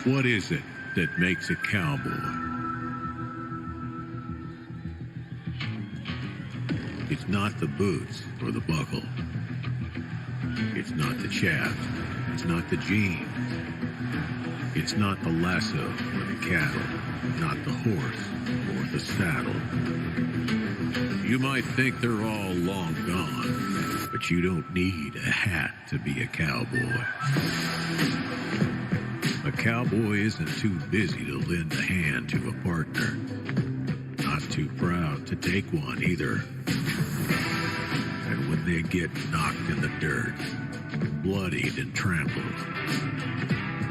What is it that makes a cowboy? It's not the boots or the buckle. It's not the chaps. It's not the jeans. It's not the lasso or the cattle. Not the horse or the saddle. You might think they're all long gone, but you don't need a hat to be a cowboy. A cowboy isn't too busy to lend a hand to a partner. Not too proud to take one either. And when they get knocked in the dirt, bloodied and trampled,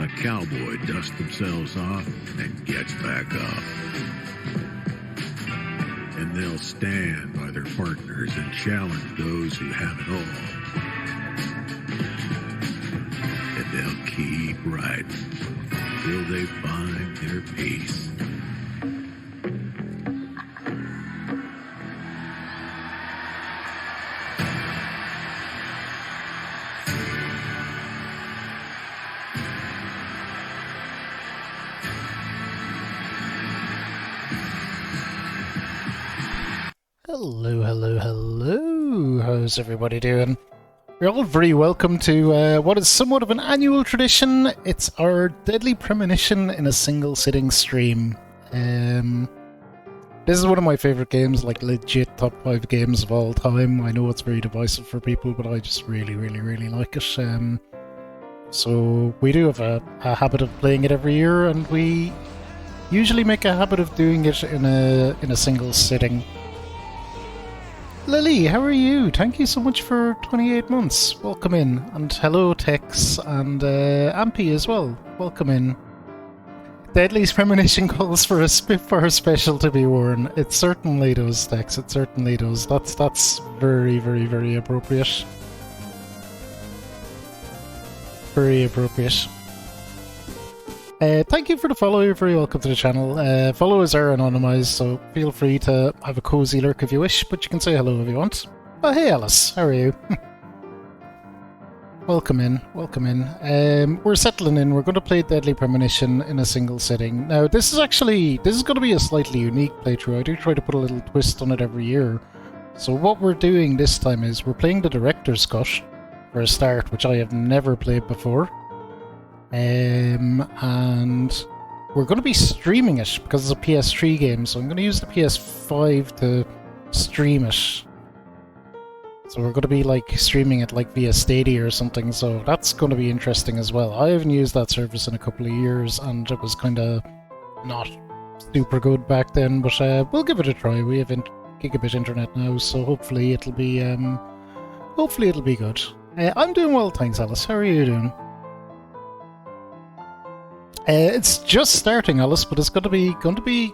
a cowboy dusts themselves off and gets back up. And they'll stand by their partners and challenge those who have it all. And they'll keep riding till they find their peace. Hello. How's everybody doing? You're all very welcome to what is somewhat of an annual tradition. It's our Deadly Premonition in a single sitting stream. This is one of my favourite games, like legit top 5 games of all time. I know it's very divisive for people, but I just really like it. So we do have a habit of playing it every year, and we usually make a habit of doing it in a single sitting. Lily, how are you? Thank you so much for 28 months. Welcome in. And hello, Tex, and Ampy as well. Welcome in. Deadly's Premonition calls for a Spitfire special to be worn. It certainly does, Tex. It certainly does. That's very appropriate. Very appropriate. Thank you for the follow. You're very welcome to the channel. Followers are anonymised, so feel free to have a cozy lurk if you wish, but you can say hello if you want. Oh, hey Alice, how are you? Welcome in. We're settling in. We're going to play Deadly Premonition in a single sitting. Now, this is going to be a slightly unique playthrough. I do try to put a little twist on it every year. So what we're doing this time is we're playing the Director's Cut for a start, which I have never played before. And we're going to be streaming it because it's a PS3 game, so I'm going to use the PS5 to stream it. So we're going to be like streaming it like via Stadia or something, so that's going to be interesting as well. I haven't used that service in a couple of years, and it was kind of not super good back then, but we'll give it a try. We have gigabit internet now, so hopefully it'll be good. I'm doing well, thanks, Alice. How are you doing? It's just starting, Alice, but it's going to be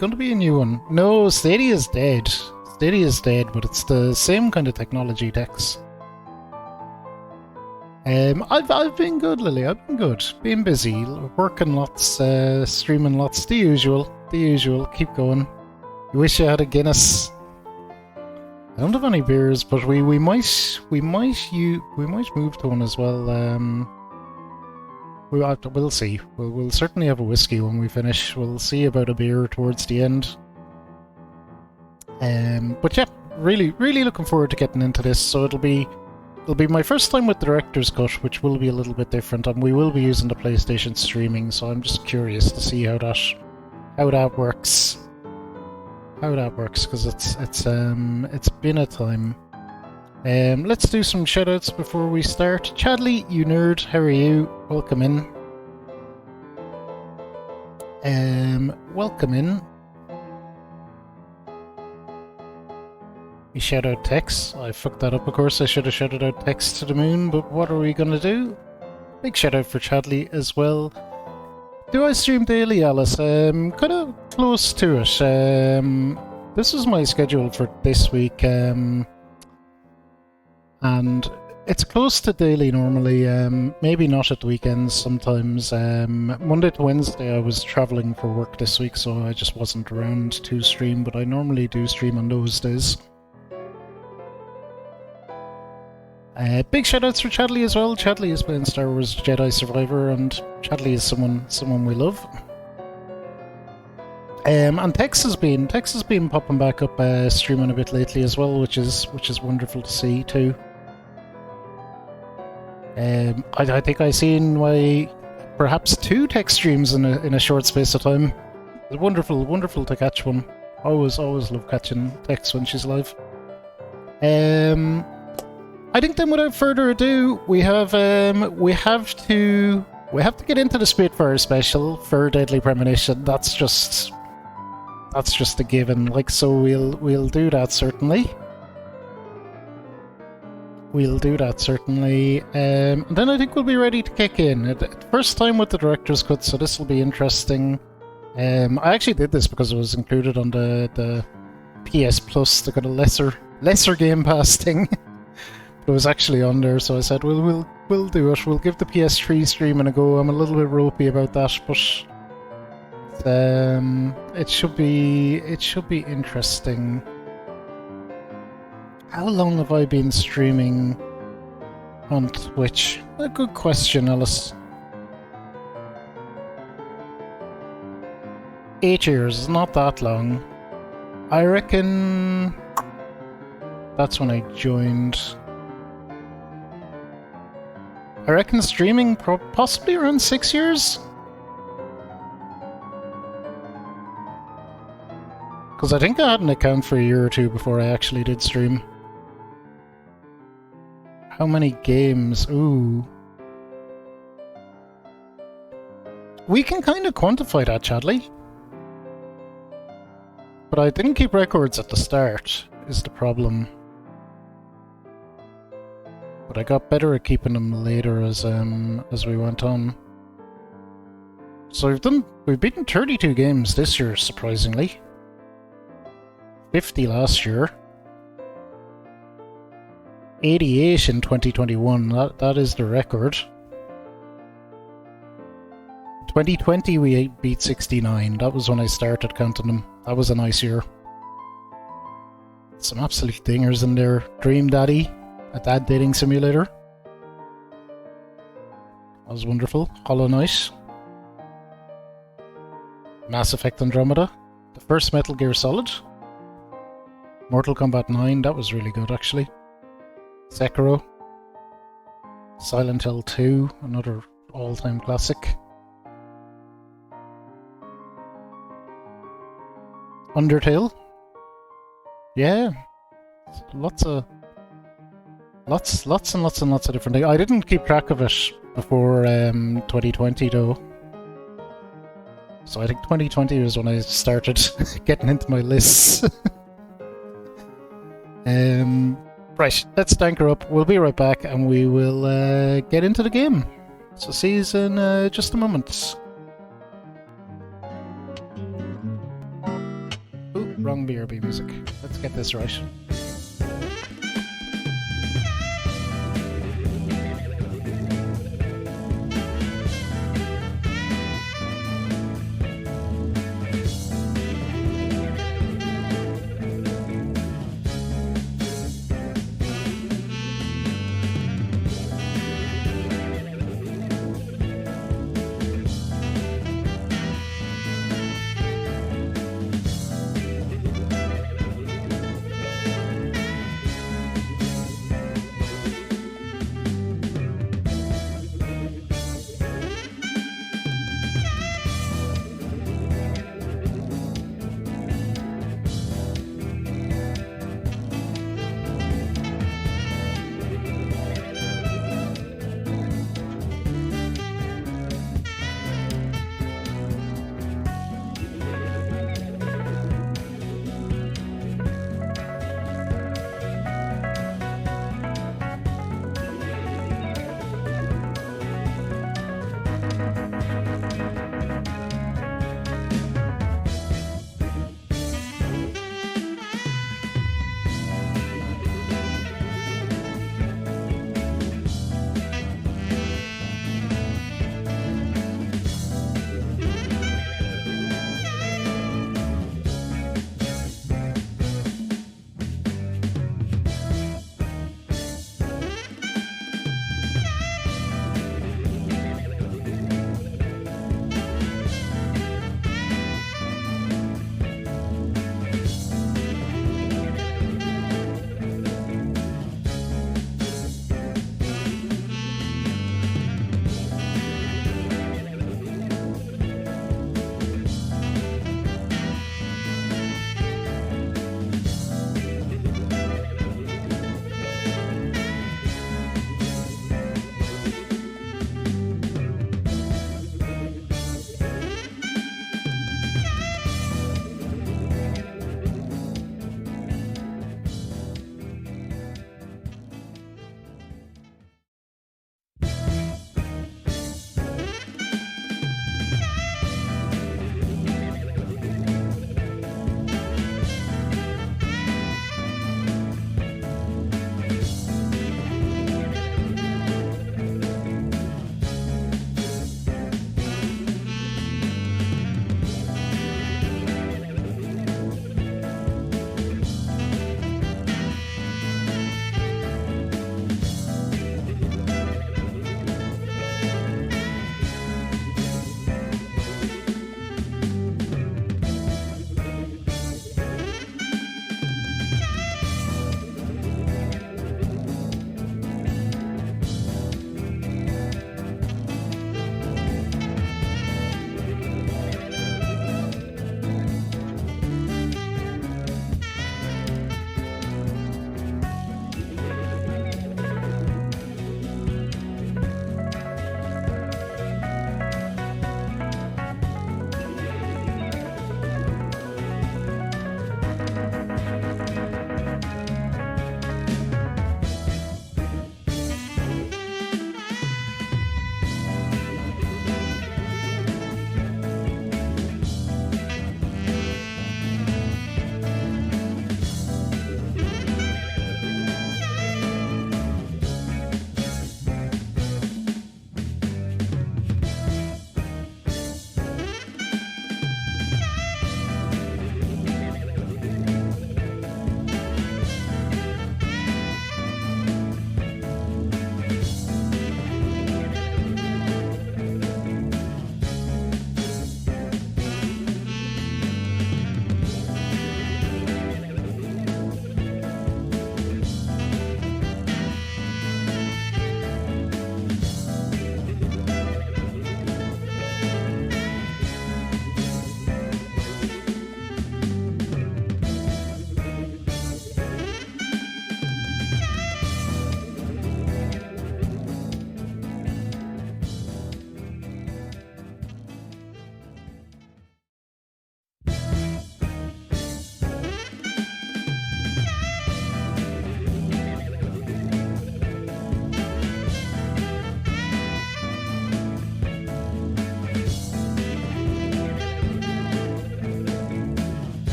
a new one. No, Stadia is dead. Stadia is dead, but it's the same kind of technology, Dex. I've been good, Lily. I've been good. Being busy, working lots, streaming lots. The usual. Keep going. You wish you had a Guinness. I don't have any beers, but we might move to one as well. We'll see. We'll certainly have a whiskey when we finish. We'll see about a beer towards the end. But yeah, really looking forward to getting into this. So it'll be my first time with Director's Cut, which will be a little bit different, and we will be using the PlayStation streaming. So I'm just curious to see how that works. Because it's been a time. Let's do some shoutouts before we start. Chadley, you nerd, how are you? Welcome in. Welcome in. We shout out Tex. I fucked that up, of course. I should have shouted out Tex to the moon, but what are we gonna do? Big shout out for Chadley as well. Do I stream daily, Alice? Kind of close to it. This is my schedule for this week. And it's close to daily normally, maybe not at the weekends sometimes. Monday to Wednesday I was travelling for work this week, so I just wasn't around to stream, but I normally do stream on those days. Big shoutouts for Chadley as well. Chadley is playing Star Wars Jedi Survivor, and Chadley is someone we love. And Tex has been popping back up streaming a bit lately as well, which is wonderful to see too. I think I seen perhaps 2 Tex streams in a short space of time. It's wonderful to catch one. Always love catching Tex when she's live. I think then without further ado, we have to get into the Spitfire special for Deadly Premonition. That's just a given. Like, so we'll do that certainly. We'll do that certainly. And then I think we'll be ready to kick in. First time with the director's cut, so this will be interesting. I actually did this because it was included on the PS Plus, the kind of lesser Game Pass thing. It was actually on there, so I said, we'll do it. We'll give the PS3 streaming a go. I'm a little bit ropey about that, but it should be interesting. How long have I been streaming on Twitch? A good question, Alice. 8 years, not that long. I reckon that's when I joined. I reckon streaming possibly around 6 years? Because I think I had an account for a year or 2 before I actually did stream. How many games? Ooh. We can kind of quantify that, Chadley. But I didn't keep records at the start, is the problem. But I got better at keeping them later as we went on. So we've beaten 32 games this year, surprisingly. 50 last year. 88 in 2021. That is the record. 2020 we beat 69. That was when I started counting them. That was a nice year. Some absolute dingers in there. Dream Daddy. A dad dating simulator. That was wonderful. Hollow Knight. Mass Effect Andromeda. The first Metal Gear Solid. Mortal Kombat 9. That was really good, actually. Sekiro. Silent Hill 2. Another all-time classic. Undertale. Yeah. Lots and lots of different things. I didn't keep track of it before 2020 though. So I think 2020 was when I started getting into my lists. Right, let's tanker up. We'll be right back and we will get into the game. So see you in just a moment. Ooh, wrong BRB music. Let's get this right.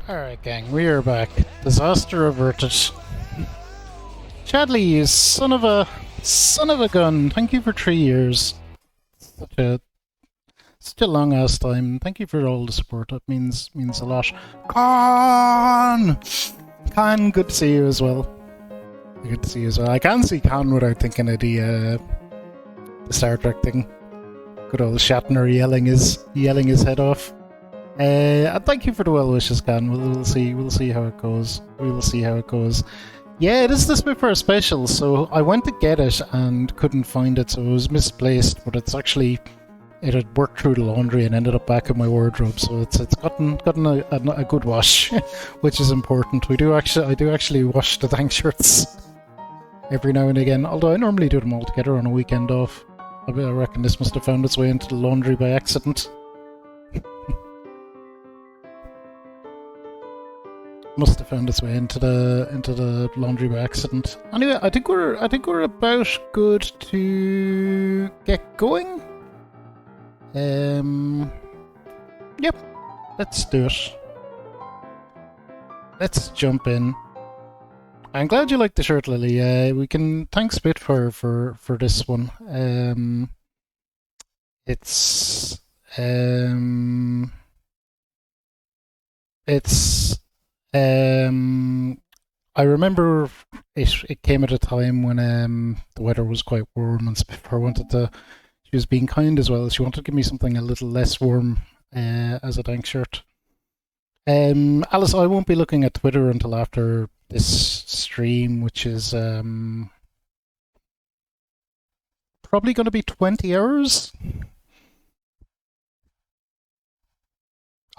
Alright, gang, we are back. Disaster averted. Chadley, you son of a gun. Thank you for 3 years. Such a long ass time. Thank you for all the support. That means a lot. Khan, good to see you as well. Good to see you as well. I can't see Khan without thinking of the Star Trek thing. Good old Shatner yelling his head off. And thank you for the well wishes, Khan. We'll see how it goes. We will see how it goes. Yeah, it is the Spitfire special. So I went to get it and couldn't find it, so it was misplaced. But it's actually, it had worked through the laundry and ended up back in my wardrobe. So it's gotten a good wash, which is important. I do actually wash the tank shirts every now and again. Although I normally do them all together on a weekend off. I reckon this must have found its way into the laundry by accident. Must have found its way into the laundry by accident. Anyway, I think we're about good to get going. Yep, let's do it. Let's jump in. I'm glad you like the shirt, Lily. We can thank Spitfire for this one. I remember it came at a time when the weather was quite warm and Spitfire she was being kind as well. She wanted to give me something a little less warm as a tank shirt. Alice, I won't be looking at Twitter until after this stream, which is probably going to be 20 hours.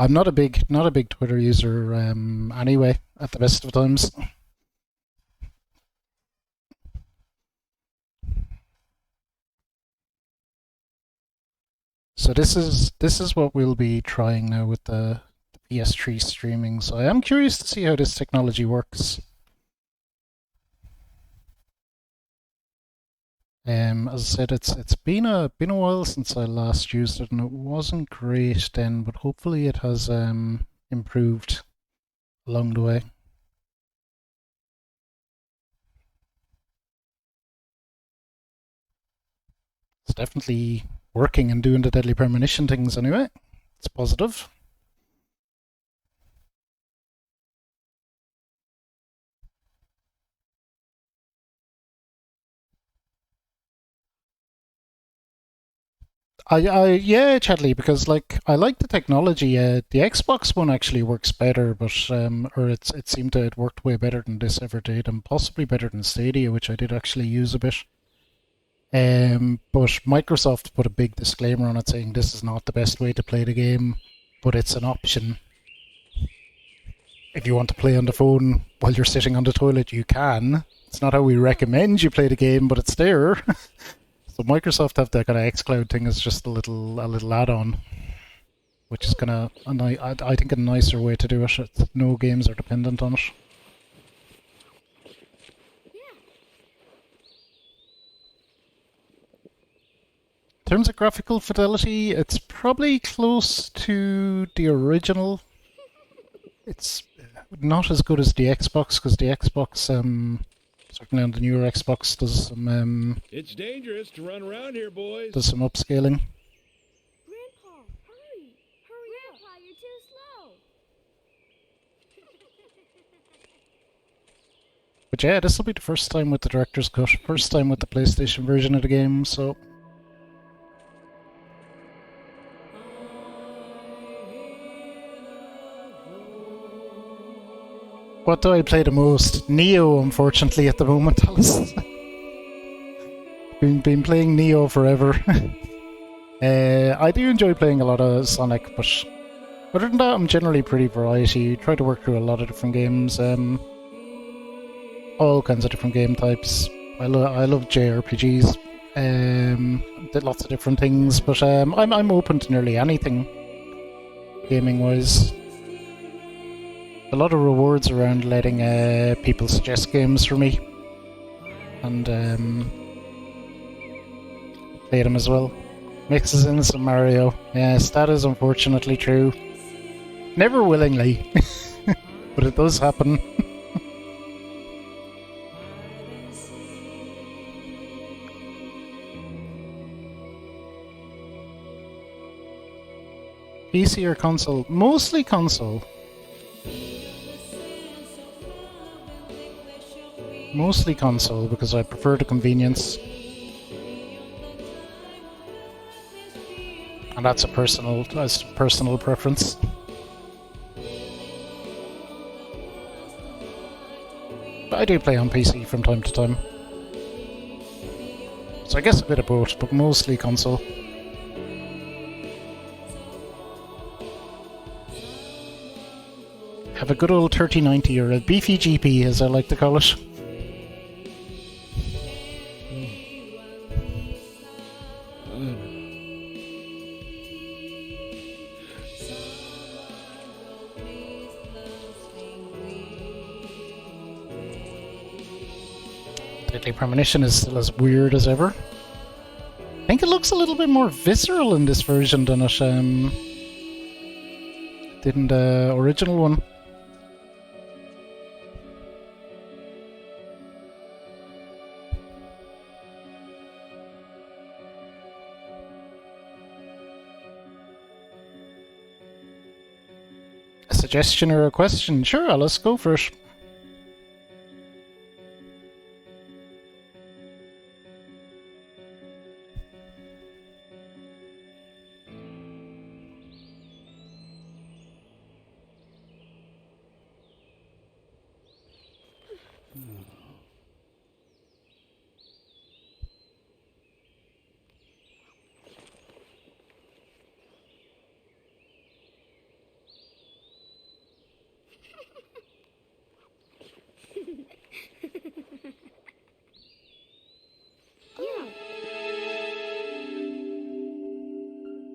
I'm not a big Twitter user anyway, at the best of times. So this is what we'll be trying now with the PS3 streaming. So I am curious to see how this technology works. As I said, it's been a while since I last used it, and it wasn't great then, but hopefully it has improved along the way. It's definitely working and doing the Deadly Premonition things anyway. It's positive. Yeah, Chadley, because I like the technology. The Xbox one actually works better, but it seemed to it worked way better than this ever did, and possibly better than Stadia, which I did actually use a bit. But Microsoft put a big disclaimer on it saying this is not the best way to play the game, but it's an option. If you want to play on the phone while you're sitting on the toilet, you can. It's not how we recommend you play the game, but it's there. So Microsoft have that kind of xCloud thing as just a little add-on, which is kind of I think a nicer way to do it. No games are dependent on it. In terms of graphical fidelity, it's probably close to the original. It's not as good as the Xbox, because the Xbox, certainly on the newer Xbox, does some it's dangerous to run around here, boys. Does some upscaling. Grandpa, hurry! Hurry Grandpa, you're too slow! But yeah, this will be the first time with the Director's Cut, first time with the PlayStation version of the game, so... What do I play the most? Neo, unfortunately, at the moment, Alice. Been playing Neo forever. I do enjoy playing a lot of Sonic, but other than that, I'm generally pretty variety. Try to work through a lot of different games, all kinds of different game types. I love JRPGs, did lots of different things, but I'm open to nearly anything, gaming-wise. A lot of rewards around letting people suggest games for me, and play them as well. Mixes in some Mario. Yes, that is unfortunately true. Never willingly. but it does happen. PC or console? Mostly console. Mostly console because I prefer the convenience. And that's a personal preference. But I do play on PC from time to time. So I guess a bit of both, but mostly console. Have a good old 3090 or a beefy GP as I like to call it. Deadly Premonition is still as weird as ever. I think it looks a little bit more visceral in this version than it did in the original one. A suggestion or a question? Sure, Alice, go for it.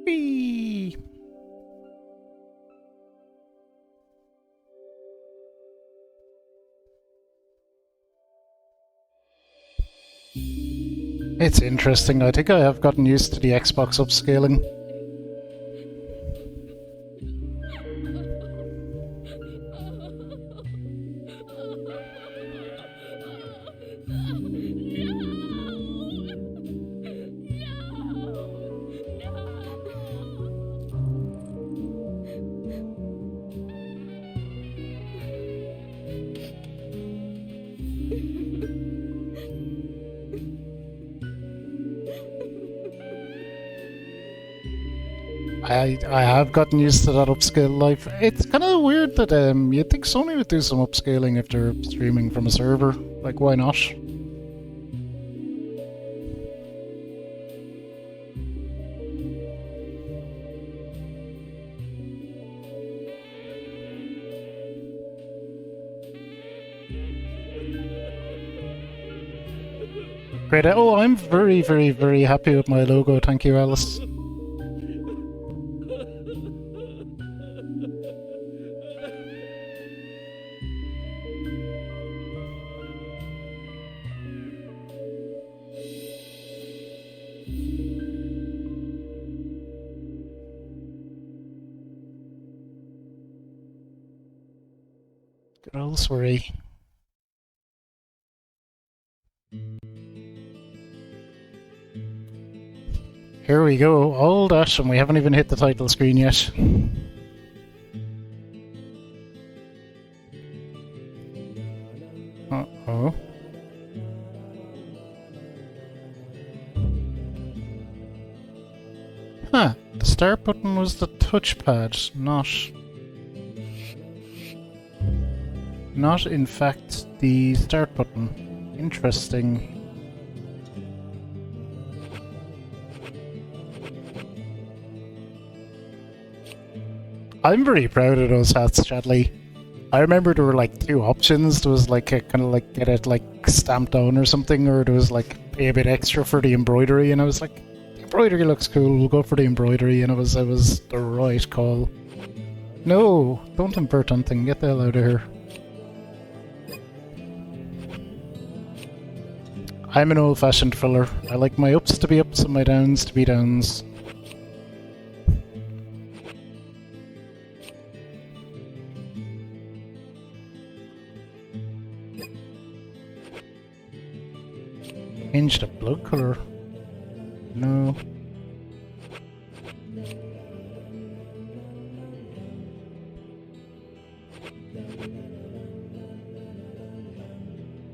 Whee! It's interesting. I think I have gotten used to the Xbox upscaling. I have gotten used to that upscale life. It's kind of weird that you'd think Sony would do some upscaling if they're streaming from a server. Like, why not? Great. Oh, I'm very, very, very happy with my logo. Thank you, Alice. Good old Swery. Here we go, all that, and we haven't even hit the title screen yet. Uh-oh. Huh, the start button was the touchpad, not in fact the start button. Interesting. I'm very proud of those hats, Chadley. I remember there were like two options. There was like a kind of like get it like stamped on or something, or there was like pay a bit extra for the embroidery, and I was like, the embroidery looks cool, we'll go for the embroidery, and it was the right call. No, don't invert anything, get the hell out of here. I'm an old-fashioned filler. I like my ups to be ups and my downs to be downs. Change the blood color. No.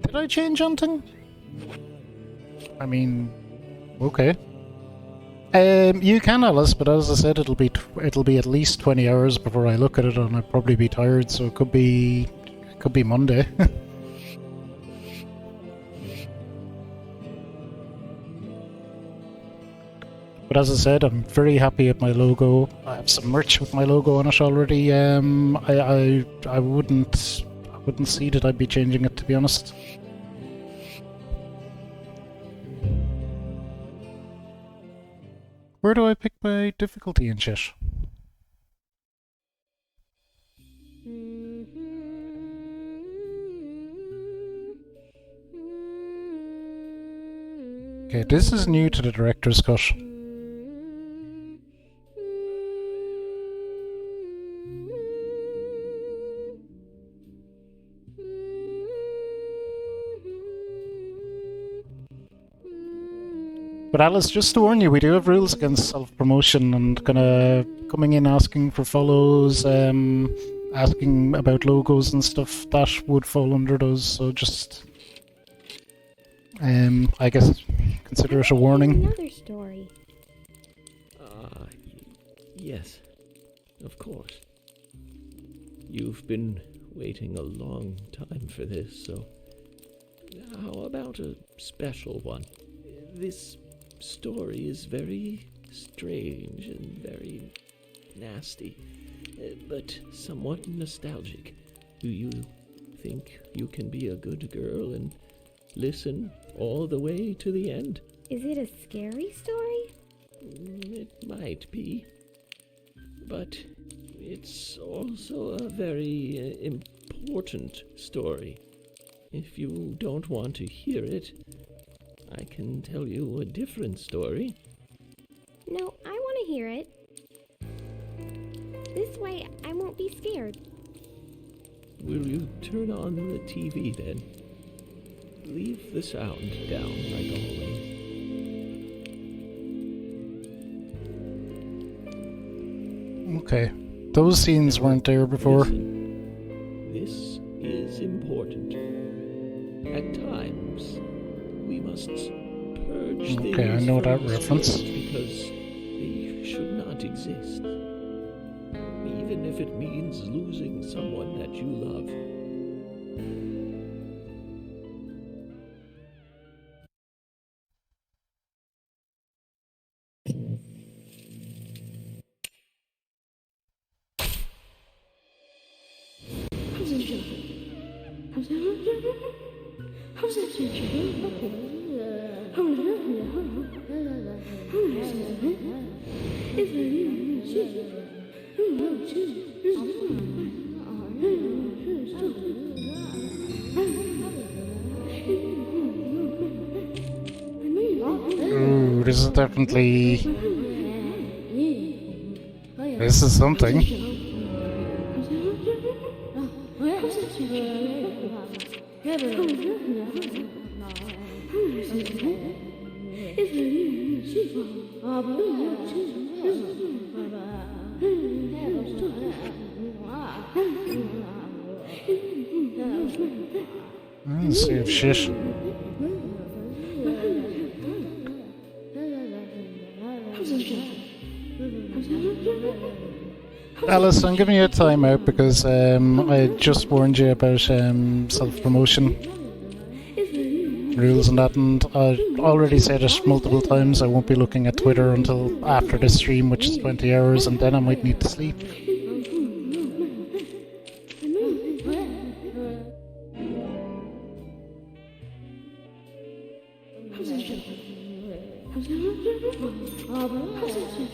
Did I change anything? I mean, okay. You can, Alice, but as I said, it'll be at least 20 hours before I look at it, and I'll probably be tired, so it could be Monday. But as I said, I'm very happy with my logo. I have some merch with my logo on it already. I wouldn't see that I'd be changing it, to be honest. Where do I pick my difficulty and shit? Okay, this is new to the director's cut. But Alice, just to warn you, we do have rules against self-promotion and kinda coming in asking for follows, asking about logos and stuff. That would fall under those, so just, I guess, consider it a warning. Another story. Yes, of course. You've been waiting a long time for this, so how about a special one? This story is very strange and very nasty, but somewhat nostalgic. Do you think you can be a good girl and listen all the way to the end? Is it a scary story? It might be, but it's also a very important story. If you don't want to hear it, I can tell you a different story. No, I want to hear it. This way, I won't be scared. Will you turn on the TV then? Leave the sound down like always. Okay. Those scenes weren't there before. Listen, this is important. At times, we must purge Okay, things I know from that our reference. spirits because they should not exist. Even if it means losing someone that you love. Ooh, this is definitely... This is something. Let's see if shit. Alice, I'm giving you a timeout because I just warned you about self-promotion rules and that, and I already said it multiple times. I won't be looking at Twitter until after this stream, which is 20 hours, and then I might need to sleep.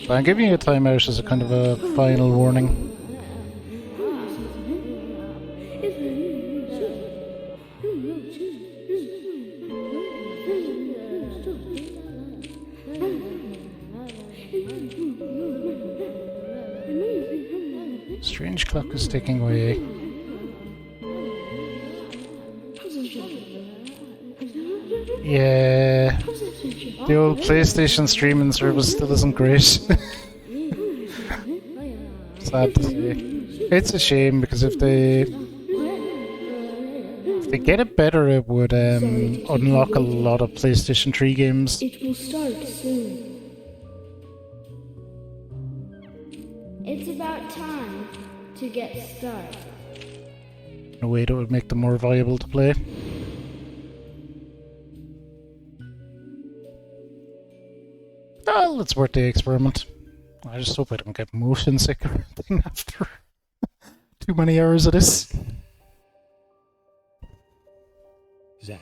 So I'm giving you a timeout as a kind of a final warning. Strange clock is ticking away. Yeah, the old PlayStation streaming service still isn't great. Sad to say. It's a shame because if they get it better, it would unlock a lot of PlayStation 3 games. It will start soon. It's about time to get started. In a way that would make them more viable to play. Well, it's worth the experiment. I just hope I don't get motion sick or anything after too many hours of this. Zach.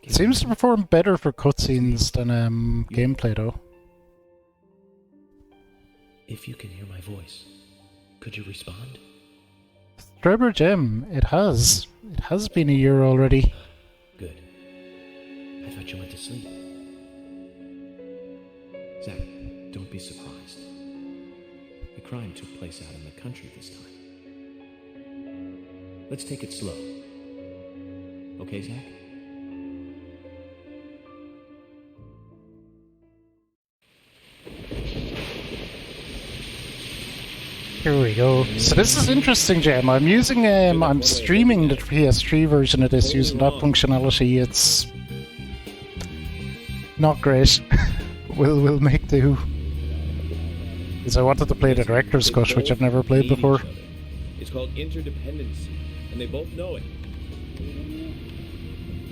It seems to perform better for cutscenes than gameplay, though. If you can hear my voice, could you respond? Strawberry Gem, it has. It has been a year already. Good. I thought you went to sleep. Zach, don't be surprised. The crime took place out in the country this time. Let's take it slow. Okay, Zach? Here we go. So this is interesting, Gem. I'm using I'm streaming the PS3 version of this using that functionality. It's not great. We'll make do. Because I wanted to play the director's cut, which I've never played before. It's called interdependency, and they both know it.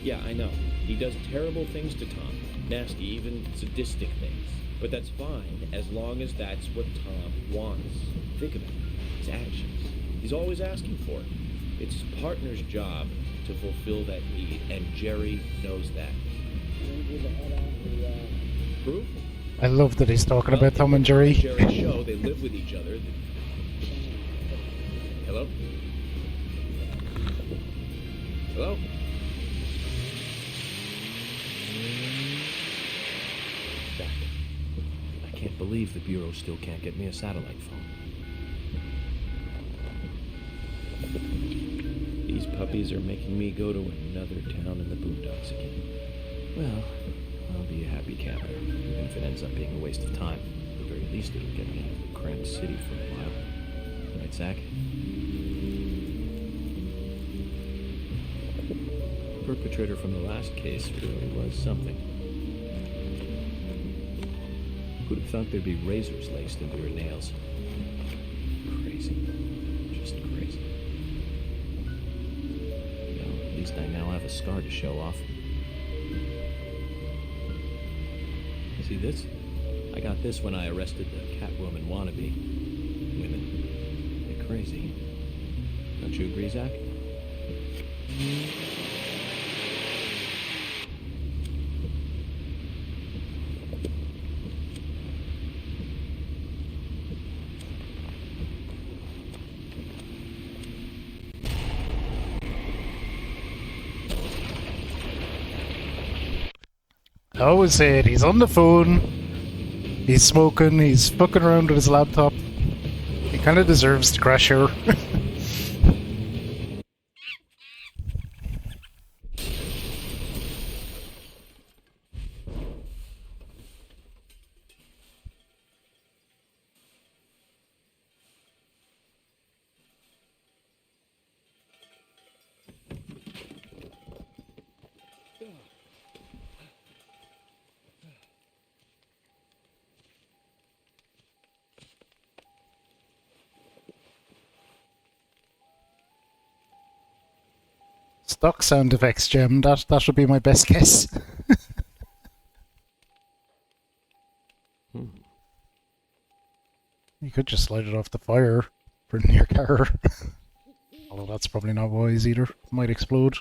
Yeah, I know. He does terrible things to Tom. Nasty, even sadistic things. But that's fine, as long as that's what Tom wants. Think of it. His actions. He's always asking for it. It's his partner's job to fulfill that need, and Jerry knows that. Proof? I love that he's talking about Tom and Jerry. Jerry's show, they live with each other. Hello? Hello? Zach, I can't believe the Bureau still can't get me a satellite phone. These puppies are making me go to another town in the boondocks again. Well, I'll be a happy camper, even if it ends up being a waste of time. At the very least, it'll get me out of the cramped city for a while. Right, Zach? The perpetrator from the last case really was something. Who'd have thought there'd be razors laced into her nails? Crazy. Just crazy. Well, at least I now have a scar to show off. See this? I got this when I arrested the Catwoman wannabe. Women, they're crazy. Don't you agree, Zach? I always say it, he's on the phone, he's smoking, he's fucking around with his laptop. He kind of deserves to crash here. Stock sound effects, Gem. That should be my best guess. You could just light it off the fire for your car. Although that's probably not wise either. It might explode.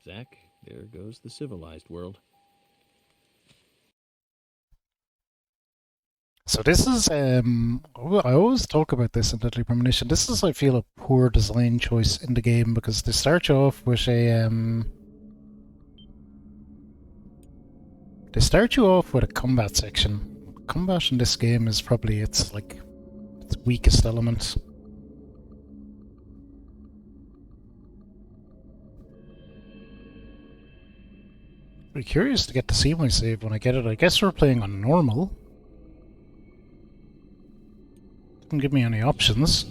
Zach, there goes the civilized world. So this is, I always talk about this in Deadly Premonition. This is, I feel, a poor design choice in the game because they start you off with a, They start you off with a combat section. Combat in this game is probably its weakest element. Pretty curious to get to see my save when I get it. I guess we're playing on normal. Didn't give me any options.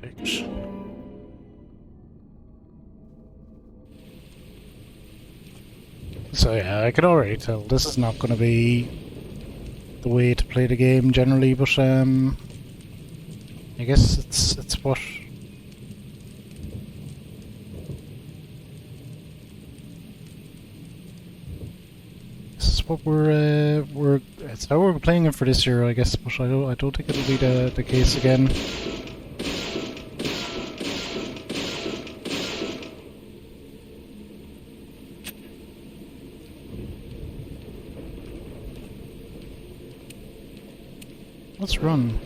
Take. So yeah, I can already tell this is not going to be the way to play the game generally, but I guess it's what this is what we're it's how we're playing it for this year, I guess. But I don't think it'll be the case again. Let's run.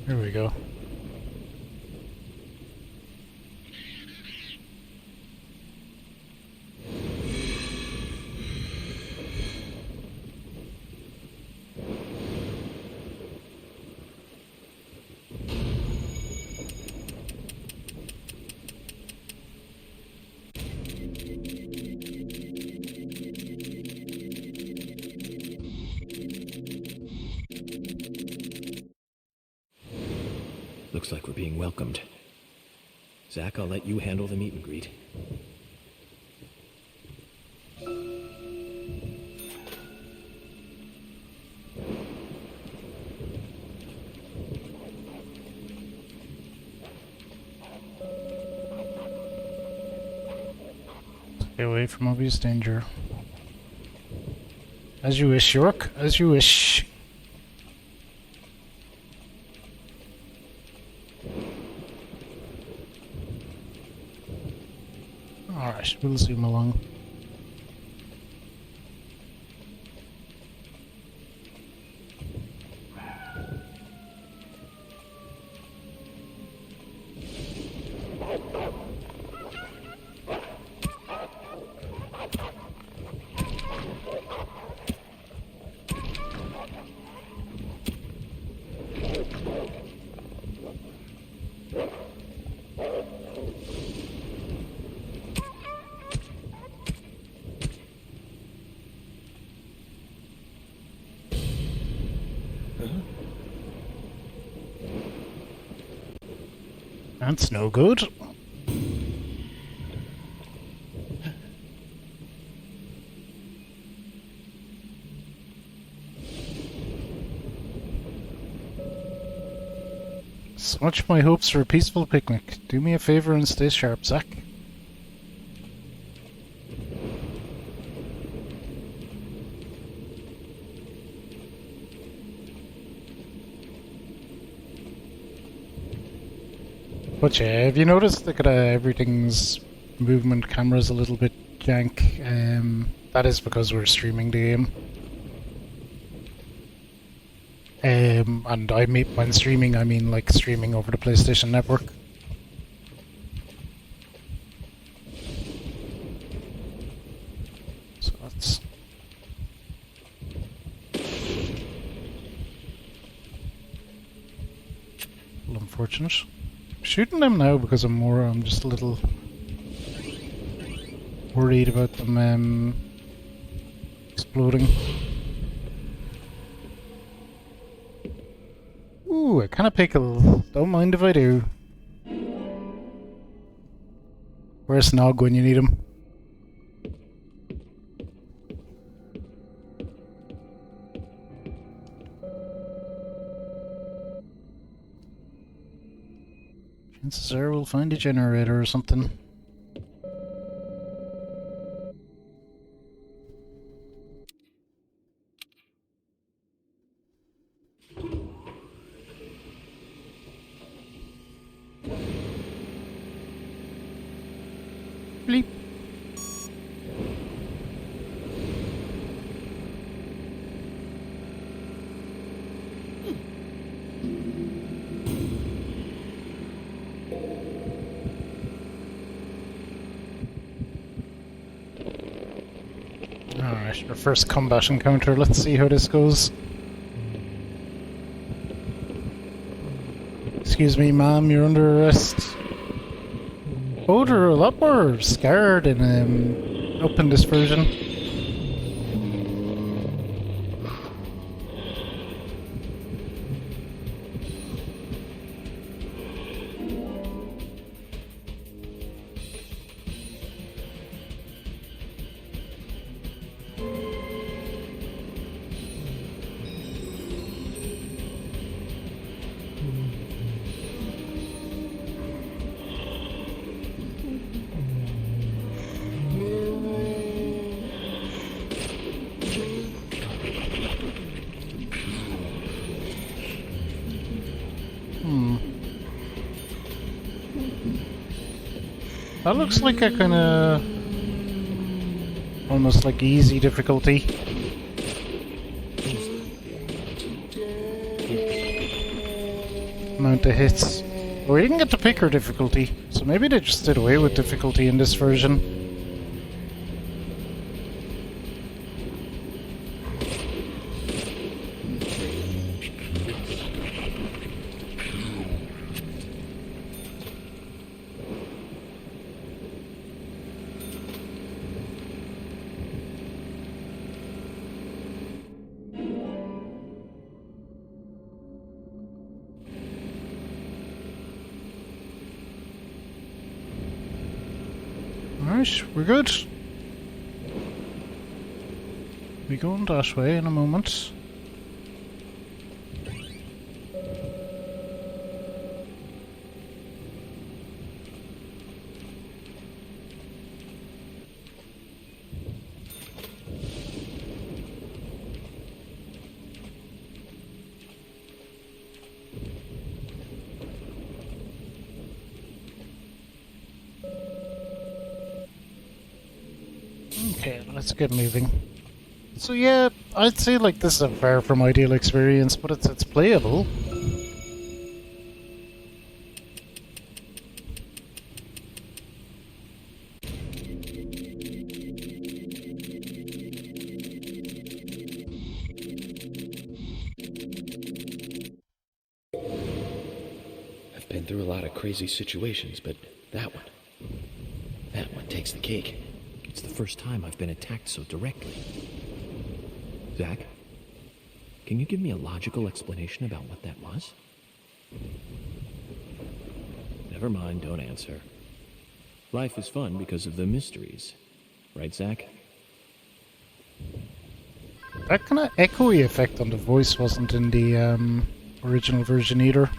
There we go. Looks like we're being welcomed. Zach, I'll let you handle the meet and greet. Stay away from obvious danger. As you wish, York. As you wish. Alright, we'll zoom along. That's no good. So much for my hopes for a peaceful picnic. Do me a favor and stay sharp, Zach. But yeah, have you noticed that everything's movement camera's a little bit jank? That is because we're streaming the game. And when streaming, I mean like streaming over the PlayStation Network. So that's a little unfortunate. Shooting them now because I'm just a little worried about them exploding. Ooh, a can of pickle. Don't mind if I do. Where's Nog when you need him? Chances are we'll find a generator or something. Bleep. Alright, our first combat encounter. Let's see how this goes. Excuse me, ma'am, you're under arrest. Oh, they're a lot more scared in up in this version. That looks like a kinda almost like easy difficulty. Amount of hits. Or you can get to pick her difficulty, so maybe they just did away with difficulty in this version. Alright, we're good. We going that way in a moment. Okay, let's get moving. So yeah, I'd say like this is a far from ideal experience, but it's playable. I've been through a lot of crazy situations, but that one takes the cake. It's the first time I've been attacked so directly. Zach, can you give me a logical explanation about what that was? Never mind, don't answer. Life is fun because of the mysteries. Right, Zach? That kind of echoey effect on the voice wasn't in the original version either.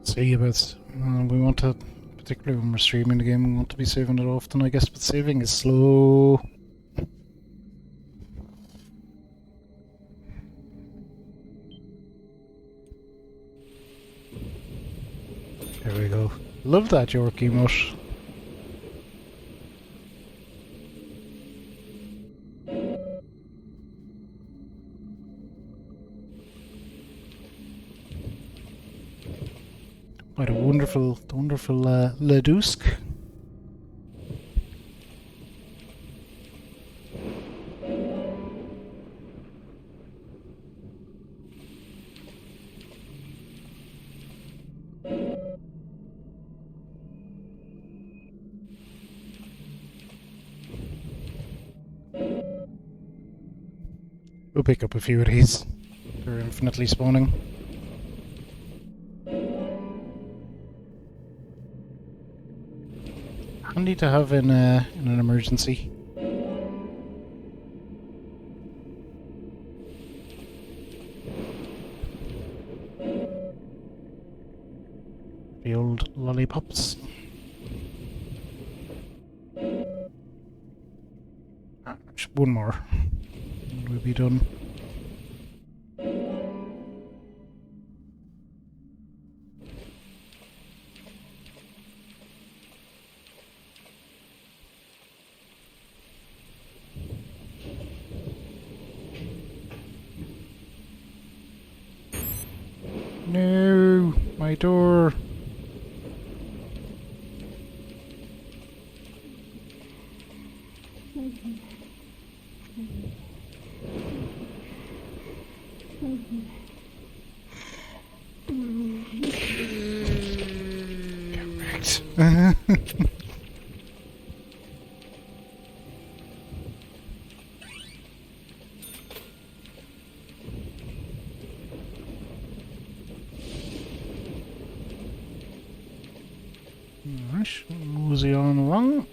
See, but we want to, particularly when we're streaming the game, we want to be saving it often, I guess, but saving is slow. There we go. Love that York emote. What a wonderful Ledusk. We'll pick up a few of these. They're infinitely spawning. Handy to have in an emergency. The old lollipops. Just one more. And we'll be done. No, my door. Correct. Alright, mosey on along.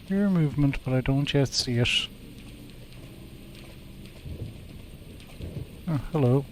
Hear movement, but I don't yet see it. Oh, hello.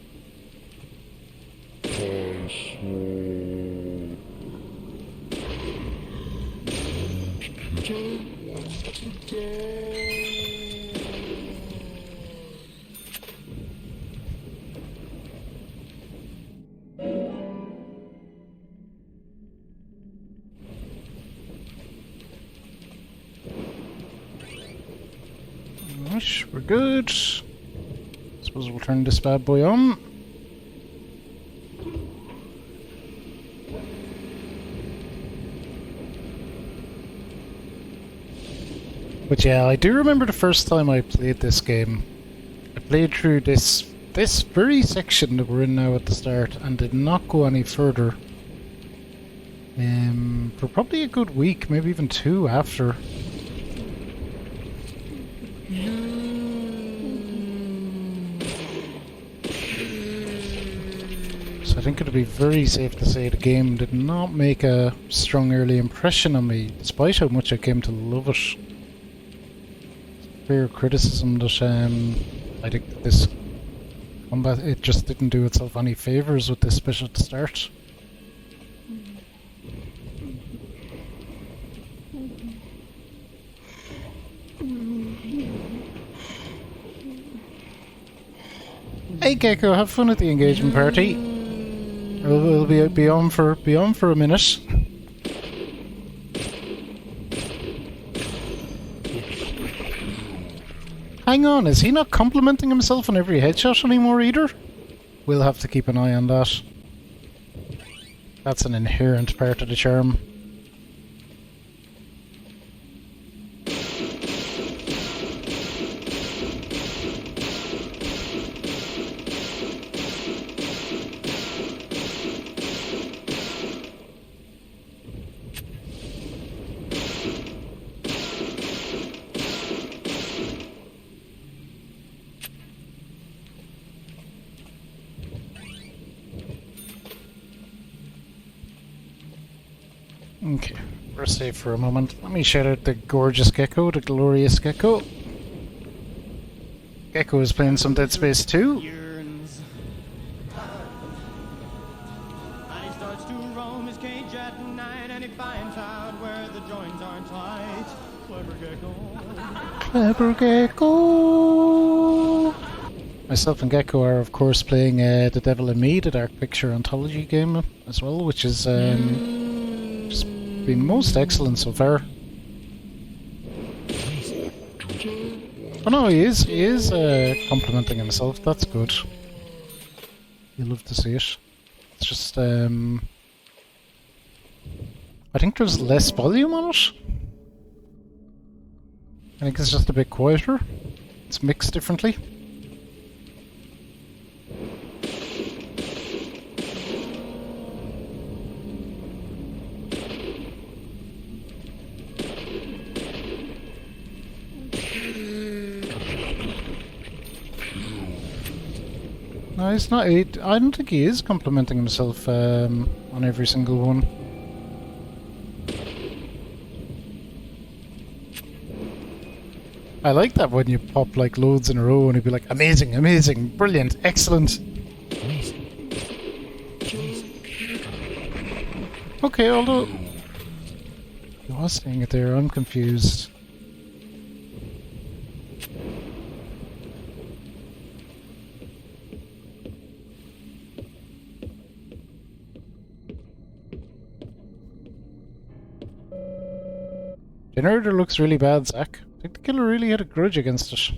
Alright, we're good. Suppose we'll turn this bad boy on. But yeah, I do remember the first time I played this game. I played through this very section that we're in now at the start and did not go any further. For probably a good week, maybe even two after. So I think it would be very safe to say the game did not make a strong early impression on me, despite how much I came to love it. Fair criticism that I think that this combat, it just didn't do itself any favours with this bit at the start. Hey Gecko, have fun at the engagement party. We'll be on for a minute. Hang on, is he not complimenting himself on every headshot anymore either? We'll have to keep an eye on that. That's an inherent part of the charm. Okay, we're safe for a moment. Let me shout out the gorgeous Gecko, the glorious Gecko. Gecko is playing some Dead Space 2. Yearns. And he starts to roam his cage at night, and he finds out where the joints aren't tight. Clever Gecko. Clever Gecko! Myself and Gecko are, of course, playing The Devil in Me, the Dark Picture anthology game as well, which is just been most excellent so far. Oh no, he is complimenting himself. That's good. You love to see it. It's just I think there's less volume on it. I think it's just a bit quieter. It's mixed differently. No, he's not. I don't think he is complimenting himself on every single one. I like that when you pop like loads in a row and he'd be like, amazing, amazing, brilliant, excellent. Amazing. Okay, although he was saying it there, I'm confused. Generator looks really bad, Zach. I think the killer really had a grudge against it.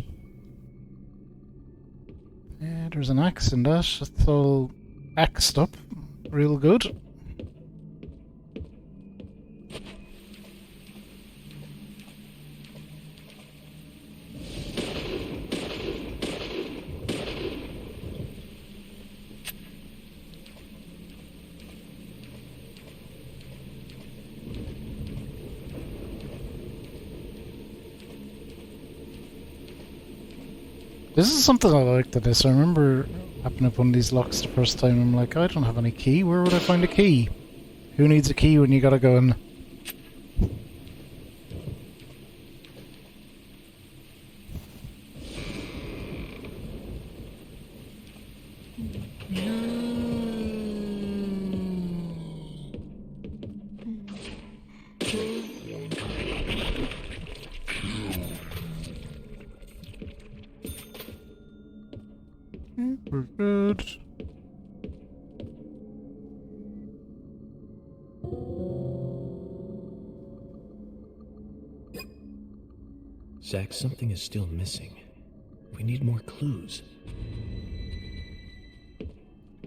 Yeah, there's an axe in that. It's all axed up. Real good. This is something I liked in this. I remember happening upon these locks the first time. I'm like, I don't have any key. Where would I find a key? Who needs a key when you gotta go in? We're good. Zach, something is still missing. We need more clues.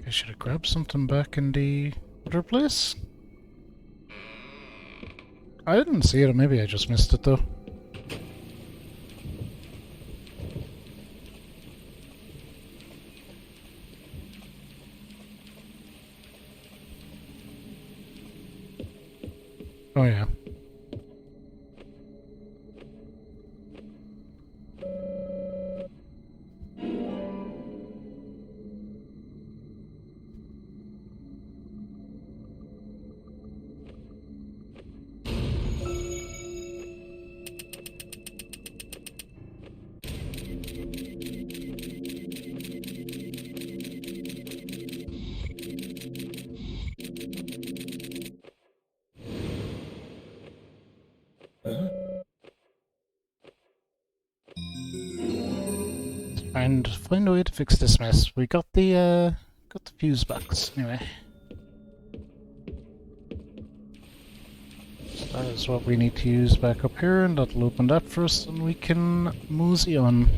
I should have grabbed something back in the other place. I didn't see it, maybe I just missed it though. Oh yeah. And find a way to fix this mess. We got the fuse box anyway. So that is what we need to use back up here, and that'll open that for us, and we can mosey on.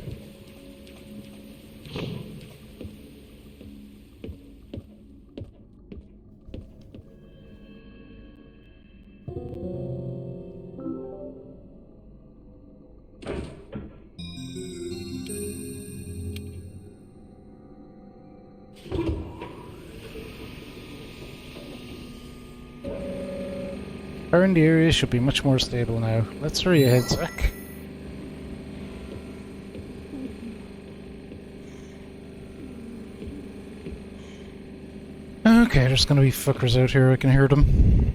Power in the area should be much more stable now. Let's hurry ahead, Zach. Okay, there's gonna be fuckers out here, I can hear them.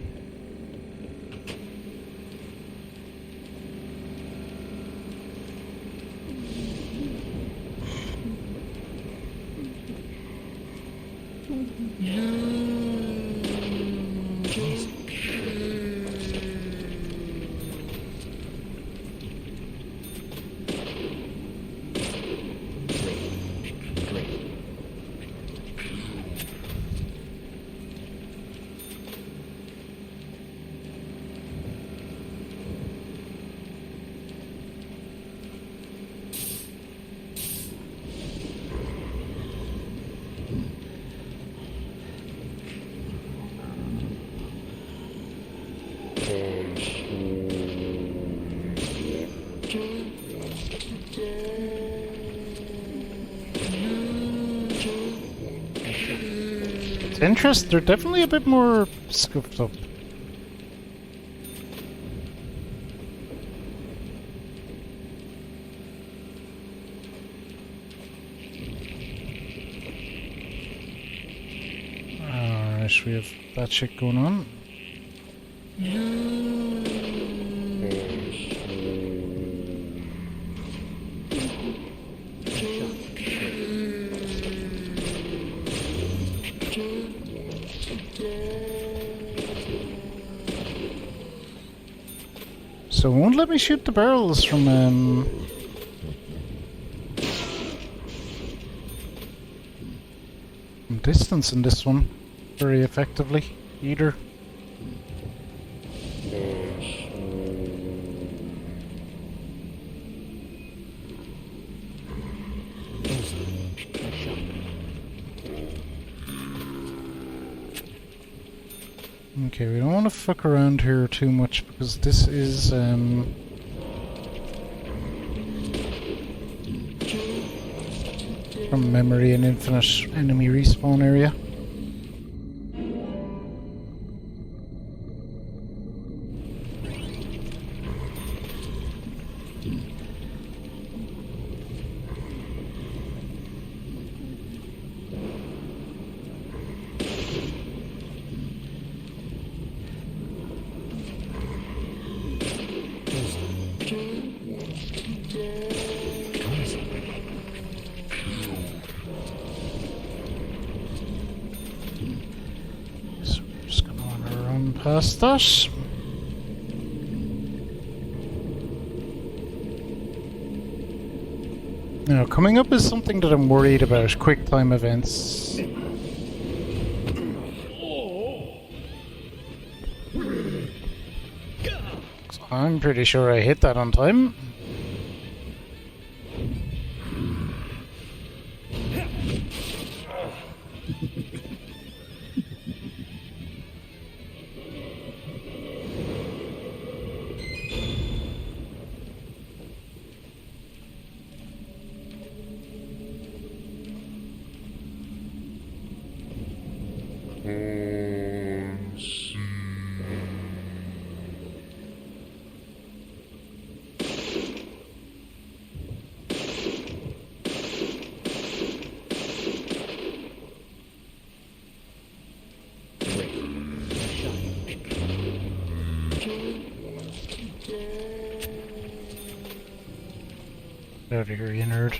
Interest, they're definitely a bit more scooped up. Right, we have that shit going on. So it won't let me shoot the barrels from distance in this one very effectively either. Okay, we don't want to fuck around here too much because this is from memory an infinite enemy respawn area. So we're just gonna want to run past that. Now, coming up is something that I'm worried about, quick time events. I'm pretty sure I hit that on time. Get out of here, you nerd.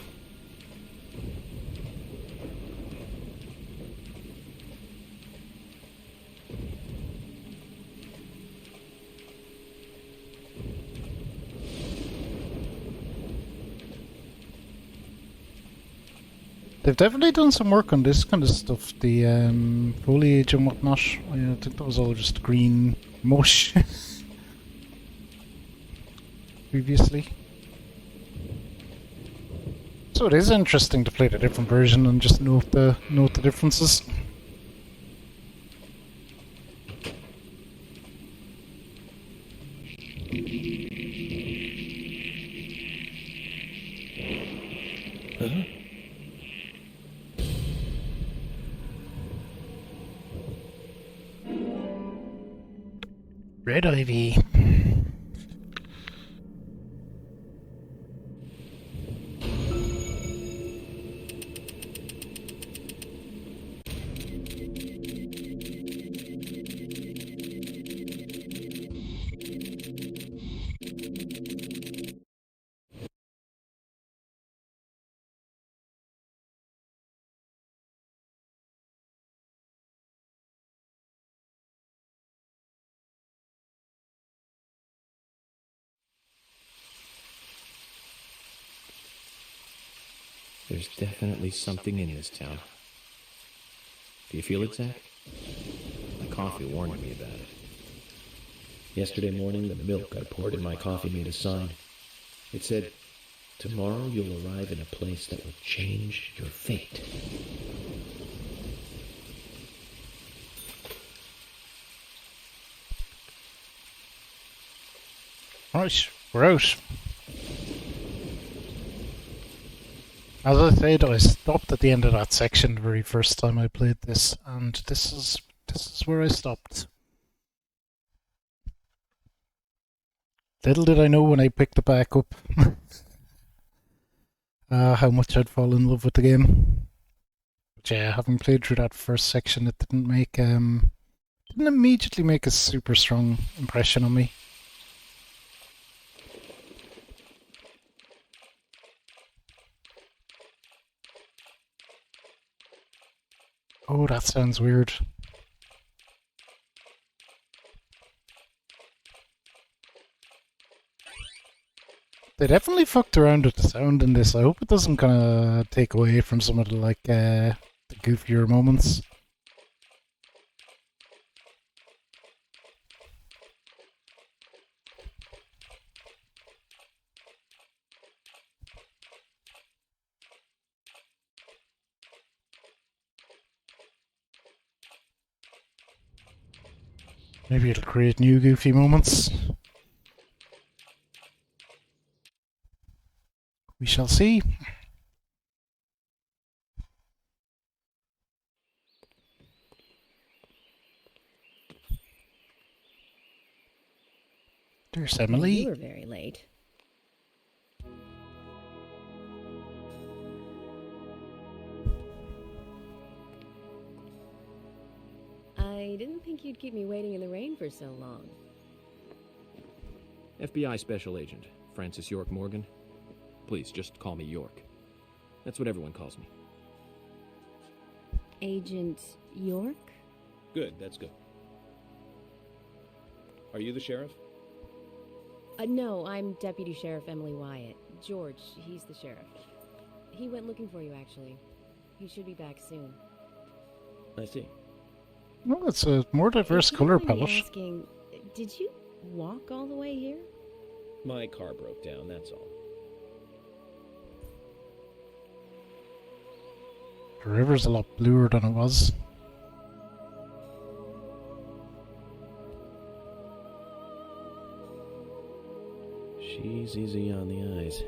They've definitely done some work on this kind of stuff, the foliage and whatnot. I think that was all just green mush previously. So it is interesting to play the different version and just note the differences. Red Ivy. There's definitely something in this town. Do you feel it, Zach? My coffee warned me about it. Yesterday morning, the milk I poured in my coffee made a sign. It said, "Tomorrow you'll arrive in a place that will change your fate." Right, we're out. As I said, I stopped at the end of that section the very first time I played this, and this is where I stopped. Little did I know when I picked it back up how much I'd fall in love with the game. yeah, having played through that first section, it didn't immediately make a super strong impression on me. Oh, that sounds weird. They definitely fucked around with the sound in this. I hope it doesn't kind of take away from some of the the goofier moments. Maybe it'll create new goofy moments. We shall see. There's Emily. You were very late. I didn't think you'd keep me waiting in the rain for so long. FBI Special Agent, Francis York Morgan. Please, just call me York. That's what everyone calls me. Agent York? Good, that's good. Are you the sheriff? No, I'm Deputy Sheriff Emily Wyatt. George, he's the sheriff. He went looking for you, actually. He should be back soon. I see. Well, it's a more diverse If you color don't mind me palette. asking, did you walk all the way here? My car broke down, that's all. The river's a lot bluer than it was. She's easy on the eyes.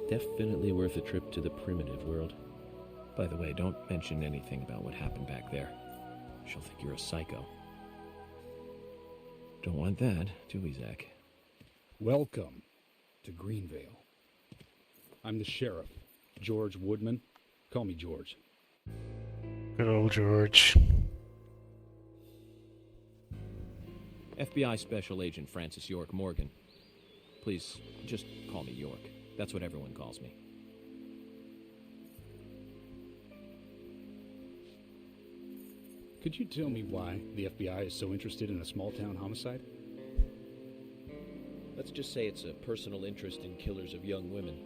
Definitely worth a trip to the primitive world. By the way, don't mention anything about what happened back there. She'll think you're a psycho. Don't want that, do we, Zach? Welcome to Greenvale. I'm the sheriff, George Woodman. Call me George. Good old George. FBI Special Agent Francis York Morgan. Please, just call me York. That's what everyone calls me. Could you tell me why the FBI is so interested in a small-town homicide? Let's just say it's a personal interest in killers of young women.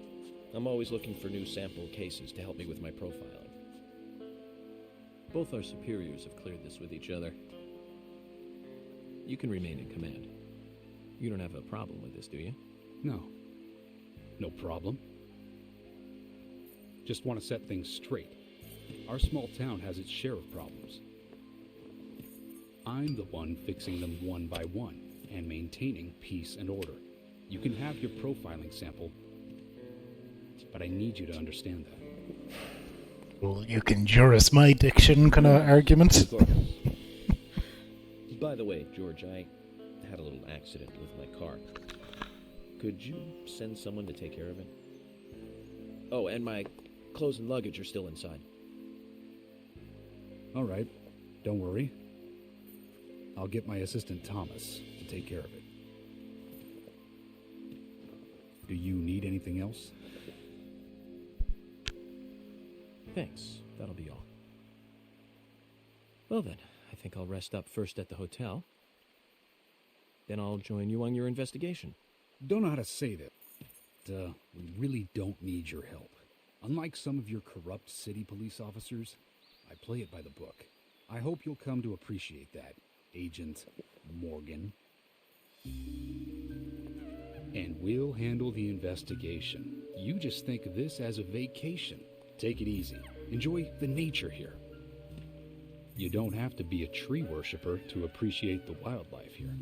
I'm always looking for new sample cases to help me with my profiling. Both our superiors have cleared this with each other. You can remain in command. You don't have a problem with this, do you? No. No problem. Just want to set things straight. Our small town has its share of problems. I'm the one fixing them one by one and maintaining peace and order. You can have your profiling sample, but I need you to understand that. Well, you can jurist my diction kind of argument. By the way, George, I had a little accident with my car. Could you send someone to take care of it? Oh, and my clothes and luggage are still inside. All right, don't worry. I'll get my assistant Thomas to take care of it. Do you need anything else? Thanks. That'll be all. Well then, I think I'll rest up first at the hotel. Then I'll join you on your investigation. Don't know how to say that. We really don't need your help. Unlike some of your corrupt city police officers, I play it by the book. I hope you'll come to appreciate that, Agent Morgan. And we'll handle the investigation. You just think of this as a vacation. Take it easy. Enjoy the nature here. You don't have to be a tree worshiper to appreciate the wildlife here.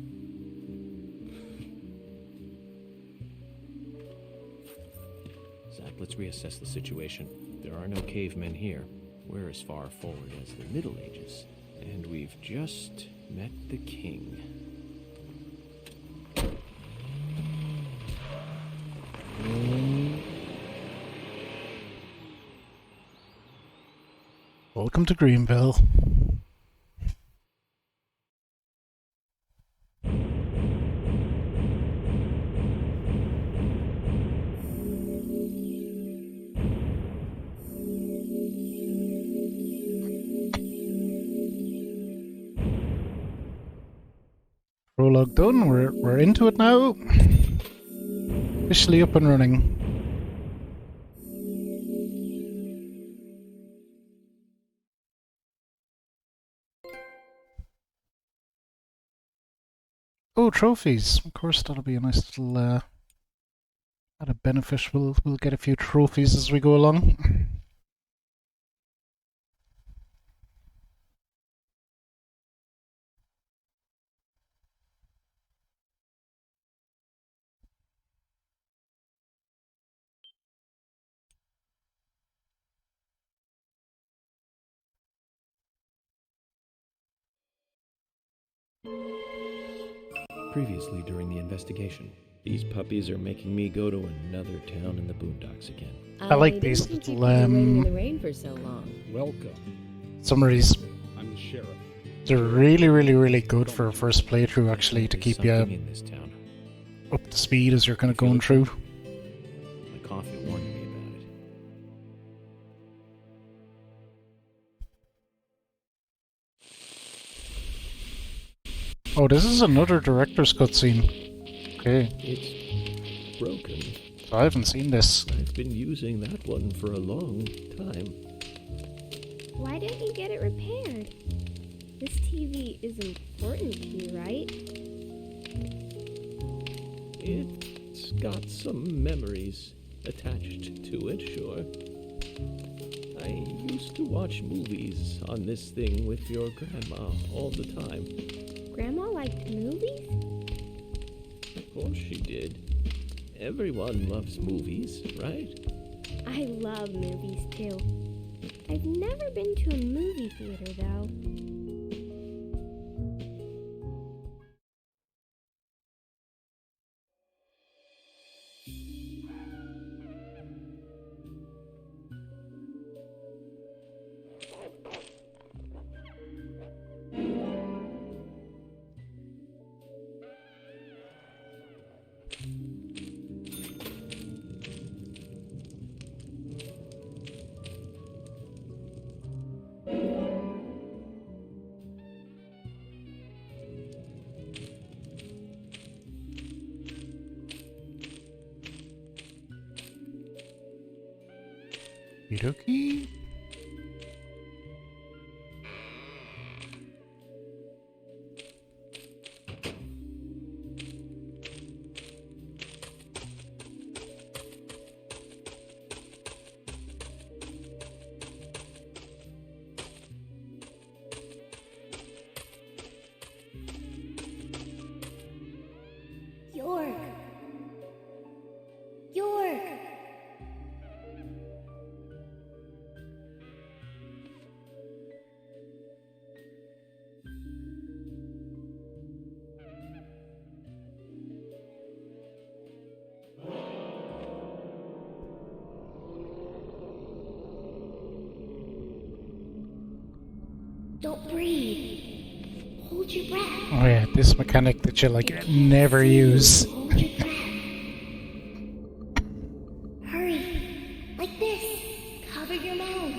Zach, let's reassess the situation. There are no cavemen here. We're as far forward as the Middle Ages. And we've just met the king. Welcome to Greenville. Prologue done. We're into it now. Officially up and running. Oh, trophies. Of course, that'll be a nice little added benefit. We'll get a few trophies as we go along. Previously during the investigation, these puppies are making me go to another town in the boondocks again. I like didn't these think little, you'd be waiting in the rain for so long. Welcome. Summaries. I'm the sheriff. They're really good for a first playthrough, actually, to keep you Something in this town. up to speed as you're kind of going through. My coffee warned me about it. Oh, this is another director's cutscene. Okay, It's broken. I haven't seen this. I've been using that one for a long time. Why don't you get it repaired? This TV is important to you, right? It's got some memories attached to it, sure. I used to watch movies on this thing with your grandma all the time. Grandma liked movies? Of course she did. Everyone loves movies, right? I love movies too. I've never been to a movie theater though. Okie York! York! Don't breathe. Hold your breath. Oh yeah, this mechanic that you like never use. Hold your breath. Hurry. Like this. Cover your mouth.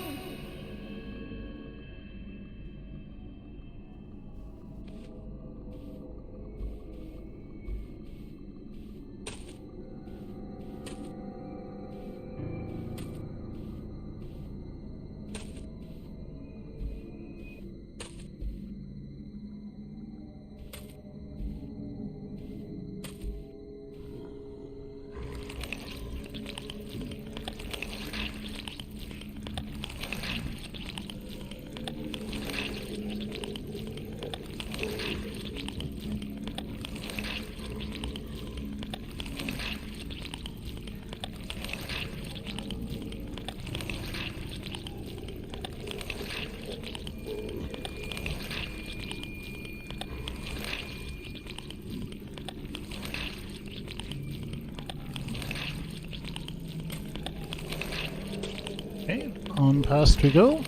Okay, on past we go.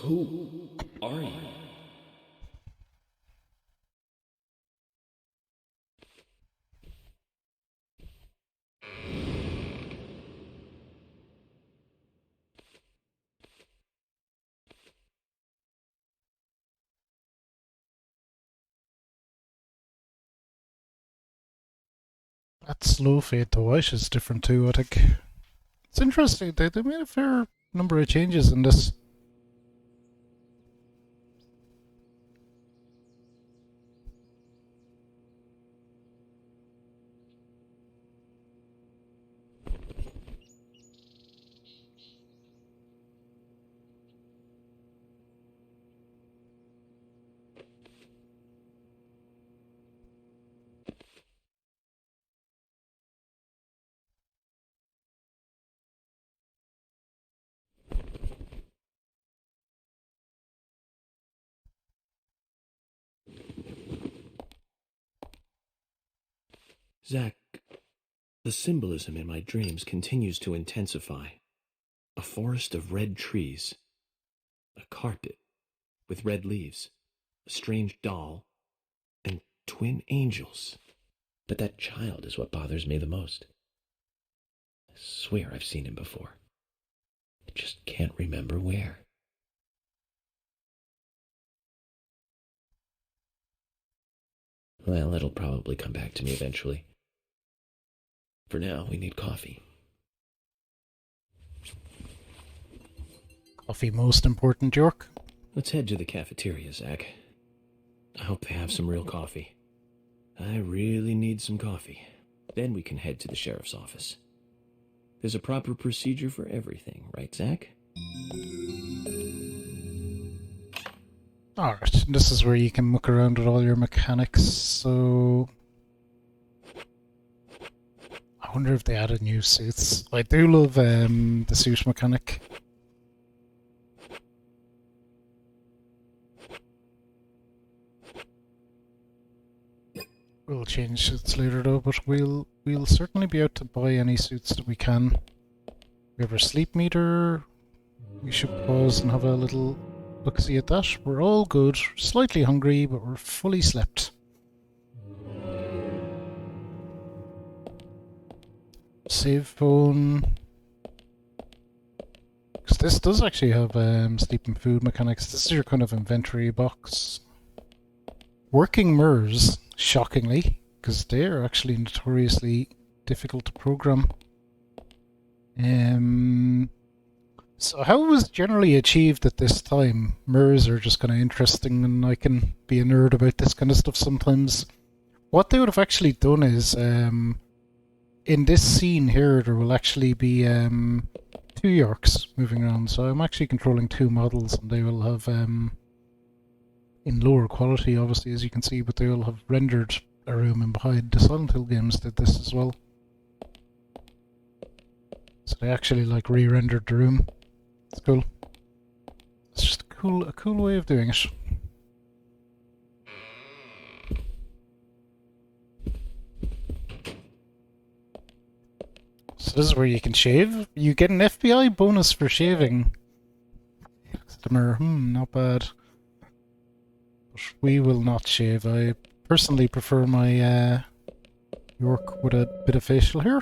Who are you? That slow fade to white is different too, I think. It's interesting, they made a fair number of changes in this. Zach, the symbolism in my dreams continues to intensify. A forest of red trees, a carpet with red leaves, a strange doll, and twin angels. But that child is what bothers me the most. I swear I've seen him before. I just can't remember where. Well, it'll probably come back to me eventually. For now, we need coffee. Coffee most important, York. Let's head to the cafeteria, Zach. I hope they have some real coffee. I really need some coffee. Then we can head to the sheriff's office. There's a proper procedure for everything, right, Zach? Alright, this is where you can muck around with all your mechanics, so... I wonder if they added new suits. I do love the suit mechanic. We'll change suits later though, but we'll certainly be out to buy any suits that we can. We have our sleep meter. We should pause and have a little look-see at that. We're all good, slightly hungry, but we're fully slept. Save phone. Because this does actually have sleep and food mechanics. This is your kind of inventory box. Working mirrors, shockingly, because they're actually notoriously difficult to program. So how it was generally achieved at this time? Mirrors are just kind of interesting, and I can be a nerd about this kind of stuff sometimes. What they would have actually done is, in this scene here, there will actually be 2 Yorks moving around. So I'm actually controlling 2 models, and they will have, in lower quality, obviously, as you can see, but they will have rendered a room in behind. The Silent Hill games did this as well. So they actually like re-rendered the room. It's cool. It's just a cool way of doing it. So this is where you can shave. You get an FBI bonus for shaving. The mirror, not bad. But we will not shave. I personally prefer my York with a bit of facial hair.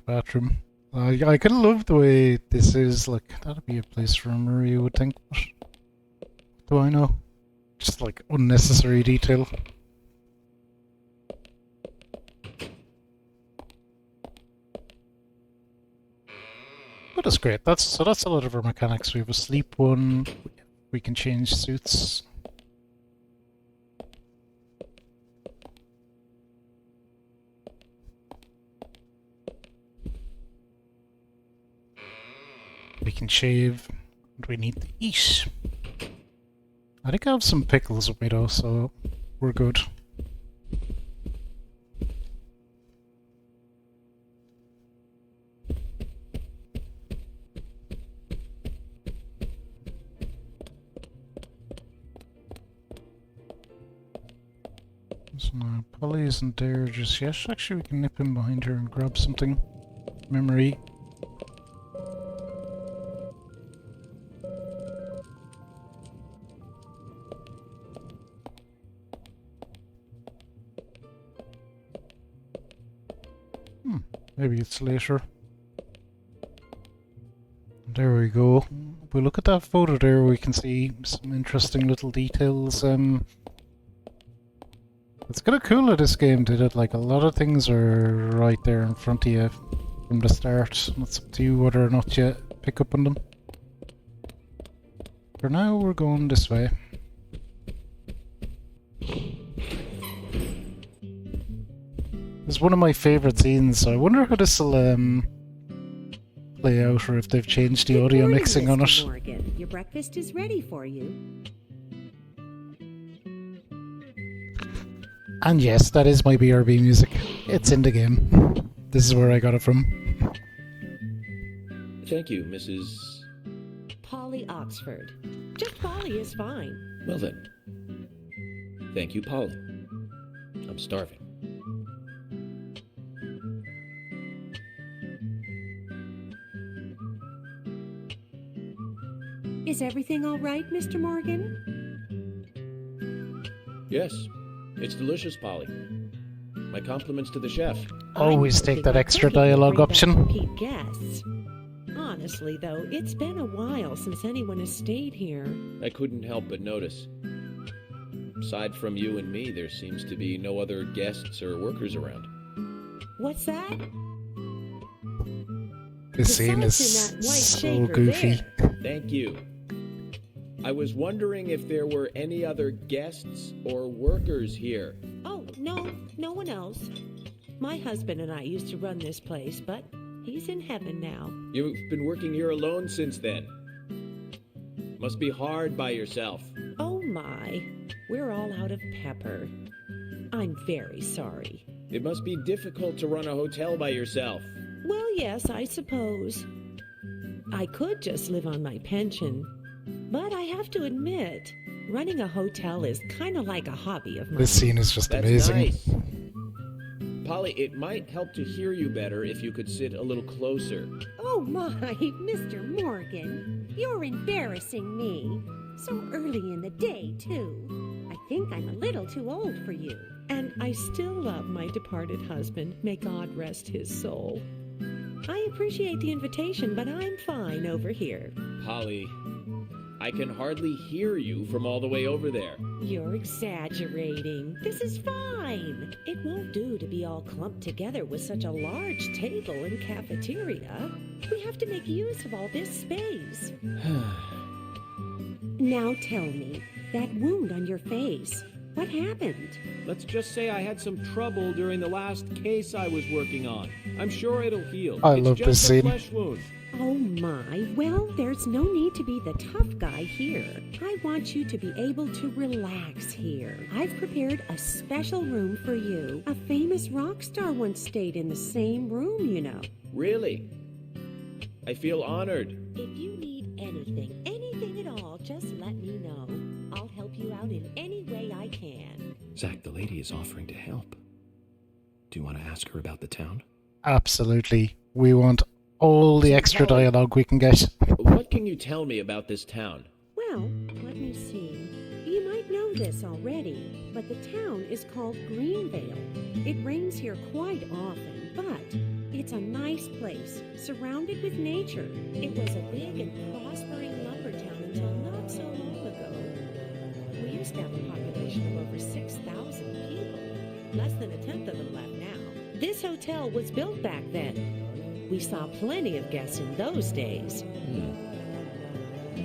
Bathroom. I kind of love the way this is. Like, that'd be a place for a mirror, you would think. But do I know? Just like unnecessary detail. But that's great. That's a lot of our mechanics. We have a sleep one. We can change suits. We can shave, and we need to eat. I think I have some pickles with me though, so we're good. So now Polly isn't there just yet. Actually, we can nip in behind her and grab something. Memory. Maybe it's later. There we go. If we look at that photo there, we can see some interesting little details. It's kind of cool that this game did it. Like, a lot of things are right there in front of you from the start. And it's up to you whether or not you pick up on them. For now, we're going this way. It's one of my favourite scenes, so I wonder how this will play out, or if they've changed the audio mixing on it. Morgan. Your breakfast is ready for you. And yes, that is my BRB music. It's in the game. This is where I got it from. Thank you, Mrs. Polly Oxford. Just Polly is fine. Well then. Thank you, Polly. I'm starving. Is everything all right, Mr. Morgan? Yes, it's delicious, Polly. My compliments to the chef. Always take that extra dialogue option. Repeat guests. Honestly, though, it's been a while since anyone has stayed here. I couldn't help but notice. Aside from you and me, there seems to be no other guests or workers around. What's that? This scene is so goofy. Thank you. I was wondering if there were any other guests or workers here. Oh, no one else. My husband and I used to run this place, but he's in heaven now. You've been working here alone since then. Must be hard by yourself. Oh my, we're all out of pepper. I'm very sorry. It must be difficult to run a hotel by yourself. Well, yes, I suppose. I could just live on my pension. But I have to admit, running a hotel is kind of like a hobby of mine. This scene is just That's amazing. Nice. Polly, it might help to hear you better if you could sit a little closer. Oh my, Mr. Morgan, you're embarrassing me. So early in the day, too. I think I'm a little too old for you. And I still love my departed husband. May God rest his soul. I appreciate the invitation, but I'm fine over here. Polly, I can hardly hear you from all the way over there. You're exaggerating. This is fine. It won't do to be all clumped together with such a large table and cafeteria. We have to make use of all this space. Now tell me, that wound on your face, what happened? Let's just say I had some trouble during the last case I was working on. I'm sure it'll heal. I love just this a scene. flesh wound. Oh my, well, there's no need to be the tough guy here. I want you to be able to relax here. I've prepared a special room for you. A famous rock star once stayed in the same room, you know. Really? I feel honored. If you need anything at all, just let me know. I'll help you out in any way I can. Zach, the lady is offering to help. Do you want to ask her about the town? Absolutely. We want all the extra dialogue we can get. What can you tell me about this town? Well, let me see. You might know this already, but the town is called Greenvale. It rains here quite often, but it's a nice place, surrounded with nature. It was a big and prospering lumber town until not so long ago. We used to have a population of over 6,000 people. Less than a tenth of them left now. This hotel was built back then. We saw plenty of guests in those days.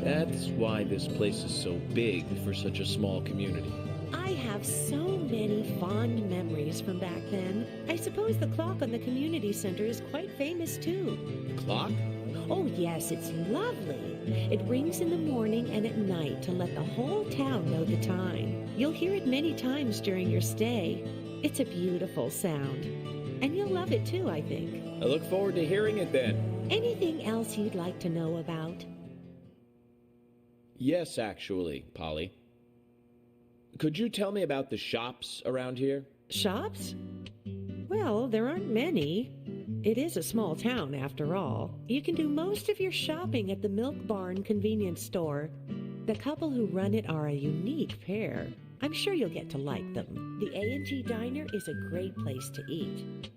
That's why this place is so big for such a small community. I have so many fond memories from back then. I suppose the clock on the community center is quite famous too. The clock? Oh yes, it's lovely. It rings in the morning and at night to let the whole town know the time. You'll hear it many times during your stay. It's a beautiful sound. And you'll love it too, I think. I look forward to hearing it then. Anything else you'd like to know about? Yes, actually, Polly. Could you tell me about the shops around here? Shops? Well, there aren't many. It is a small town, after all. You can do most of your shopping at the Milk Barn convenience store. The couple who run it are a unique pair. I'm sure you'll get to like them. The A&G Diner is a great place to eat.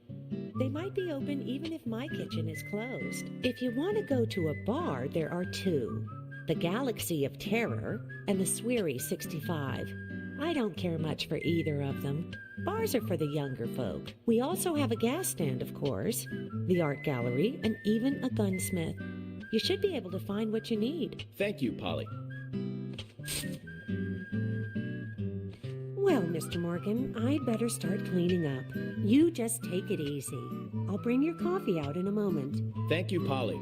They might be open even if my kitchen is closed. If you want to go to a bar, there are two. The Galaxy of Terror and the Sweary 65. I don't care much for either of them. Bars are for the younger folk. We also have a gas stand, of course, the art gallery, and even a gunsmith. You should be able to find what you need. Thank you, Polly. Well, Mr. Morgan, I'd better start cleaning up. You just take it easy. I'll bring your coffee out in a moment. Thank you, Polly.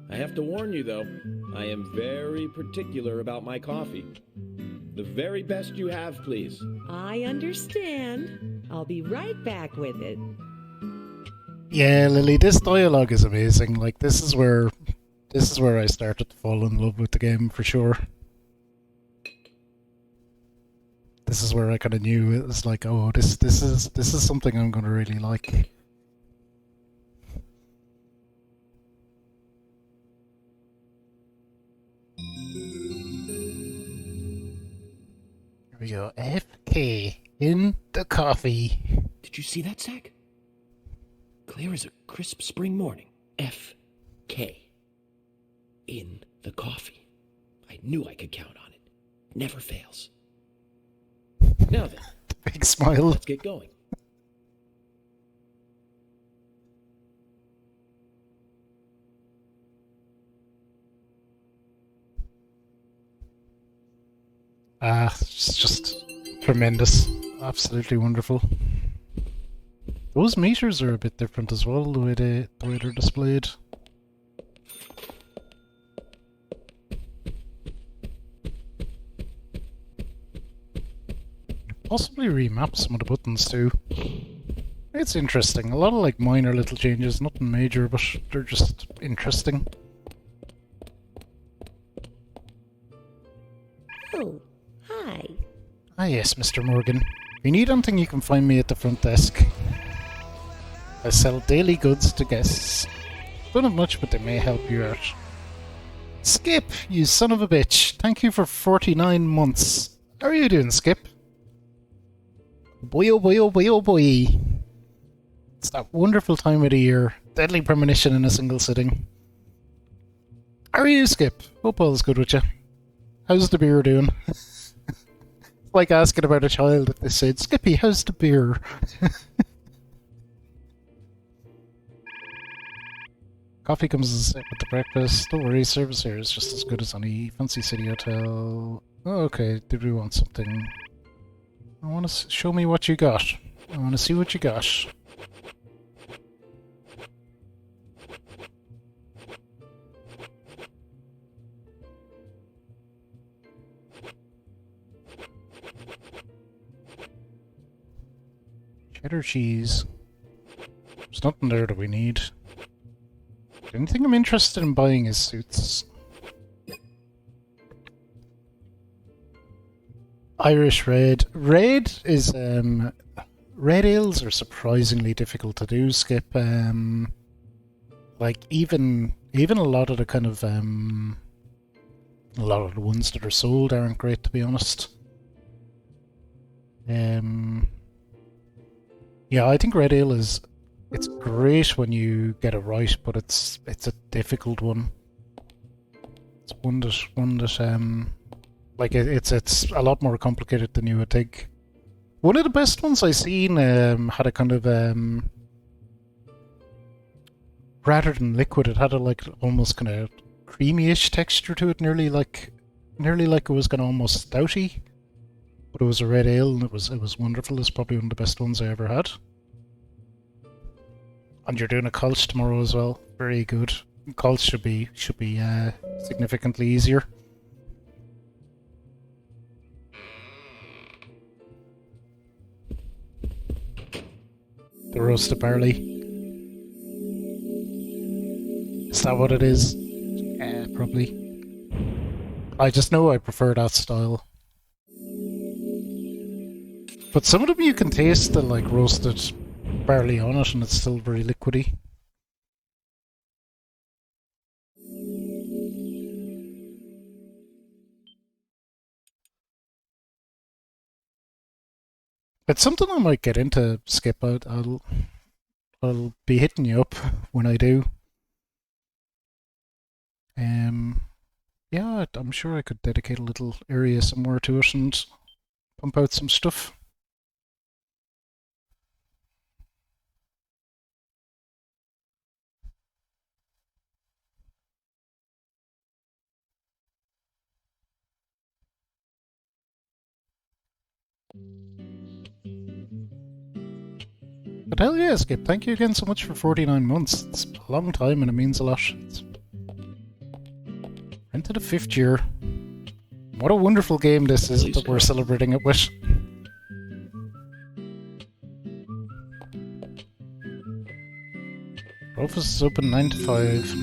I have to warn you, though, I am very particular about my coffee. The very best you have, please. I understand. I'll be right back with it. Yeah, Lily, this dialogue is amazing. Like, this is where I started to fall in love with the game for sure. This is where I kind of knew it was like, oh, this is something I'm going to really like. Here we go. FK in the coffee. Did you see that, Zach? Clear as a crisp spring morning. F.K. in the coffee. I knew I could count on it. Never fails. Now then, Big smile. let's get going. It's just tremendous. Absolutely wonderful. Those meters are a bit different as well, the way they're displayed. Possibly remap some of the buttons too. It's interesting. A lot of like minor little changes, nothing major, but they're just interesting. Oh, hi. Ah yes, Mr. Morgan. If you need anything, you can find me at the front desk. I sell daily goods to guests. Don't have much, but they may help you out. Skip, you son of a bitch. Thank you for 49 months. How are you doing, Skip? Boy, oh boy, oh boy, oh boy. It's that wonderful time of the year. Deadly Premonition in a single sitting. How are you, Skip? Hope all's good with you. How's the beer doing? It's like asking about a child if they said, Skippy, how's the beer? Coffee comes as a set with the breakfast. Don't worry, service here is just as good as any fancy city hotel. Oh, okay, did we want something? I want to show me what you got. I want to see what you got. Cheddar cheese. There's nothing there that we need. The only thing I'm interested in buying is suits. Irish Red. Red is, red ales are surprisingly difficult to do, Skip. Like, even a lot of the kind of, a lot of the ones that are sold aren't great, to be honest. Yeah, I think red ale is, it's great when you get it right, but it's a difficult one. It's one that like it's a lot more complicated than you would think. One of the best ones I seen had a kind of rather than liquid, it had a like almost kind of creamy-ish texture to it, nearly like it was kind of almost stouty. But it was a red ale and it was wonderful. It's probably one of the best ones I ever had. And you're doing a Colch tomorrow as well. Very good. Colch should be significantly easier. The roasted barley. Is that what it is? Yeah, probably. I just know I prefer that style. But some of them you can taste the like roasted barley on it, and it's still very liquidy. It's something I might get into, Skip. I'll be hitting you up when I do. Yeah, I'm sure I could dedicate a little area somewhere to it and pump out some stuff. But hell yeah, Skip, thank you again so much for 49 months. It's a long time and it means a lot. It's into the 5th year. What a wonderful game this is that we're celebrating it with. Office is open 9 to 5.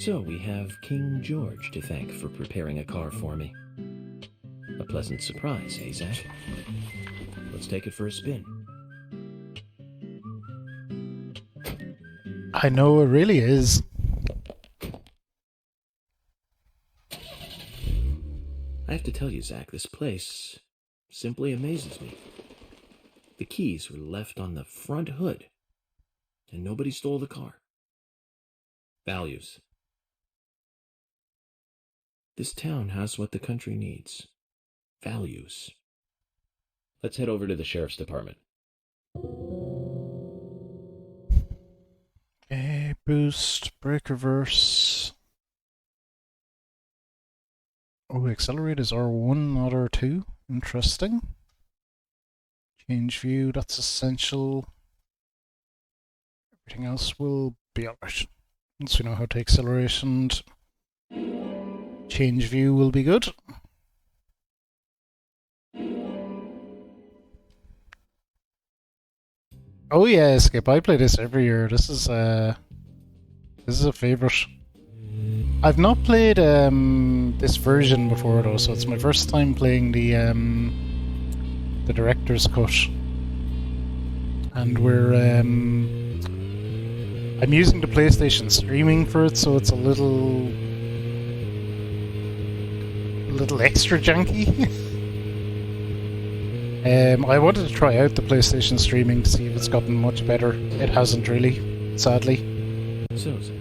So we have King George to thank for preparing a car for me. A pleasant surprise, eh, Zach? Let's take it for a spin. I know, it really is. I have to tell you, Zach, this place simply amazes me. The keys were left on the front hood, and nobody stole the car. Values. This town has what the country needs. Values. Let's head over to the sheriff's department. Okay, boost, brake reverse. Oh, accelerate is R1, not R2. Interesting. Change view, that's essential. Everything else will be alright. Once we know how to accelerate, and change view will be good. Oh yeah, Skip, I play this every year. This is a favourite. I've not played this version before though, so it's my first time playing the director's cut. And I'm using the PlayStation streaming for it, so it's a little extra janky. I wanted to try out the PlayStation streaming to see if it's gotten much better. It hasn't really, sadly. So, Zach,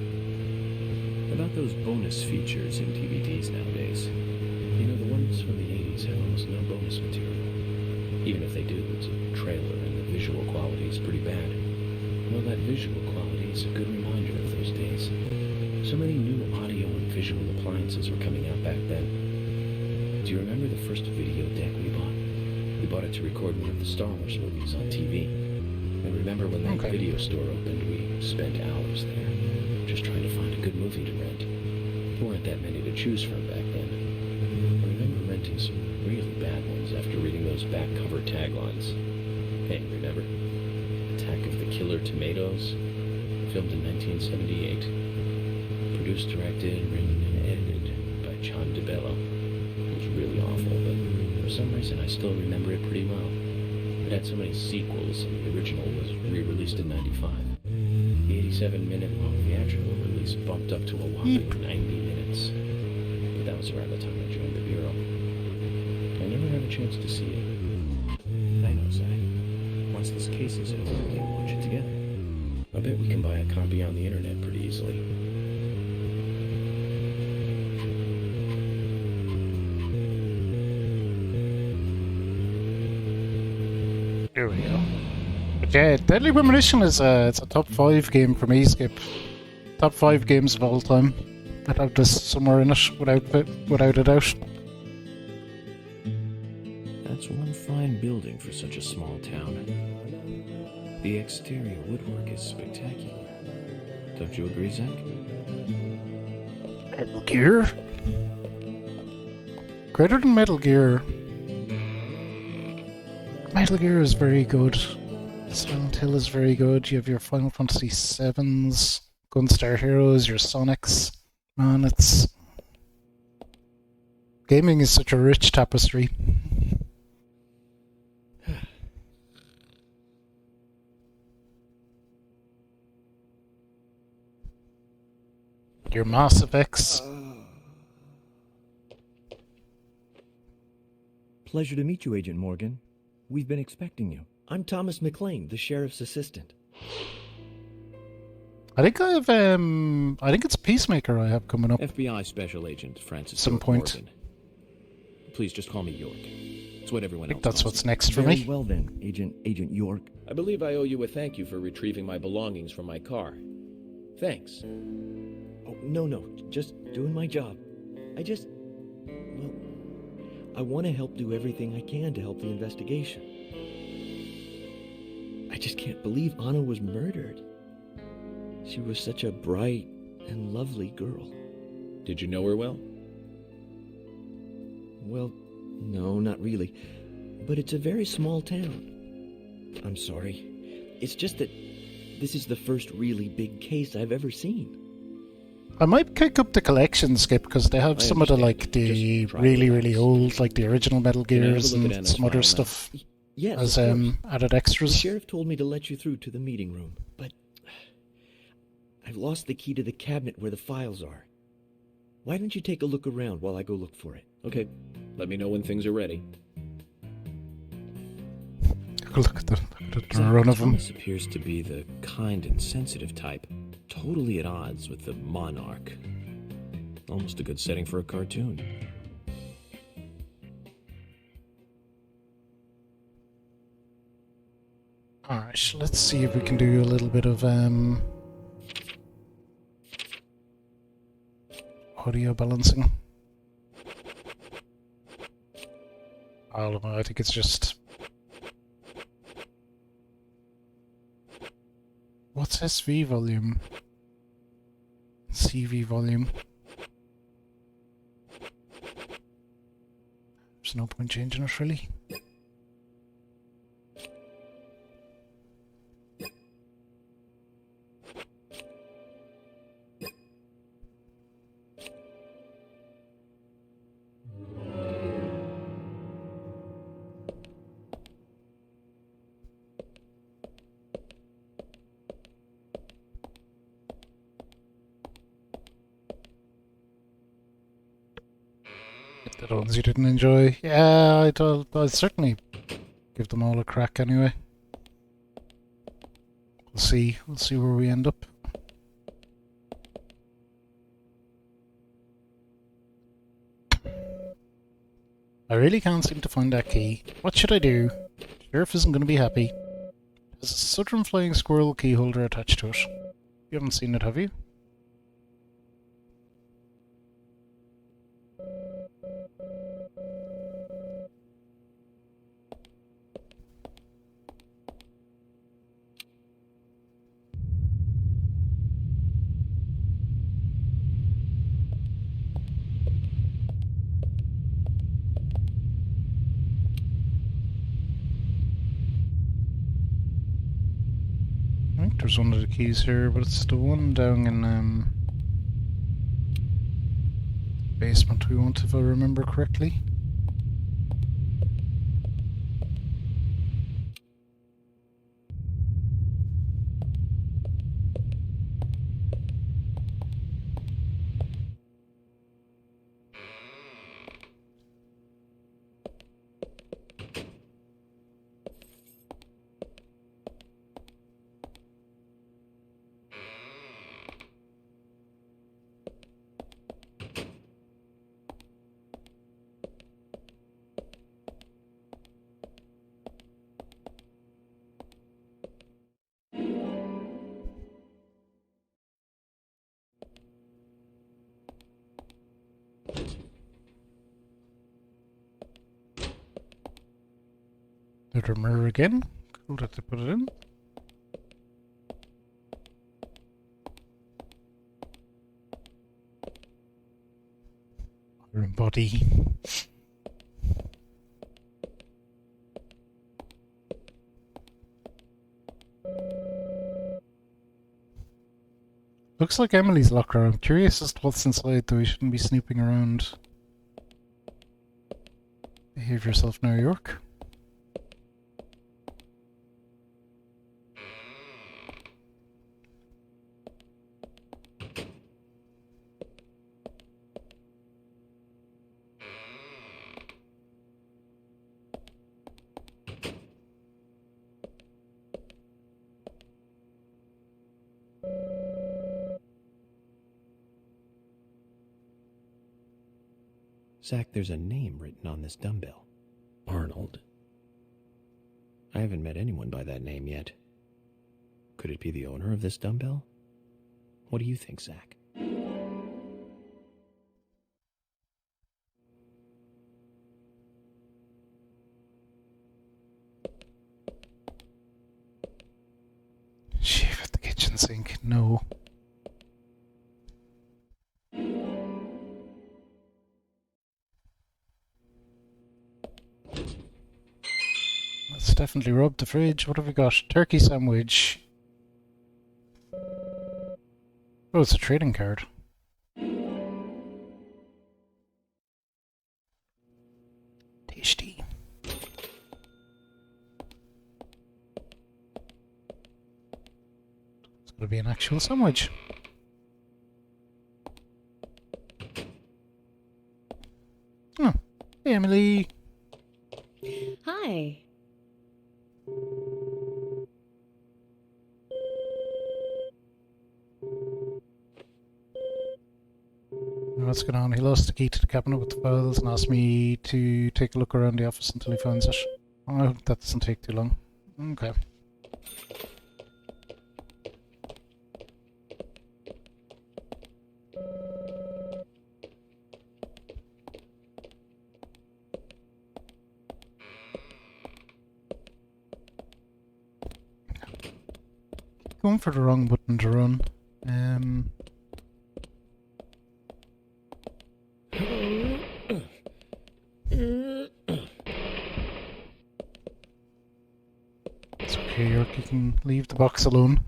about those bonus features in DVDs nowadays. You know, the ones from the 80s have almost no bonus material. Even if they do, it's a trailer and the visual quality is pretty bad. Well, that visual quality is a good reminder of those days. So many new audio and visual appliances were coming out back then. Do you remember the first video deck we bought? We bought it to record one of the Star Wars movies on TV. And remember when that video store opened, we spent hours there, just trying to find a good movie to rent. There weren't that many to choose from back then. I remember renting some really bad ones after reading those back cover taglines. Hey, remember? Attack of the Killer Tomatoes? Filmed in 1978. Produced, directed, written, and edited by John DeBello. It was really awful, but for some reason I still remember it pretty well. It had so many sequels, and the original was re-released in 95. The 87-minute long theatrical release bumped up to a whopping 90 minutes. But that was around the time I joined the Bureau. I never had a chance to see it. I know, Zach. Once this case is over, we can watch it together. I bet we can buy a copy on the internet pretty easily. There we go. But yeah, Deadly Premonition is it's a top 5 game for me, Skip. Top 5 games of all time. I'd have this somewhere in it without a doubt. That's one fine building for such a small town. The exterior woodwork is spectacular. Don't you agree, Zach? Metal Gear? Greater than Metal Gear. Metal Gear is very good. Silent Hill is very good. You have your Final Fantasy VIIs, Gunstar Heroes, your Sonics. Man, it's Gaming is such a rich tapestry. Your Mass Effects. Pleasure to meet you, Agent Morgan. We've been expecting you. I'm Thomas McLean, the sheriff's assistant. I think I think it's Peacemaker I have coming up. FBI Special Agent Francis Some York point. Morgan. Please just call me York. It's what everyone I think else that's calls what's me. next for Very me. well then, Agent York. I believe I owe you a thank you for retrieving my belongings from my car. Thanks. Oh, no, just doing my job. Well, I want to help do everything I can to help the investigation. I just can't believe Anna was murdered. She was such a bright and lovely girl. Did you know her well? Well, no, not really. But it's a very small town. I'm sorry. It's just that this is the first really big case I've ever seen. I might kick up the collection, Skip, because they have I some of the understand. the Just try really, to really relax. old, like the original Metal Can I have a Gears look at and Anna's some other file now? stuff Yes, as of course. added The extras. sheriff told me to let you through to the meeting room, but I've lost the key to the cabinet where the files are. Why don't you take a look around while I go look for it? Okay, let me know when things are ready. Look at the run of them. Thomas appears to be the kind and sensitive type, totally at odds with the monarch. Almost a good setting for a cartoon. Alright, let's see if we can do a little bit of audio balancing. I don't know, I think it's just... What's SV volume? CV volume. There's no point changing it, really. The ones you didn't enjoy. Yeah, I'd certainly give them all a crack anyway. We'll see where we end up. I really can't seem to find that key. What should I do? Sheriff isn't going to be happy. There's a Southern Flying Squirrel key holder attached to it. You haven't seen it, have you? I think there's one of the keys here, but it's the one down in basement we want, if I remember correctly. Another mirror again. Cool that they put it in. Iron body. Looks like Emily's locker. I'm curious as to what's inside, though. We shouldn't be snooping around. Behave yourself, New York. Zach, there's a name written on this dumbbell. Arnold. I haven't met anyone by that name yet. Could it be the owner of this dumbbell? What do you think, Zach? Shave at the kitchen sink. No. Let's definitely rub the fridge. What have we got? Turkey sandwich. Oh, it's a trading card. Tasty. It's going to be an actual sandwich. Oh, hey Emily. Hi. What's going on? He lost the key to the cabinet with the files and asked me to take a look around the office until he finds it. I hope that doesn't take too long. Okay. Going for the wrong button to run. It's okay, York, you can leave the box alone.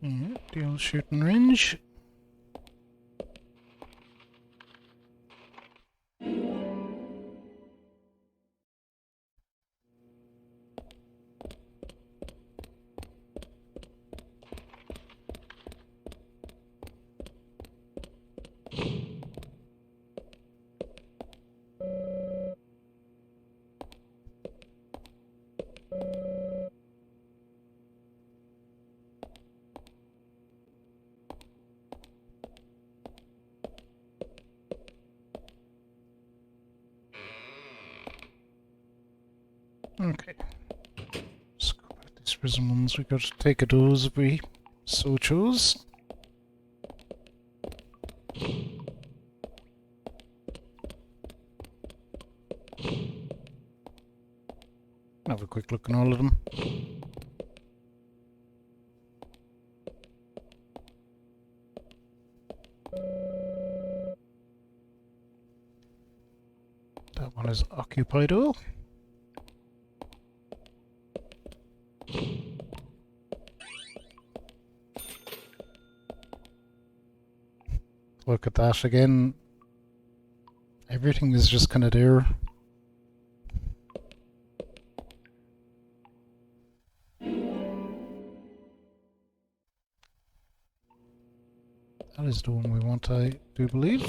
Yeah, the old shooting range. Okay. Let's go back to these prison ones. We got to take a dose if we so choose. Have a quick look at all of them. That one is occupied. Oh. Look at that again. Everything is just kind of there. That is the one we want, I do believe.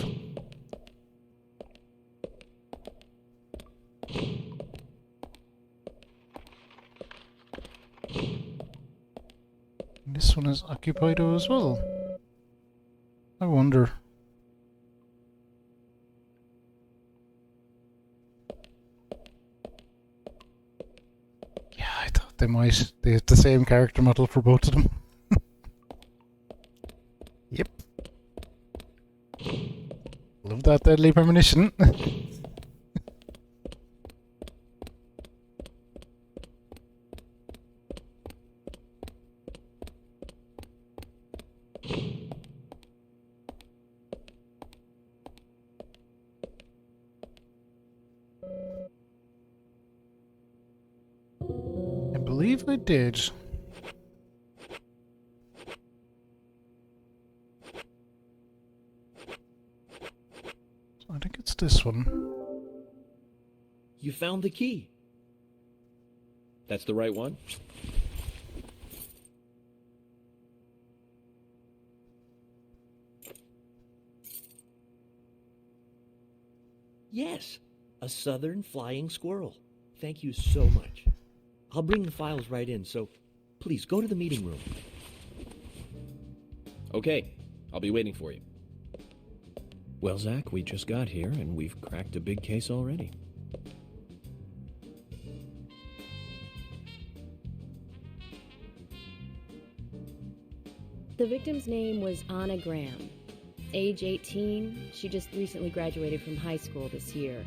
This one is occupied as well. I wonder. Yeah, I thought they might. They have the same character model for both of them. Yep. Love that Deadly Premonition. believe I did. I think it's this one. You found the key. That's the right one? Yes, a southern flying squirrel. Thank you so much. I'll bring the files right in, so please go to the meeting room. Okay, I'll be waiting for you. Well, Zach, we just got here, and we've cracked a big case already. The victim's name was Anna Graham. Age 18, she just recently graduated from high school this year.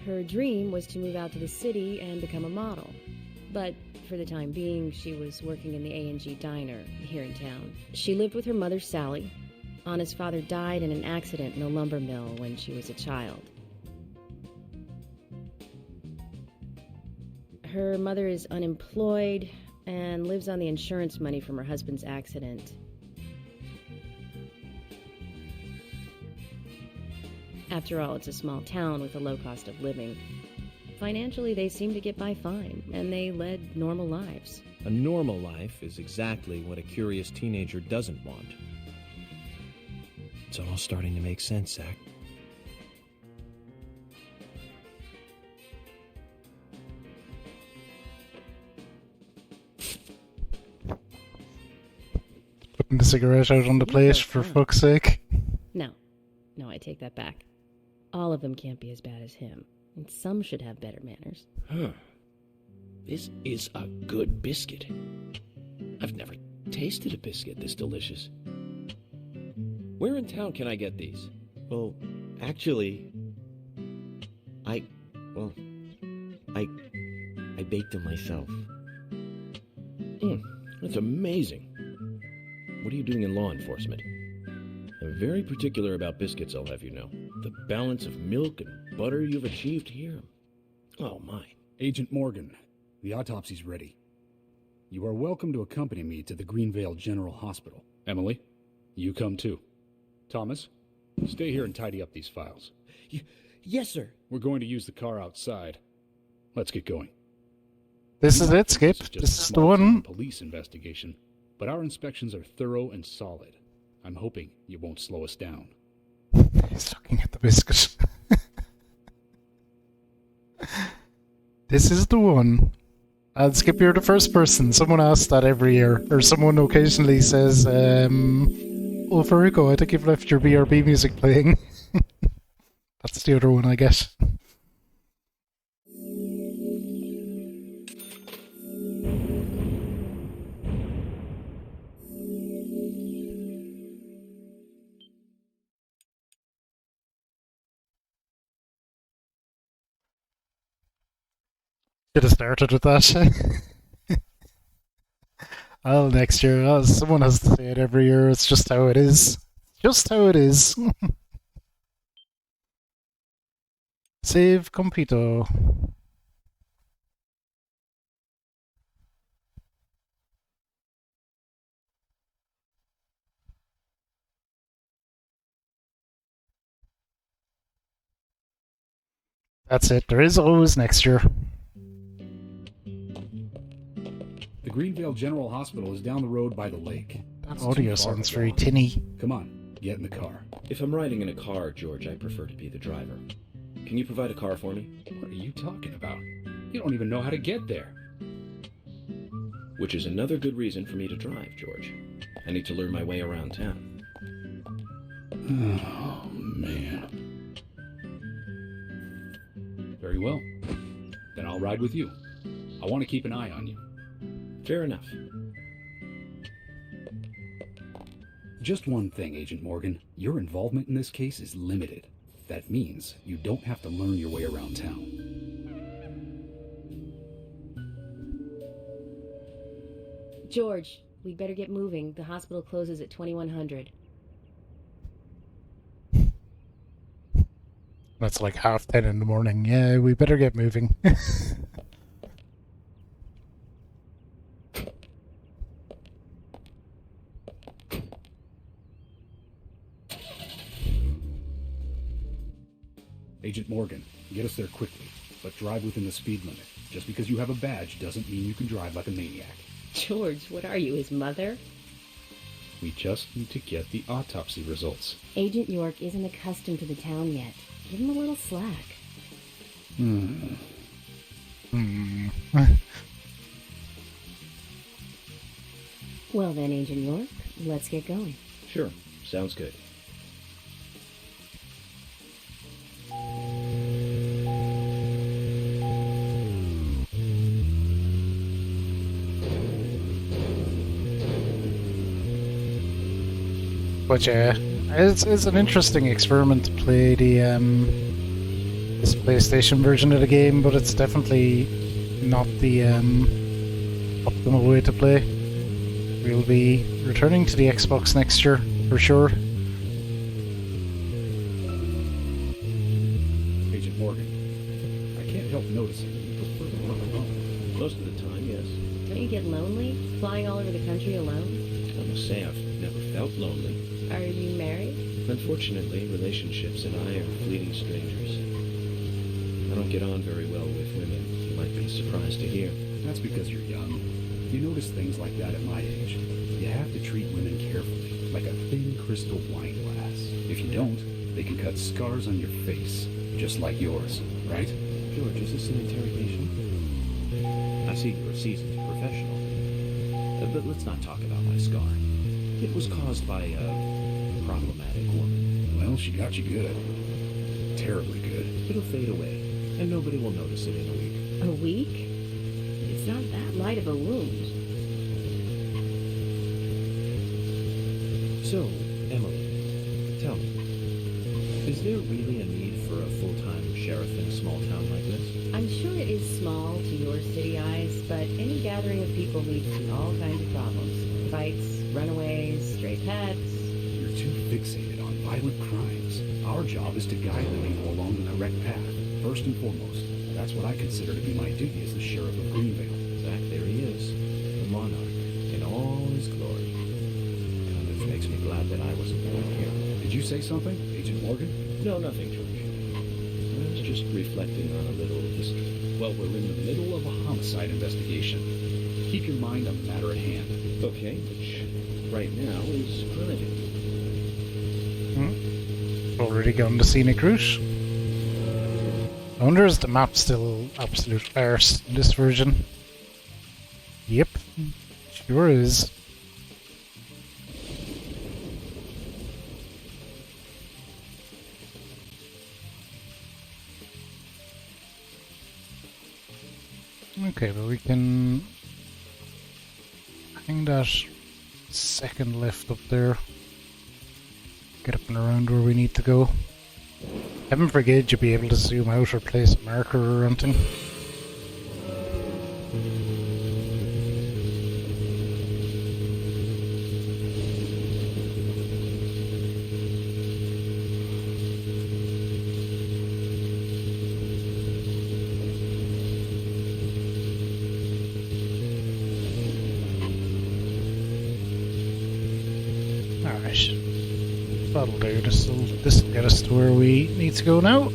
Her dream was to move out to the city and become a model. But for the time being, she was working in the A&G diner here in town. She lived with her mother, Sally. Anna's father died in an accident in a lumber mill when she was a child. Her mother is unemployed and lives on the insurance money from her husband's accident. After all, it's a small town with a low cost of living. Financially, they seem to get by fine, and they led normal lives. A normal life is exactly what a curious teenager doesn't want. It's all starting to make sense, Zach. Putting the cigarette out on the plate, for fuck's sake. No, I take that back. All of them can't be as bad as him, and some should have better manners. Huh. This is a good biscuit. I've never tasted a biscuit this delicious. Where in town can I get these? Well, actually, I baked them myself. That's amazing. What are you doing in law enforcement? I'm very particular about biscuits, I'll have you know. The balance of milk and butter you've achieved here. Oh, my. Agent Morgan, the autopsy's ready. You are welcome to accompany me to the Greenvale General Hospital. Emily, you come too. Thomas, stay here and tidy up these files. Yes, sir. We're going to use the car outside. Let's get going. This is it, Skip. This is just This a is the small one. police investigation, but our inspections are thorough and solid. I'm hoping you won't slow us down. He's looking at the biscuit. This is the one. And Skip, you're the first person. Someone asks that every year. Or someone occasionally says, oh, Verico, I think you've left your BRB music playing. That's the other one, I guess. Should have started with that. Well, next year, someone has to say it every year. It's just how it is. Just how it is. Save compito. That's it. There is always next year. The Greenvale General Hospital is down the road by the lake. That It's audio too far sounds to very walk. tinny. Come on, get in the car. If I'm riding in a car, George, I prefer to be the driver. Can you provide a car for me? What are you talking about? You don't even know how to get there. Which is another good reason for me to drive, George. I need to learn my way around town. Oh, man. Very well. Then I'll ride with you. I want to keep an eye on you. Fair enough. Just one thing, Agent Morgan. Your involvement in this case is limited. That means you don't have to learn your way around town. George, we'd better get moving. The hospital closes at 2100. That's like 10:30 in the morning. Yeah, we better get moving. Agent Morgan, get us there quickly, but drive within the speed limit. Just because you have a badge doesn't mean you can drive like a maniac. George, what are you, his mother? We just need to get the autopsy results. Agent York isn't accustomed to the town yet. Give him a little slack. Well then, Agent York, let's get going. Sure, sounds good. But yeah, it's an interesting experiment to play the this PlayStation version of the game, but it's definitely not the optimal way to play. We'll be returning to the Xbox next year for sure. Agent Morgan, I can't help noticing that you prefer to work alone. Most of the time, yes. Don't you get lonely, flying all over the country alone? I must say I've never felt lonely. Are you married? Unfortunately, relationships and I are fleeting strangers. I don't get on very well with women, you might be surprised to hear. That's because you're young. You notice things like that at my age. You have to treat women carefully, like a thin crystal wine glass. If you don't, they can cut scars on your face, just like yours, right? George, is this an interrogation? I see you're a seasoned professional. But let's not talk about my scar. It was caused by a problematic woman. Well, she got you good. Terribly good. It'll fade away, and nobody will notice it in a week. A week? It's not that light of a wound. So, Emily, tell me, is there really a need for a full-time sheriff in a small town like this? I'm sure it is small to your city eyes, but any gathering of people leads to all kinds of problems. Fights, runaways, stray pets. You're too fixated on violent crimes. Our job is to guide the people along the correct path, first and foremost. That's what I consider to be my duty as the sheriff of Greenvale. Zach, there he is, the monarch, in all his glory. Kind of makes me glad that I wasn't born here. Did you say something, Agent Morgan? No, nothing, George. I was just reflecting on a little history. Well, we're in the middle of a homicide investigation. Keep your mind on the matter at hand. Okay, which right now is private. Already gone the scenic route. I wonder, is the map still absolute arse in this version? Yep, sure is. Okay, but we can hang that second left up there. Get up and around where we need to go. Heaven forbid you'd be able to zoom out or place a marker or anything. Alright. That'll do. This will get us to where we need to go now.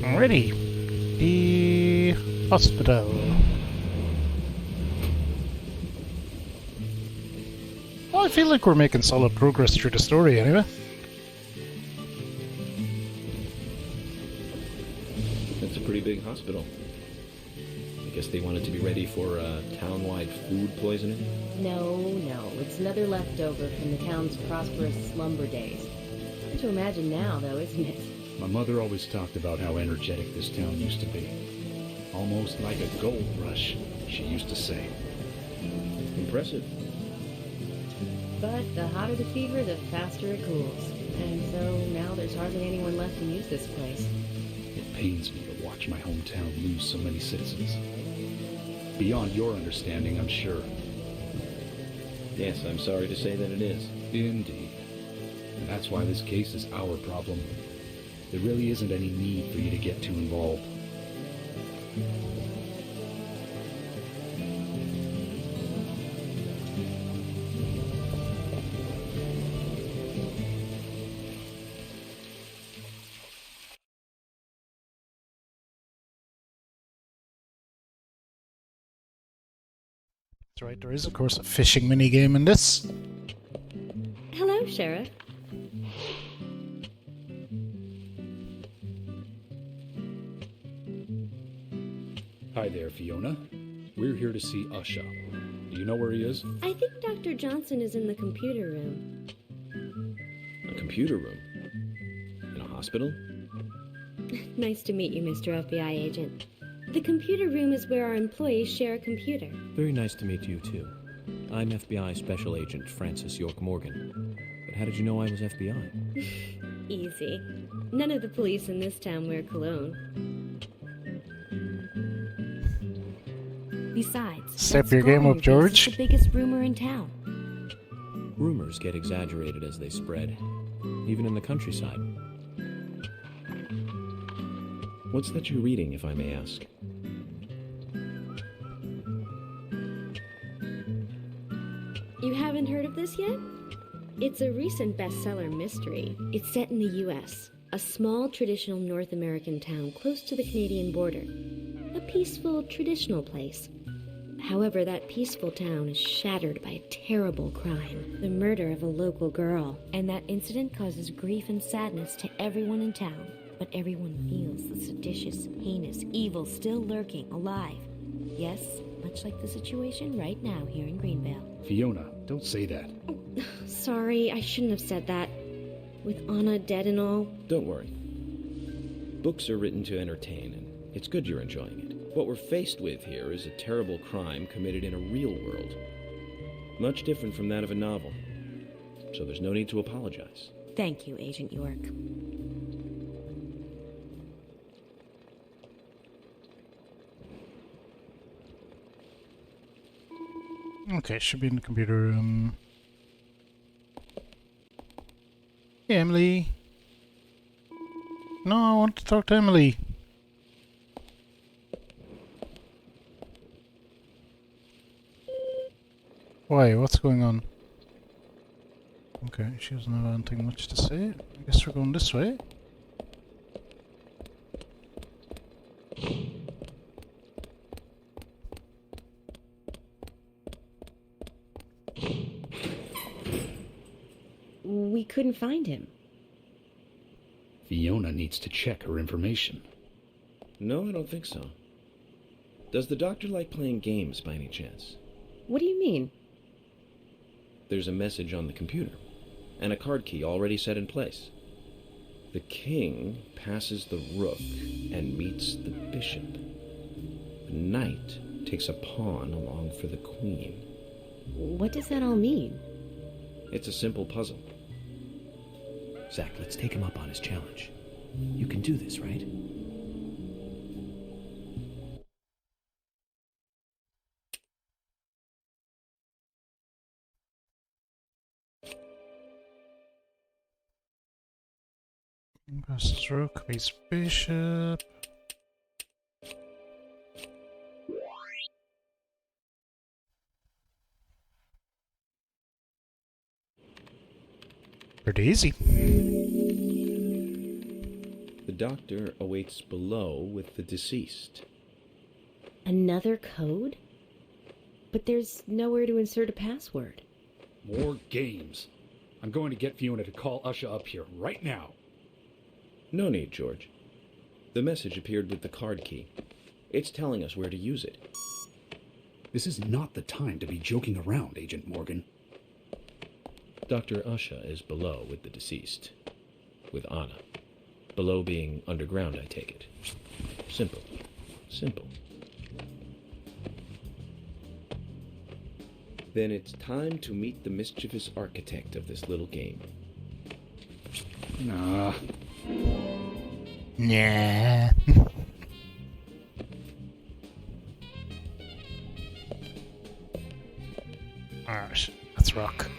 Alrighty. The hospital. Well, I feel like we're making solid progress through the story anyway. That's a pretty big hospital. I Guess they wanted to be ready for town-wide food poisoning? No, it's another leftover from the town's prosperous slumber days. Hard to imagine now, though, isn't it? My mother always talked about how energetic this town used to be. Almost like a gold rush, she used to say. Impressive. But the hotter the fever, the faster it cools. And so now there's hardly anyone left to use this place. It pains me to watch my hometown lose so many citizens. Beyond your understanding, I'm sure. Yes, I'm sorry to say that it is. Indeed. And that's why this case is our problem. There really isn't any need for you to get too involved. That's right, there is, of course, a fishing minigame in this. Hello, Sheriff. Hi there, Fiona. We're here to see Usha. Do you know where he is? I think Dr. Johnson is in the computer room. A computer room? In a hospital? Nice to meet you, Mr. FBI agent. The computer room is where our employees share a computer. Very nice to meet you, too. I'm FBI Special Agent Francis York Morgan. But how did you know I was FBI? Easy. None of the police in this town wear cologne. Besides, Step that your game scar up, on your face George. is the biggest rumor in town. Rumors get exaggerated as they spread, even in the countryside. What's that you're reading, if I may ask? You haven't heard of this yet? It's a recent bestseller mystery. It's set in the U.S., a small traditional North American town close to the Canadian border. A peaceful, traditional place. However, that peaceful town is shattered by a terrible crime, the murder of a local girl. And that incident causes grief and sadness to everyone in town. But everyone feels the seditious, heinous evil still lurking, alive. Yes, much like the situation right now here in Greenvale. Fiona, don't say that. Sorry, I shouldn't have said that. With Anna dead and all. Don't worry. Books are written to entertain, and it's good you're enjoying it. What we're faced with here is a terrible crime committed in a real world. Much different from that of a novel. So there's no need to apologize. Thank you, Agent York. Okay, should be in the computer room. Hey, Emily. No, I want to talk to Emily. Why? What's going on? Okay, she doesn't have anything much to say. I guess we're going this way. We couldn't find him. Fiona needs to check her information. No, I don't think so. Does the doctor like playing games by any chance? What do you mean? There's a message on the computer, and a card key already set in place. The king passes the rook and meets the bishop. The knight takes a pawn along for the queen. What does that all mean? It's a simple puzzle. Zach, let's take him up on his challenge. You can do this, right? Passes rook, beats bishop. Pretty easy. The doctor awaits below with the deceased. Another code? But there's nowhere to insert a password. More games. I'm going to get Fiona to call Usha up here right now. No need, George. The message appeared with the card key. It's telling us where to use it. This is not the time to be joking around, Agent Morgan. Dr. Usha is below with the deceased. With Anna. Below being underground, I take it. Simple. Simple. Then it's time to meet the mischievous architect of this little game. Nah. Yeah. Alright, let's rock.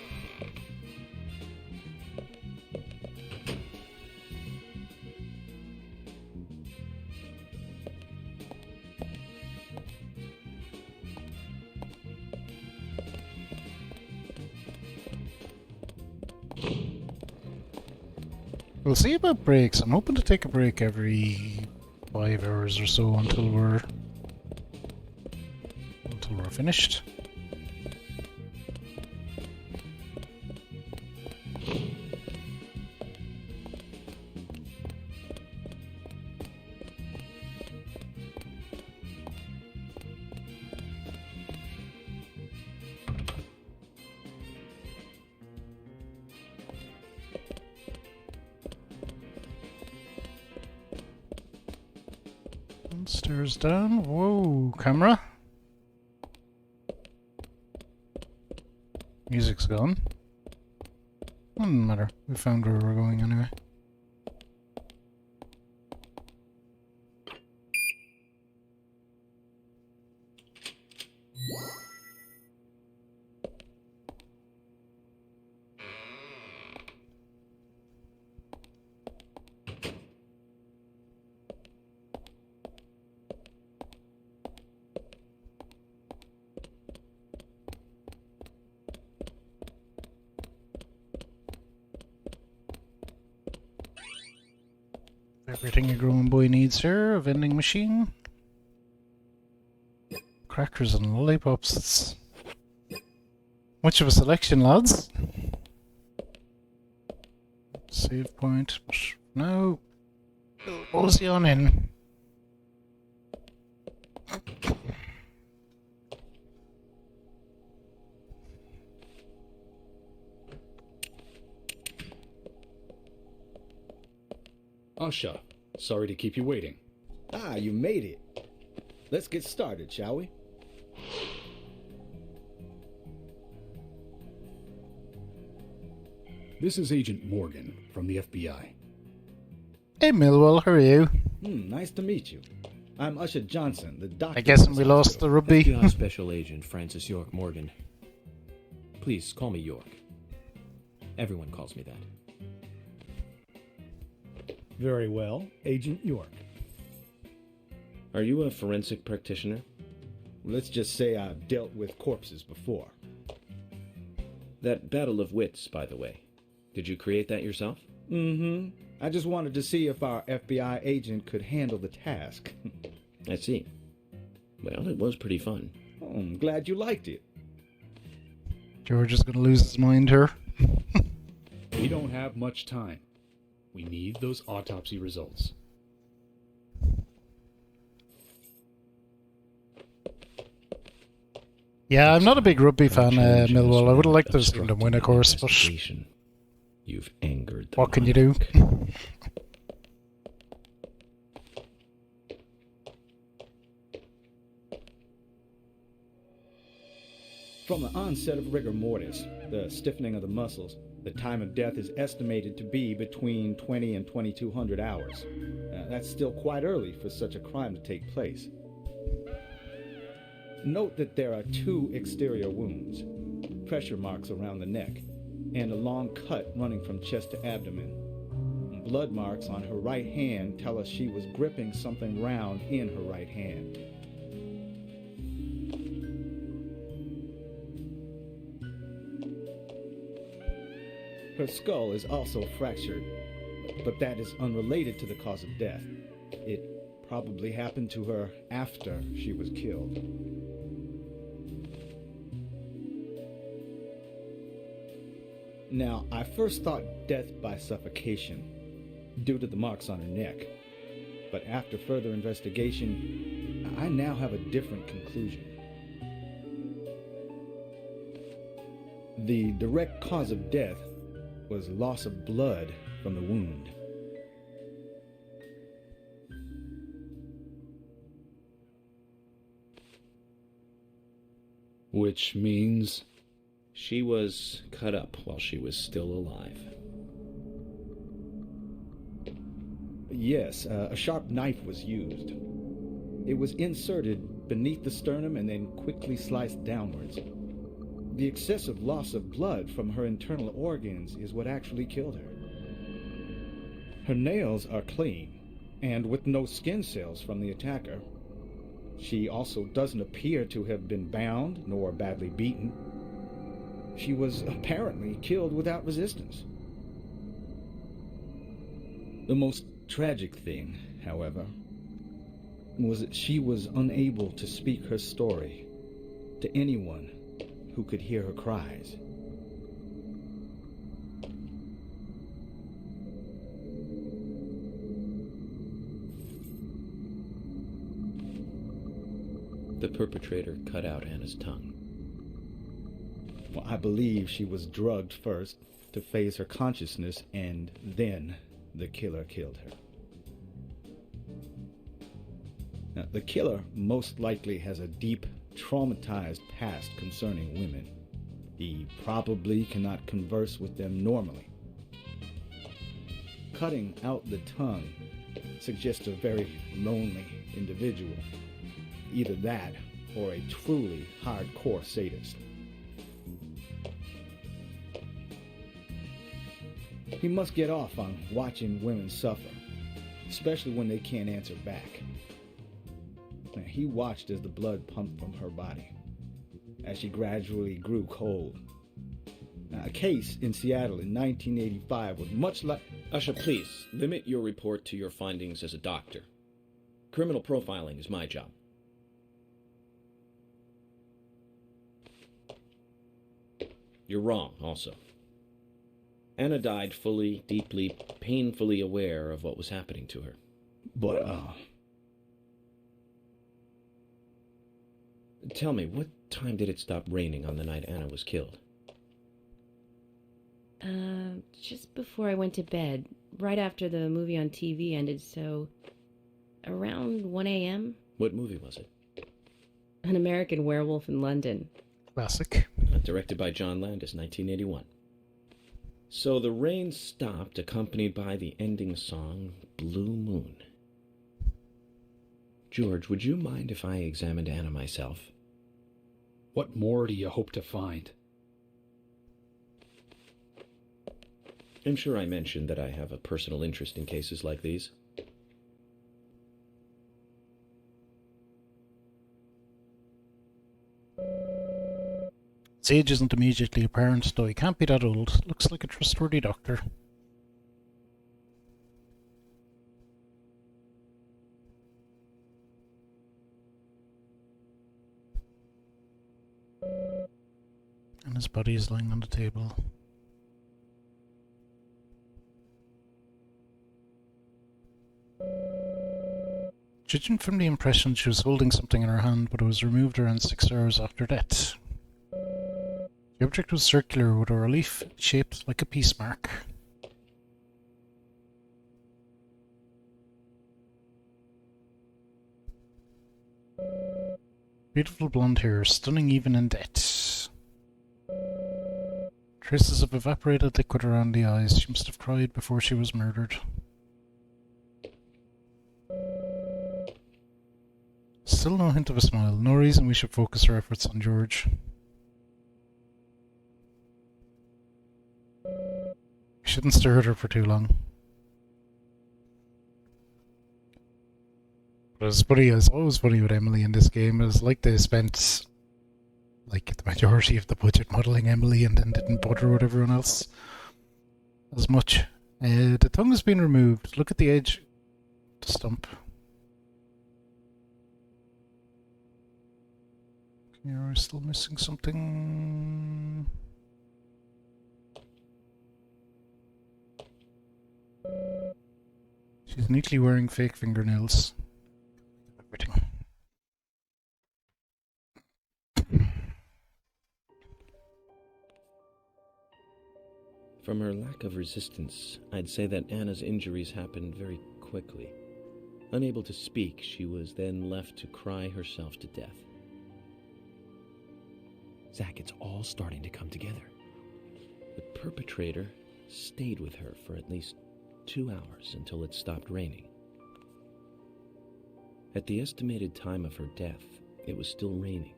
We'll see about breaks. I'm hoping to take a break every 5 hours or so until we're finished. Stairs down. Whoa, camera. Music's gone. Doesn't matter. We found where we're going anyway. Everything a growing boy needs here, a vending machine. Crackers and lollipops, it's much of a selection, lads. Save point, but no. Mosey on in. Usha, sorry to keep you waiting. Ah, you made it. Let's get started, shall we? This is Agent Morgan from the FBI. Hey Millwall, how are you? Nice to meet you. I'm Usha Johnson, the doctor. I guess we lost the rugby. FBI Special Agent Francis York Morgan. Please call me York. Everyone calls me that. Very well, Agent York. Are you a forensic practitioner? Let's just say I've dealt with corpses before. That battle of wits, by the way. Did you create that yourself? Mm-hmm. I just wanted to see if our FBI agent could handle the task. I see. Well, it was pretty fun. Oh, I'm glad you liked it. George is going to lose his mind here. We don't have much time. We need those autopsy results. Yeah, I'm not a big rugby fan, Millwall. I would have liked to have seen them win, of course, but you've angered the what can you do? From the onset of rigor mortis, the stiffening of the muscles, the time of death is estimated to be between 20 and 2200 hours. That's still quite early for such a crime to take place. Note that there are 2 exterior wounds, pressure marks around the neck, and a long cut running from chest to abdomen. Blood marks on her right hand tell us she was gripping something round in her right hand. Her skull is also fractured, but that is unrelated to the cause of death. It probably happened to her after she was killed. Now, I first thought death by suffocation, due to the marks on her neck. But after further investigation, I now have a different conclusion. The direct cause of death was loss of blood from the wound. Which means... She was cut up while she was still alive. Yes, a sharp knife was used. It was inserted beneath the sternum and then quickly sliced downwards. The excessive loss of blood from her internal organs is what actually killed her. Her nails are clean, and with no skin cells from the attacker. She also doesn't appear to have been bound nor badly beaten. She was apparently killed without resistance. The most tragic thing, however, was that she was unable to speak her story to anyone who could hear her cries. The perpetrator cut out Anna's tongue. Well, I believe she was drugged first to phase her consciousness, and then the killer killed her. Now, the killer most likely has a deep, traumatized past concerning women. He probably cannot converse with them normally. Cutting out the tongue suggests a very lonely individual. Either that or a truly hardcore sadist. He must get off on watching women suffer, especially when they can't answer back. Now, he watched as the blood pumped from her body, as she gradually grew cold. Now, a case in Seattle in 1985 was much like... Usha, please, limit your report to your findings as a doctor. Criminal profiling is my job. You're wrong, also. Anna died fully, deeply, painfully aware of what was happening to her. But, Tell me, what time did it stop raining on the night Anna was killed? Just before I went to bed, right after the movie on TV ended, so around 1 a.m. What movie was it? An American Werewolf in London. Classic. Directed by John Landis, 1981. So the rain stopped, accompanied by the ending song, Blue Moon. George, would you mind if I examined Anna myself? What more do you hope to find? I'm sure I mentioned that I have a personal interest in cases like these. His age isn't immediately apparent, though he can't be that old. Looks like a trustworthy doctor. And his body is lying on the table. Judging from the impression, she was holding something in her hand, but it was removed around 6 hours after death. The object was circular with a relief shaped like a peace mark. Beautiful blonde hair, stunning even in death. Traces of evaporated liquid around the eyes. She must have cried before she was murdered. Still no hint of a smile. No reason we should focus our efforts on George. We shouldn't stare at her for too long. But it's always funny with Emily in this game. It's like they spent like the majority of the budget modelling Emily and then didn't bother with everyone else as much. The tongue has been removed. Look at the edge of the stump. You're still missing something. She's neatly wearing fake fingernails. Everything. From her lack of resistance, I'd say that Anna's injuries happened very quickly. Unable to speak, she was then left to cry herself to death. Zach, it's all starting to come together. The perpetrator stayed with her for at least 2 hours until it stopped raining. At the estimated time of her death, it was still raining,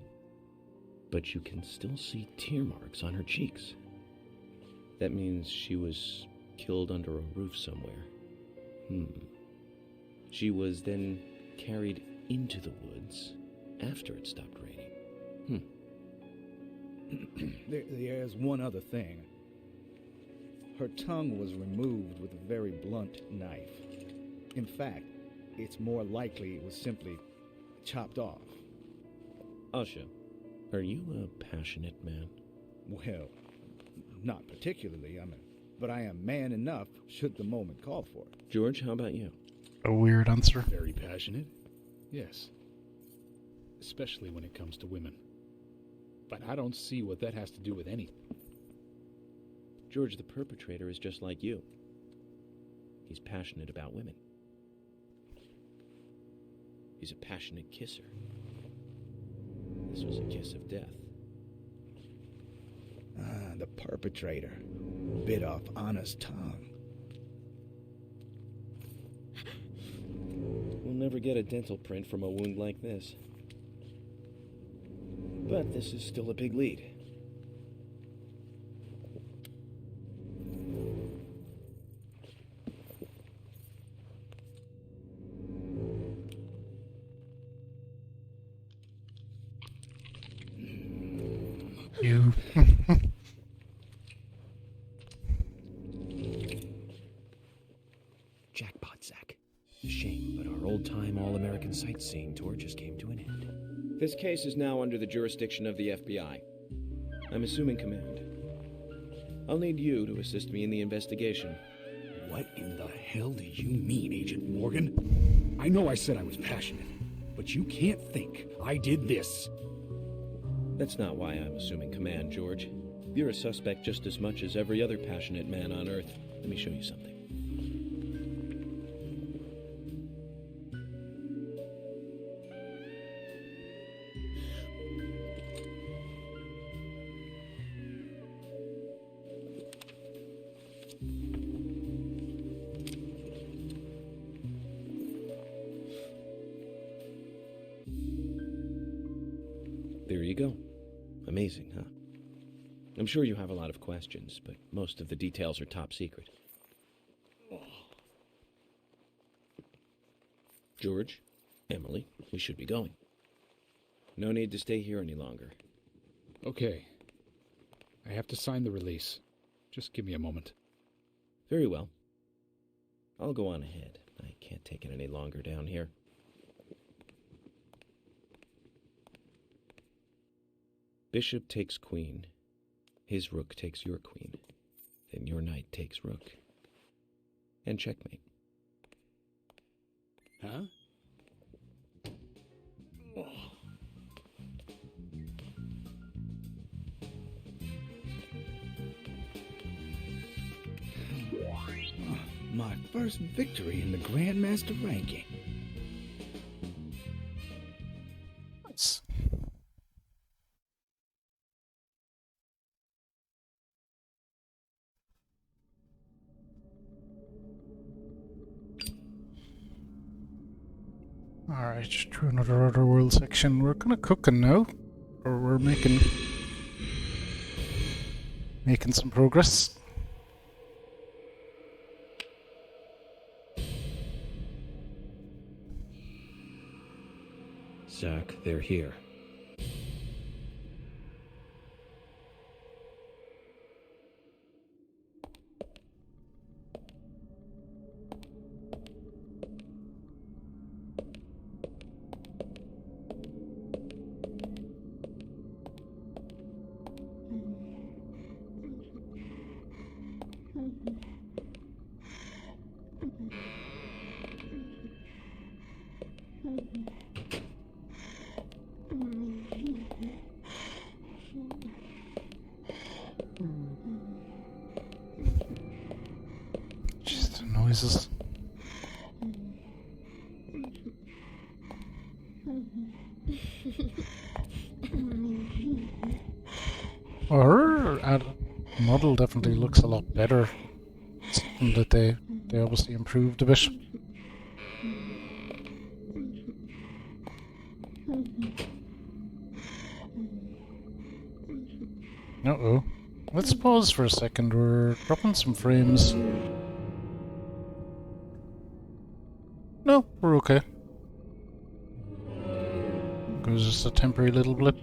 but you can still see tear marks on her cheeks. That means she was killed under a roof somewhere. She was then carried into the woods after it stopped raining. There's one other thing. Her tongue was removed with a very blunt knife. In fact, it's more likely it was simply chopped off. Asha, are you a passionate man? Well, not particularly, but I am man enough should the moment call for it. George, how about you? A weird answer. Very passionate. Yes. Especially when it comes to women. But I don't see what that has to do with anything. George, the perpetrator, is just like you. He's passionate about women. He's a passionate kisser. This was a kiss of death. The perpetrator bit off Anna's tongue. We'll never get a dental print from a wound like this. But this is still a big lead. You. Jackpot, Zach. A shame, but our old-time all-American sightseeing tour just came to an end. This case is now under the jurisdiction of the FBI. I'm assuming command. I'll need you to assist me in the investigation. What in the hell do you mean, Agent Morgan? I know I said I was passionate, but you can't think I did this. That's not why I'm assuming command, George. You're a suspect just as much as every other passionate man on Earth. Let me show you something. There you go. Amazing, huh? I'm sure you have a lot of questions, but most of the details are top secret. George, Emily, we should be going. No need to stay here any longer. Okay. I have to sign the release. Just give me a moment. Very well. I'll go on ahead. I can't take it any longer down here. Bishop takes queen. His rook takes your queen. Then your knight takes rook. And checkmate. Huh? My first victory in the Grandmaster ranking. Nice. Alright, through another other world section. We're gonna cooking now. Or we're making some progress. Zach, they're here. noises. Well, her model definitely looks a lot better. It's something that they obviously improved a bit. Uh-oh. Let's pause for a second. We're dropping some frames. No, we're okay. It was just a temporary little blip.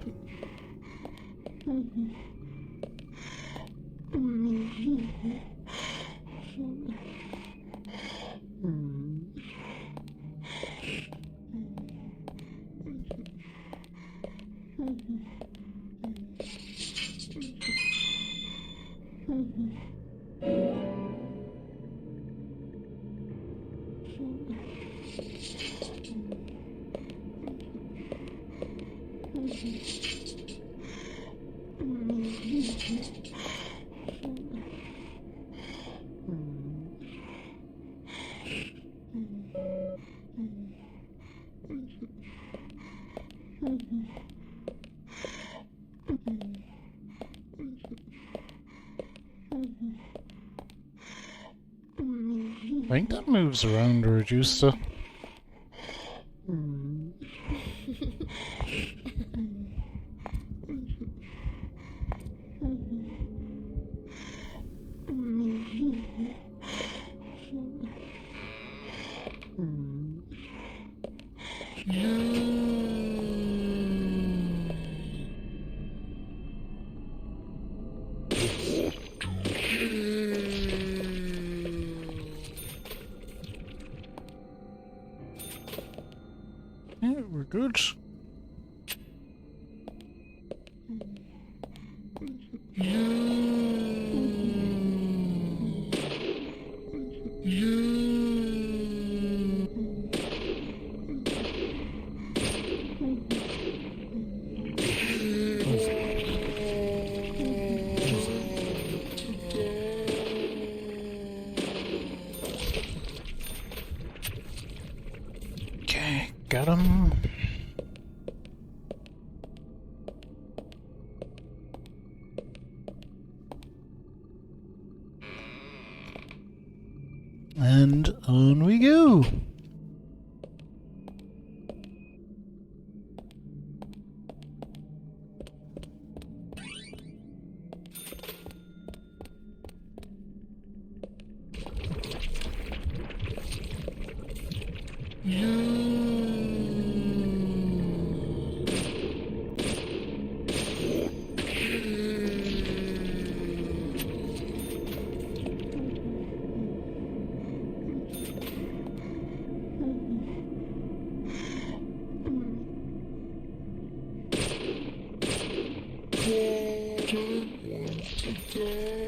I think that moves around or it used to. Yeah, we're good. Okay, got him. And on we go.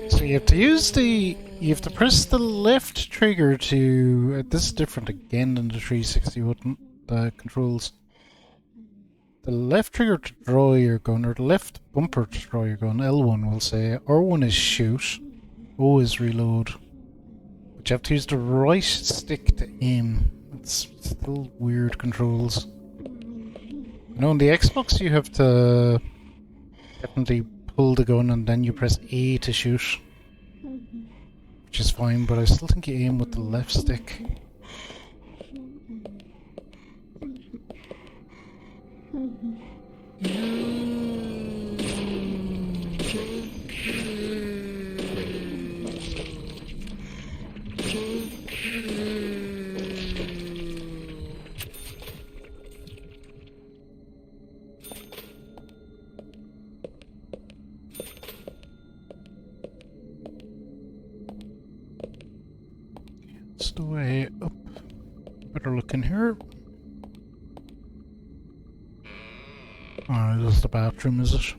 So you have to use you have to press the left trigger to, this is different again than the 360 button, the controls. The left trigger to draw your gun, or the left bumper to draw your gun, L1 will say, R1 is shoot, O is reload. But you have to use the right stick to aim. It's still weird controls. You know, on the Xbox you have to definitely pull the gun and then you press A to shoot. Which is fine, but I still think you aim with the left stick. It's the way up. Better look in here. Oh, this is the bathroom, is it?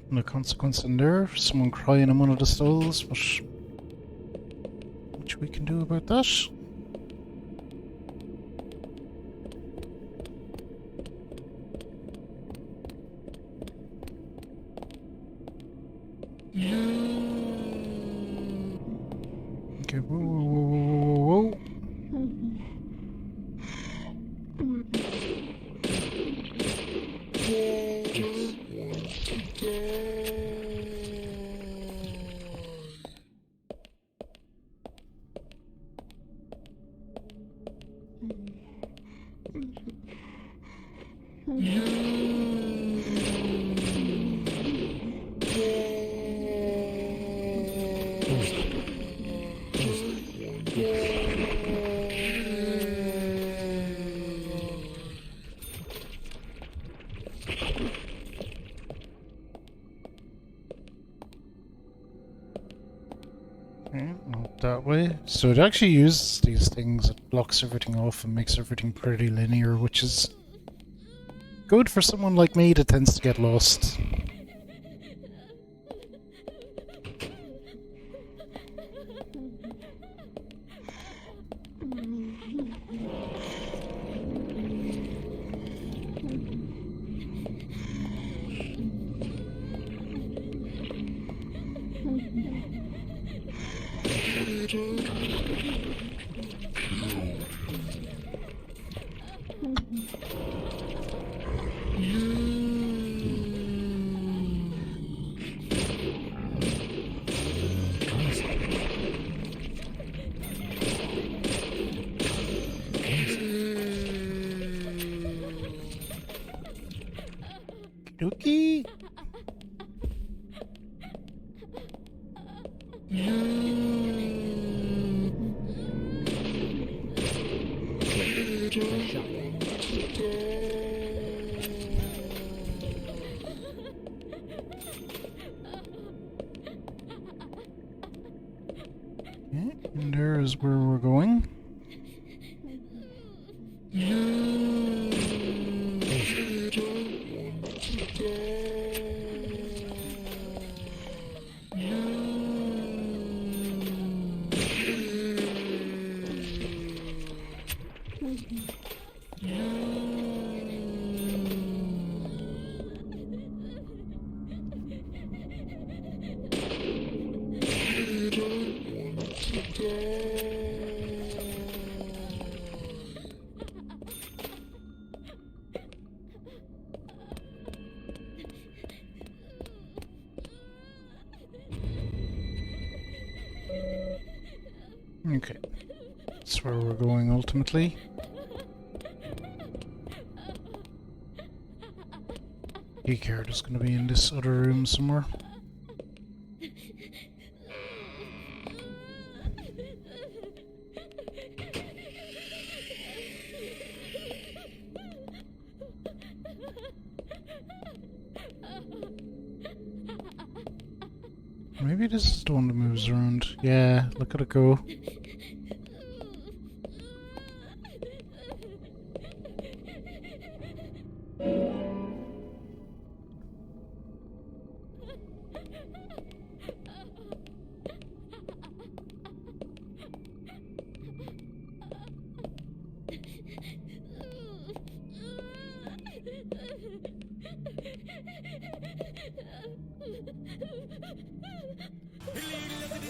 No consequence in there. Someone crying in one of the stalls, but much we can do about that. Okay, whoa, whoa, whoa, whoa, whoa. Okay, not that way. So it actually uses these things, it blocks everything off and makes everything pretty linear, which is good for someone like me that tends to get lost. Dookie. Okay, and there is where we're going. Okay, that's where we're going ultimately. Key card is going to be in this other room somewhere. Maybe this is the one that moves around. Yeah, look at it go.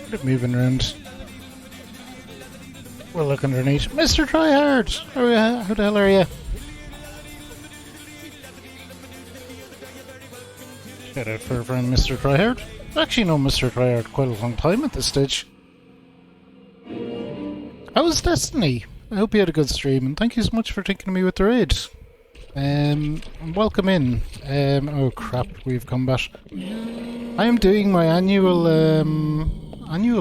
Keep moving around. We'll look underneath. Mr. Tryhard! How the hell are you? Shout out for our friend Mr. Tryhard. I've actually known Mr. Tryhard quite a long time at this stage. How was Destiny? I hope you had a good stream, and thank you so much for taking me with the raid. Welcome in. Oh crap, we've combat. I am doing my annual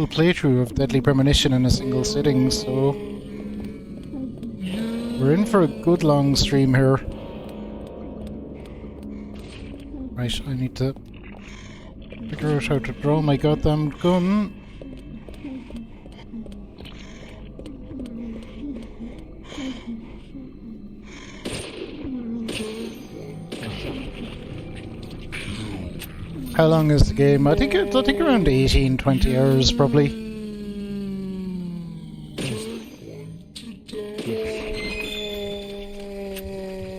playthrough of Deadly Premonition in a single sitting, so we're in for a good long stream here. Right, I need to figure out how to draw my goddamn gun. How long is the game? I think around 18, 20 hours probably.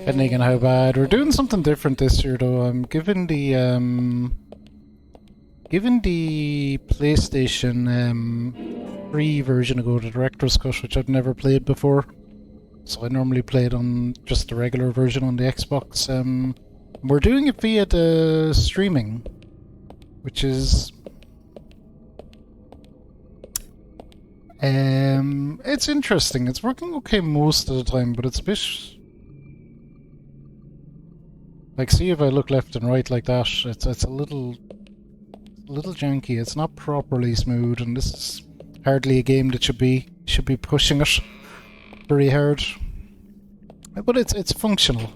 Depending on how bad. We're doing something different this year though. I'm giving the PlayStation free version a go, the Director's Cut, which I've never played before. So I normally play it on just the regular version on the Xbox. We're doing it via the streaming, which is it's interesting. It's working okay most of the time, but it's a bit like, see if I look left and right like that, it's a little janky. It's not properly smooth, and this is hardly a game that should be pushing it very hard. But it's functional.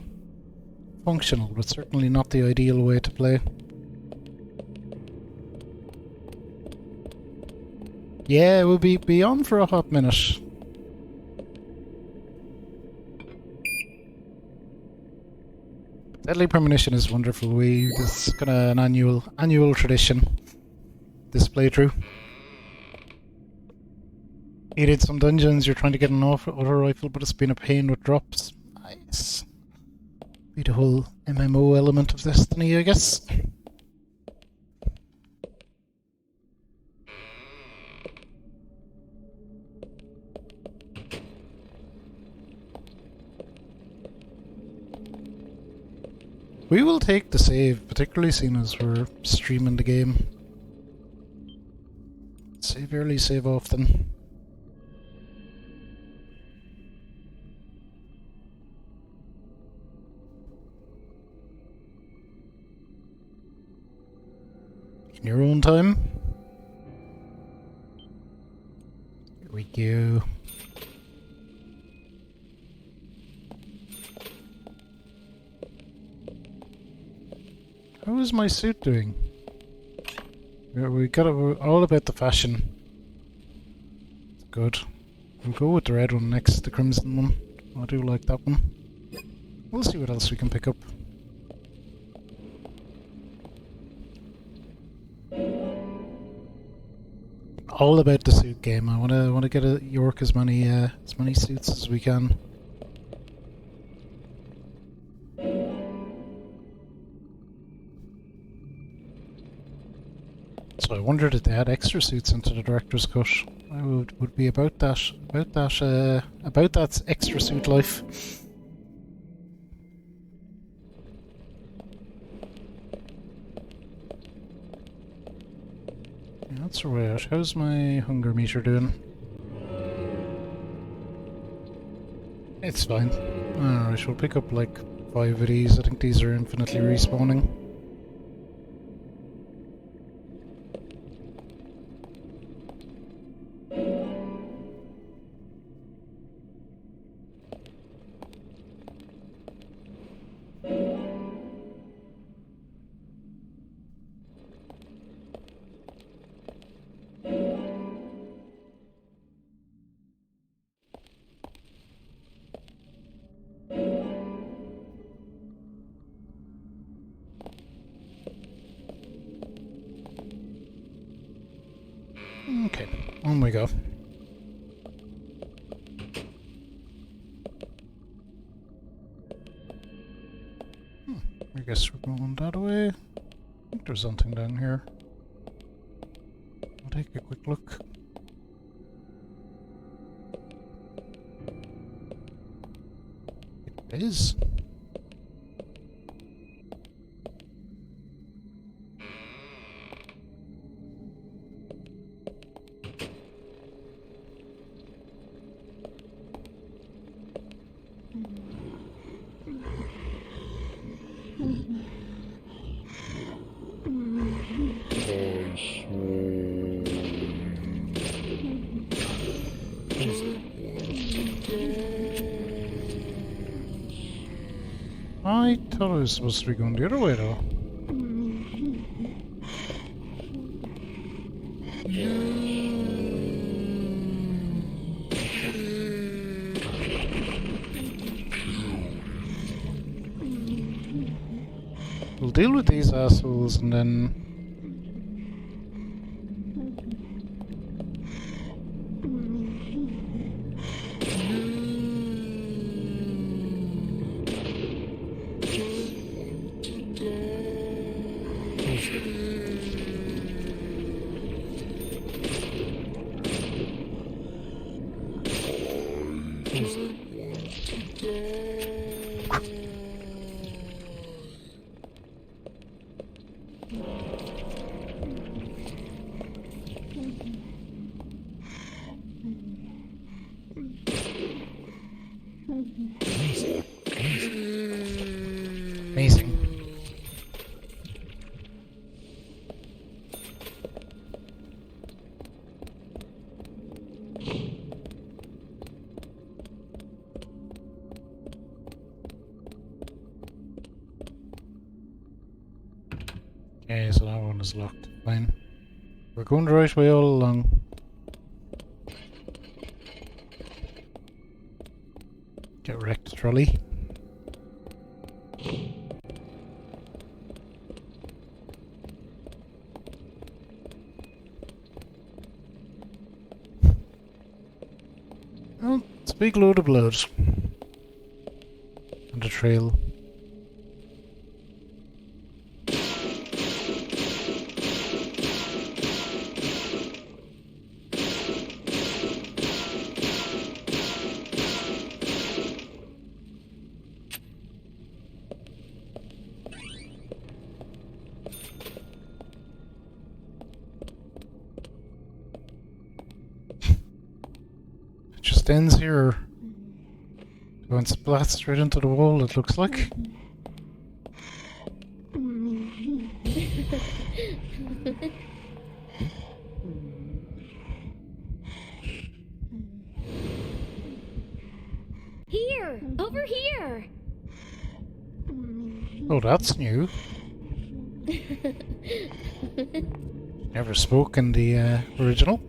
Functional, but certainly not the ideal way to play. Yeah, we'll be on for a hot minute. Deadly Premonition is wonderful. This is kind of an annual tradition. This playthrough. You did some dungeons. You're trying to get an auto rifle, but it's been a pain with drops. Nice. Be the whole MMO element of Destiny, I guess. We will take the save, particularly seeing as we're streaming the game. Save early, save often. In your own time. Here we go. How is my suit doing? We got it all about the fashion. Good. We'll go with the red one next, the crimson one. I do like that one. We'll see what else we can pick up. All about the suit game. I wanna get York as many suits as we can. So I wondered if they had extra suits into the Director's Cut. I would be about that extra suit life. Yeah, that's the way out. How's my hunger meter doing? It's fine. Alright, we'll pick up like 5 of these. I think these are infinitely respawning. Okay, on we go. I guess we're going that way. I think there's something down here. I'll take a quick look. It is. I thought I was supposed to be going the other way though. We'll deal with these assholes and then Amazing. Okay, so that one is locked. Fine. We're going the right way all along. Get wrecked, trolley. Oh, it's a big load of blood. And a trail. Just ends here. Going splat straight into the wall, it looks like. Here! Over here! Oh, that's new. Never spoke in the original.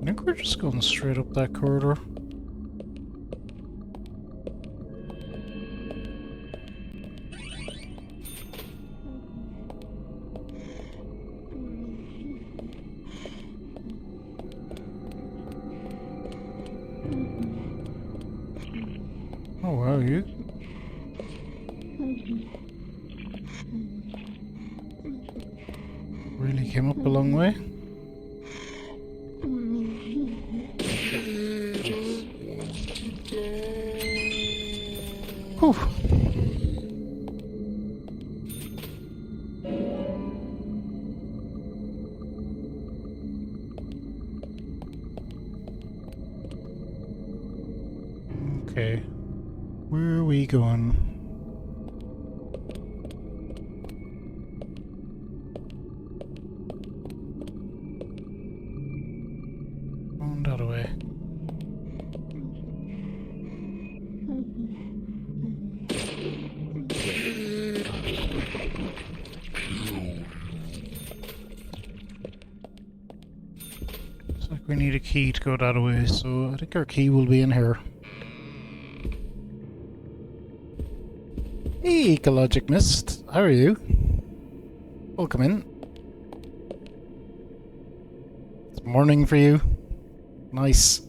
I think we're just going straight up that corridor. Oh wow, you really came up a long way. Whew. Okay. Where are we going? Going that way. Looks like we need a key to go that way, so I think our key will be in here. Hey, Ecologic Mist, how are you? Welcome in. It's morning for you. Nice.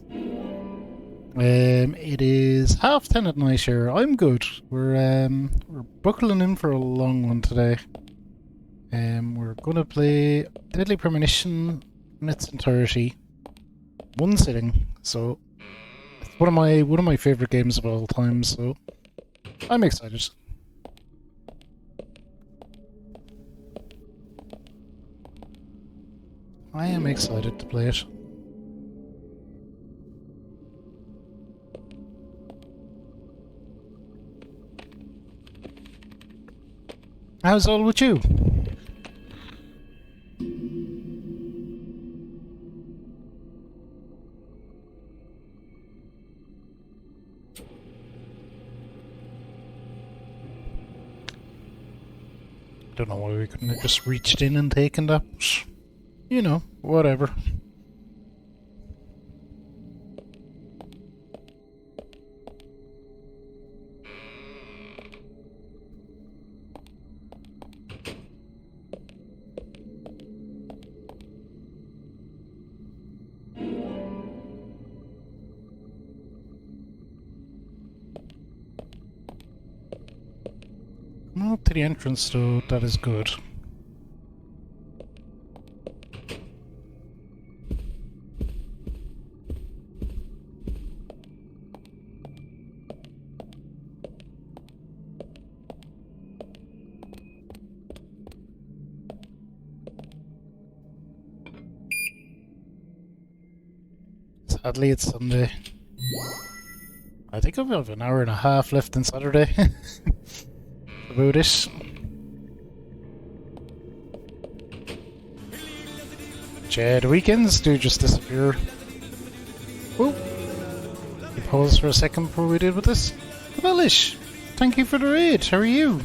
It is 10:30 at night here. I'm good. We're buckling in for a long one today. We're gonna play Deadly Premonition in its entirety, one sitting. So it's one of my favorite games of all time. So I'm excited. I am excited to play it. How's all with you? don't know why we couldn't have just reached in and taken that. But, you know, whatever. Coming up to the entrance though, that is good. Sadly it's Sunday. I think I have an hour and a half left on Saturday. About it. Yeah, the weekends do just disappear. Oh, we paused for a second before we did with this. Wellish, thank you for the raid. How are you?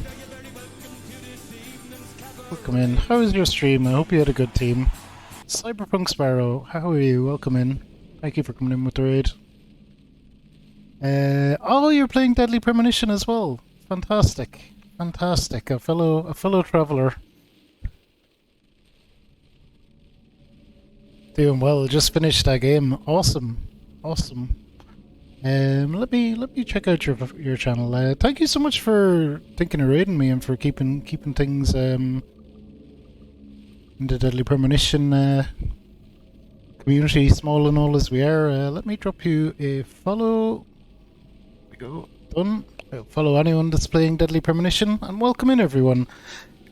Welcome in. How was your stream? I hope you had a good team. Cyberpunk Sparrow, how are you? Welcome in. Thank you for coming in with the raid. Oh, you're playing Deadly Premonition as well. Fantastic. Fantastic, a fellow traveller. Doing well, just finished that game. Awesome. Let me check out your channel. Thank you so much for thinking of raiding me and for keeping things in the Deadly Premonition community, small and all as we are. Let me drop you a follow. There we go. Done. Follow anyone that's playing Deadly Premonition, and welcome in everyone.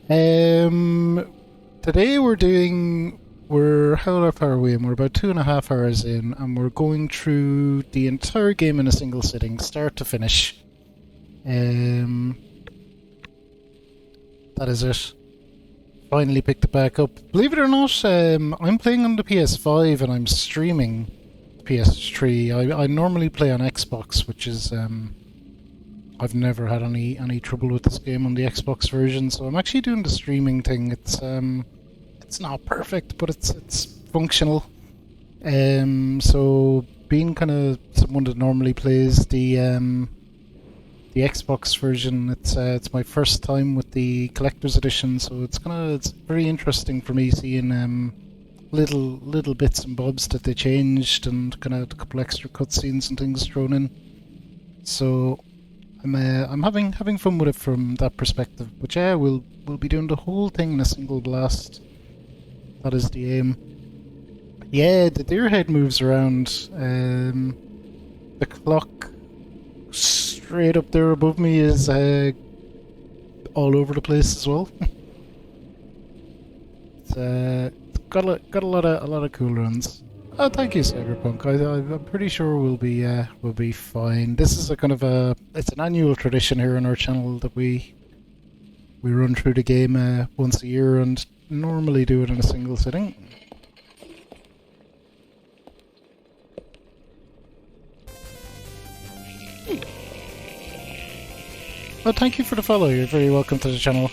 Today we're how far are we in? We're about 2.5 hours in, and we're going through the entire game in a single sitting, start to finish. That is it. Finally picked it back up. Believe it or not, I'm playing on the PS5 and I'm streaming PS3. I normally play on Xbox, which is I've never had any trouble with this game on the Xbox version, so I'm actually doing the streaming thing. It's not perfect, but it's functional. So being kind of someone that normally plays the Xbox version, it's my first time with the collector's edition, so it's very interesting for me seeing little bits and bobs that they changed and kind of a couple extra cutscenes and things thrown in. So I'm having fun with it from that perspective. But yeah, we'll be doing the whole thing in a single blast. That is the aim. Yeah, the deer head moves around. The clock straight up there above me is all over the place as well. It's got a lot of cool runs. Oh, thank you, Cyberpunk. I'm pretty sure we'll be fine. This is it's an annual tradition here on our channel that we run through the game once a year and normally do it in a single sitting. Oh, thank you for the follow. You're very welcome to the channel.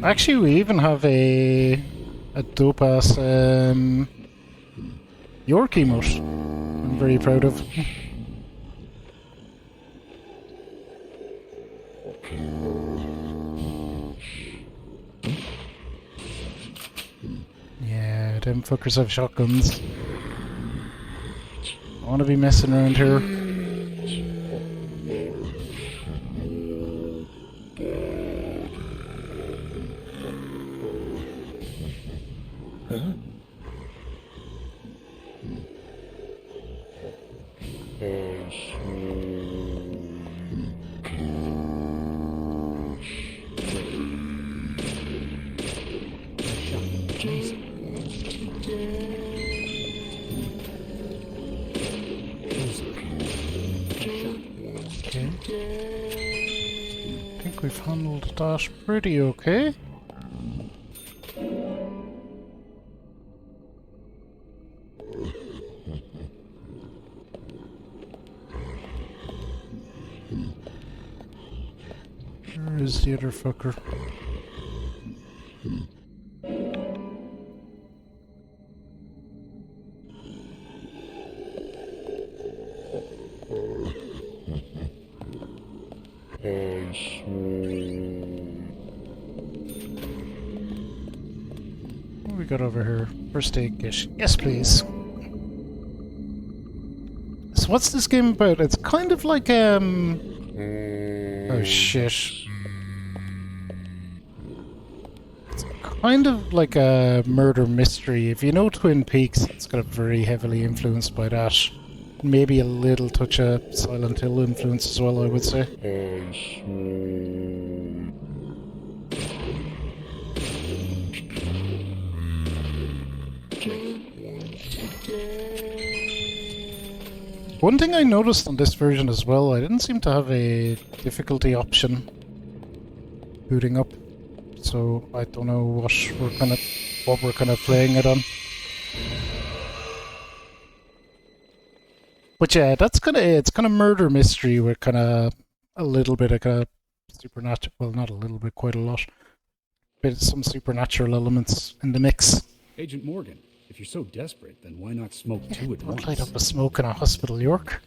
Actually, we even have a dope-ass York emote. I'm very proud of. Yeah, them fuckers have shotguns. I want to be messing around here. I think we've handled that pretty okay. Where is the other fucker? What we got over here? First aid kit. Yes, please. So what's this game about? It's kind of like oh shit. It's kind of like a murder mystery. If you know Twin Peaks, it's got very heavily influenced by that. Maybe a little touch of Silent Hill influence as well, I would say. One thing I noticed on this version as well, I didn't seem to have a difficulty option booting up, so I don't know what we're kind of playing it on. But yeah, that's it's kind of murder mystery with kind of a little bit of a supernatural, well, not a little bit, quite a lot, but some supernatural elements in the mix. Agent Morgan, if you're so desperate, then why not smoke two at once? Don't light up a smoke in a hospital, York.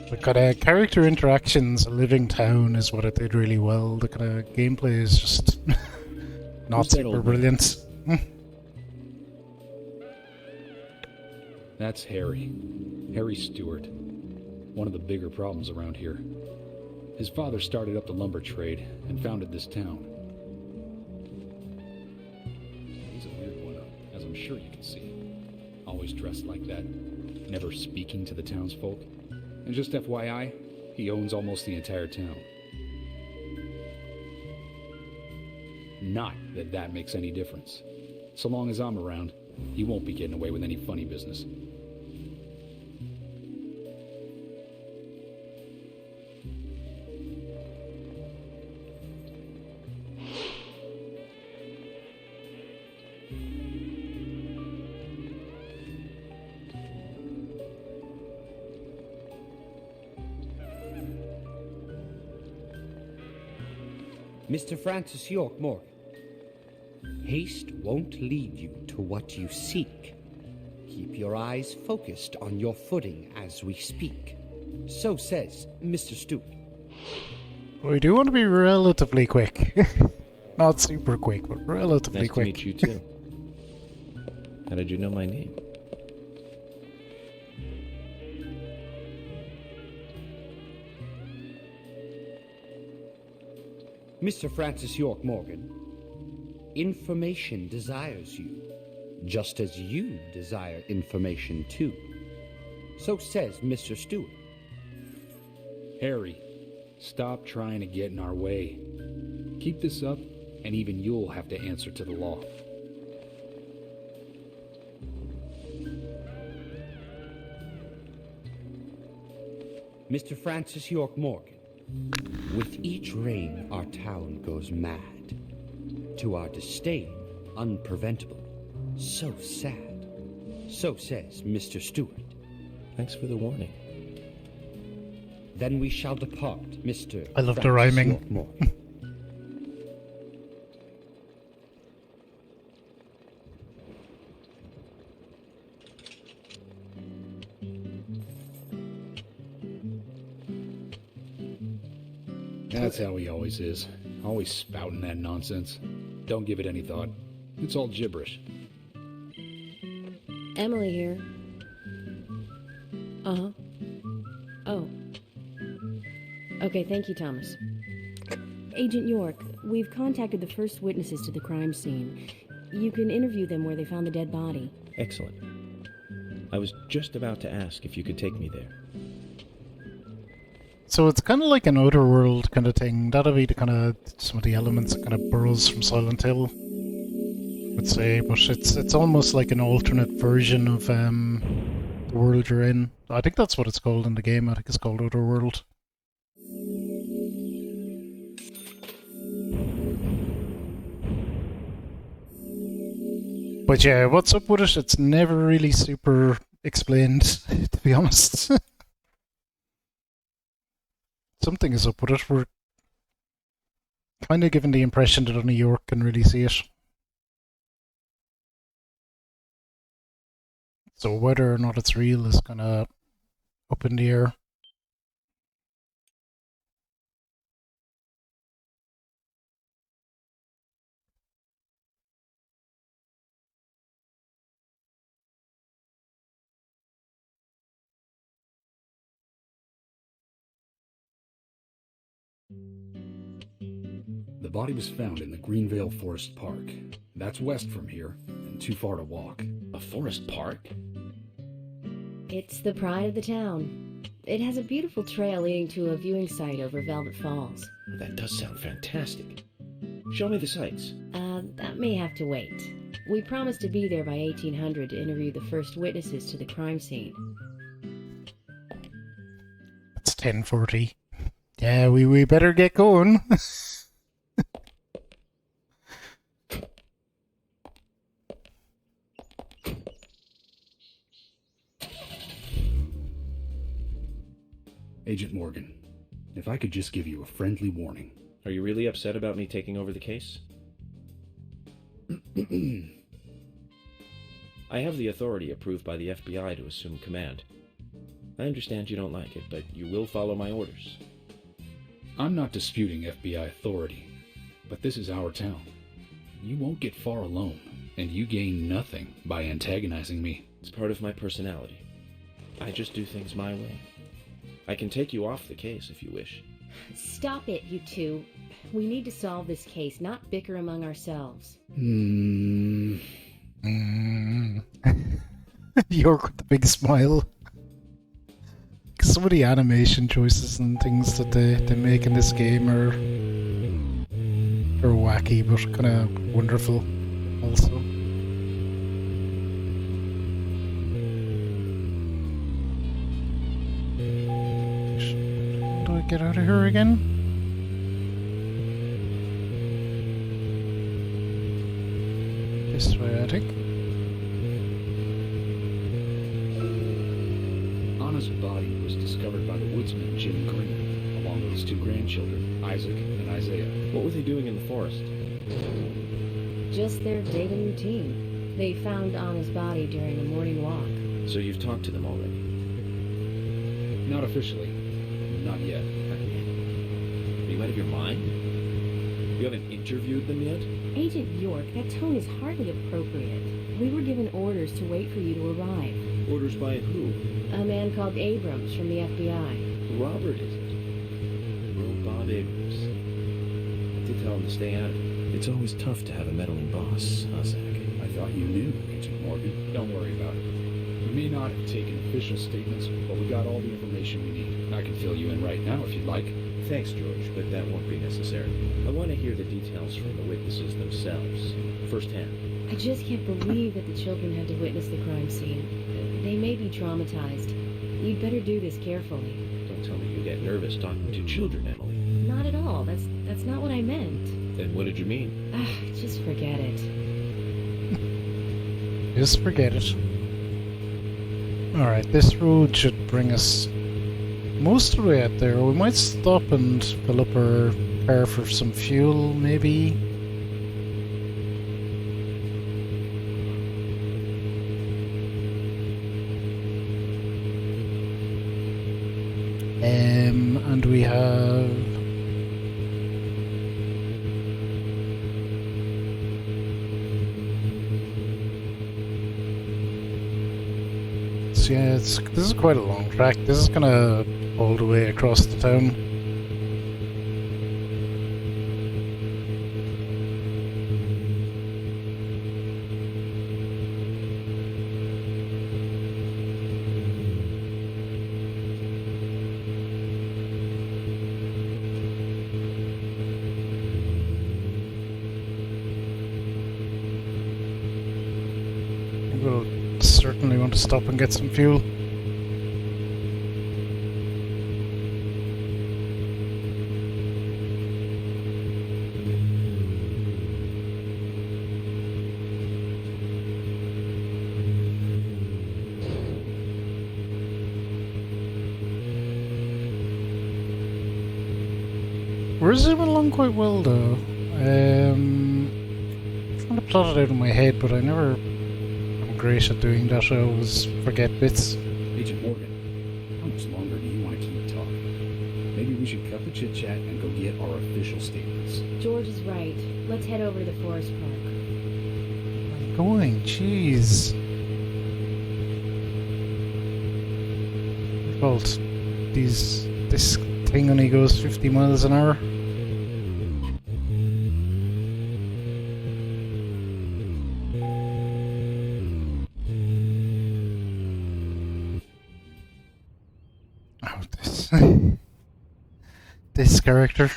The kind of character interactions, a living town is what it did really well. The kind of gameplay is just not super brilliant. That's Harry. Harry Stewart. One of the bigger problems around here. His father started up the lumber trade and founded this town. He's a weird one, as I'm sure you can see. Always dressed like that, never speaking to the townsfolk. And just FYI, he owns almost the entire town. Not that that makes any difference. So long as I'm around, he won't be getting away with any funny business. Mr. Francis York Morgan, haste won't lead you to what you seek. Keep your eyes focused on your footing as we speak. So says Mr. Stewart. We do want to be relatively quick. Not super quick, but relatively quick. Nice to meet you too. How did you know my name? Mr. Francis York Morgan, information desires you, just as you desire information too. So says Mr. Stewart. Harry, stop trying to get in our way. Keep this up, and even you'll have to answer to the law. Mr. Francis York Morgan, with each rain our town goes mad. To our disdain, unpreventable. So sad. So says Mr. Stewart. Thanks for the warning. Then we shall depart, Mr. I love Francis the rhyming. York Morgan. That's how he always is. Always spouting that nonsense. Don't give it any thought. It's all gibberish. Emily here. Uh-huh. Oh. Okay, thank you, Thomas. Agent York, we've contacted the first witnesses to the crime scene. You can interview them where they found the dead body. Excellent. I was just about to ask if you could take me there. So it's kind of like an Outer World kind of thing. That'll be the kind of some of the elements that kind of borrows from Silent Hill, I would say. But it's almost like an alternate version of the world you're in. I think that's what it's called in the game. I think it's called Outer World. But yeah, what's up with it? It's never really super explained, to be honest. Something is up with it. We're kind of given the impression that only York can really see it. So whether or not it's real is kind of up in the air. The body was found in the Greenvale Forest Park. That's west from here, and too far to walk. A forest park? It's the pride of the town. It has a beautiful trail leading to a viewing site over Velvet Falls. That does sound fantastic. Show me the sights. That may have to wait. We promised to be there by 1800 to interview the first witnesses to the crime scene. It's 10:40. Yeah, we better get going. Agent Morgan, if I could just give you a friendly warning. Are you really upset about me taking over the case? I have the authority approved by the FBI to assume command. I understand you don't like it, but you will follow my orders. I'm not disputing FBI authority, but this is our town. You won't get far alone, and you gain nothing by antagonizing me. It's part of my personality. I just do things my way. I can take you off the case if you wish. Stop it, you two. We need to solve this case, not bicker among ourselves. York with the big smile. Some of the animation choices and things that they make in this game are wacky, but kind of wonderful also. Do I get out of here again? This way, I think. Anna's body was discovered by the woodsman Jim Green, along with his two grandchildren, Isaac and Isaiah. What were they doing in the forest? Just their daily routine. They found Anna's body during a morning walk. So you've talked to them already? Not officially. Not yet. Are you out of your mind? You haven't interviewed them yet? Agent York, that tone is hardly appropriate. We were given orders to wait for you to arrive. Orders by who? A man called Abrams from the FBI. Robert, is it? Oh, Bob Abrams. I did tell him to stay out of it. It's always tough to have a meddling boss, huh, Zach? I thought you knew, Agent Morgan. Don't worry about it. We may not have taken official statements, but we got all the information we need. I can fill you in right now if you'd like. Thanks, George, but that won't be necessary. I want to hear the details from the witnesses themselves, firsthand. I just can't believe that the children had to witness the crime scene. They may be traumatized. You'd better do this carefully. Don't tell me you get nervous talking to children, Emily. Not at all. That's not what I meant. Then what did you mean? Just forget it. Just forget it. Alright, this road should bring us most of the way out there. We might stop and fill up our car for some fuel, maybe. And we have... So yeah, this is quite a long track. This is gonna all the way across the town. We'll certainly want to stop and get some fuel. we're zooming along quite well though. Trying to plot it out in my head, but I never am great at doing that. I always forget bits. Agent Morgan, how much longer do you want to keep talking? Maybe we should cut the chit-chat and go get our official statements. George is right. Let's head over to the forest park. I'm going, jeez. Bolt. This thing only goes 50 miles an hour. Oh, this this character.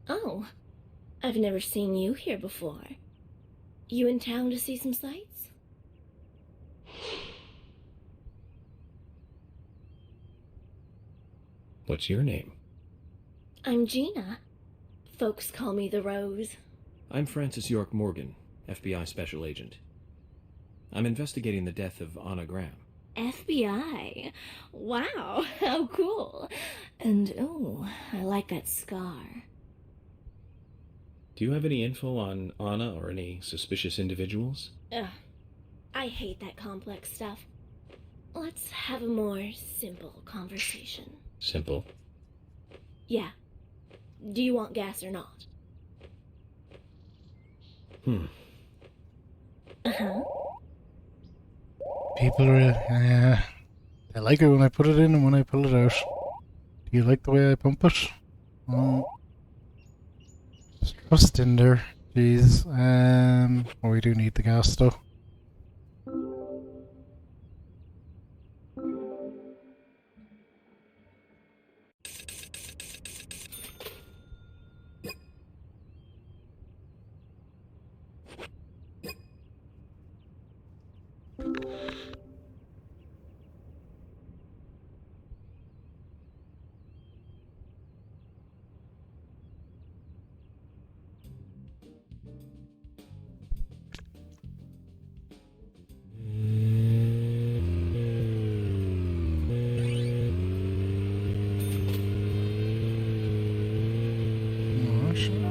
Oh, I've never seen you here before. You in town to see some sights? What's your name? I'm Gina. Folks call me the Rose. I'm Francis York Morgan, FBI Special Agent. I'm investigating the death of Anna Graham. FBI? Wow, how cool. And oh, I like that scar. Do you have any info on Anna or any suspicious individuals? Ugh, I hate that complex stuff. Let's have a more simple conversation. Simple. Yeah. Do you want gas or not? Uh-huh. People are, they like it when I put it in and when I pull it out. Do you like the way I pump it? Oh. Just trust in there, jeez. Oh, we do need the gas though.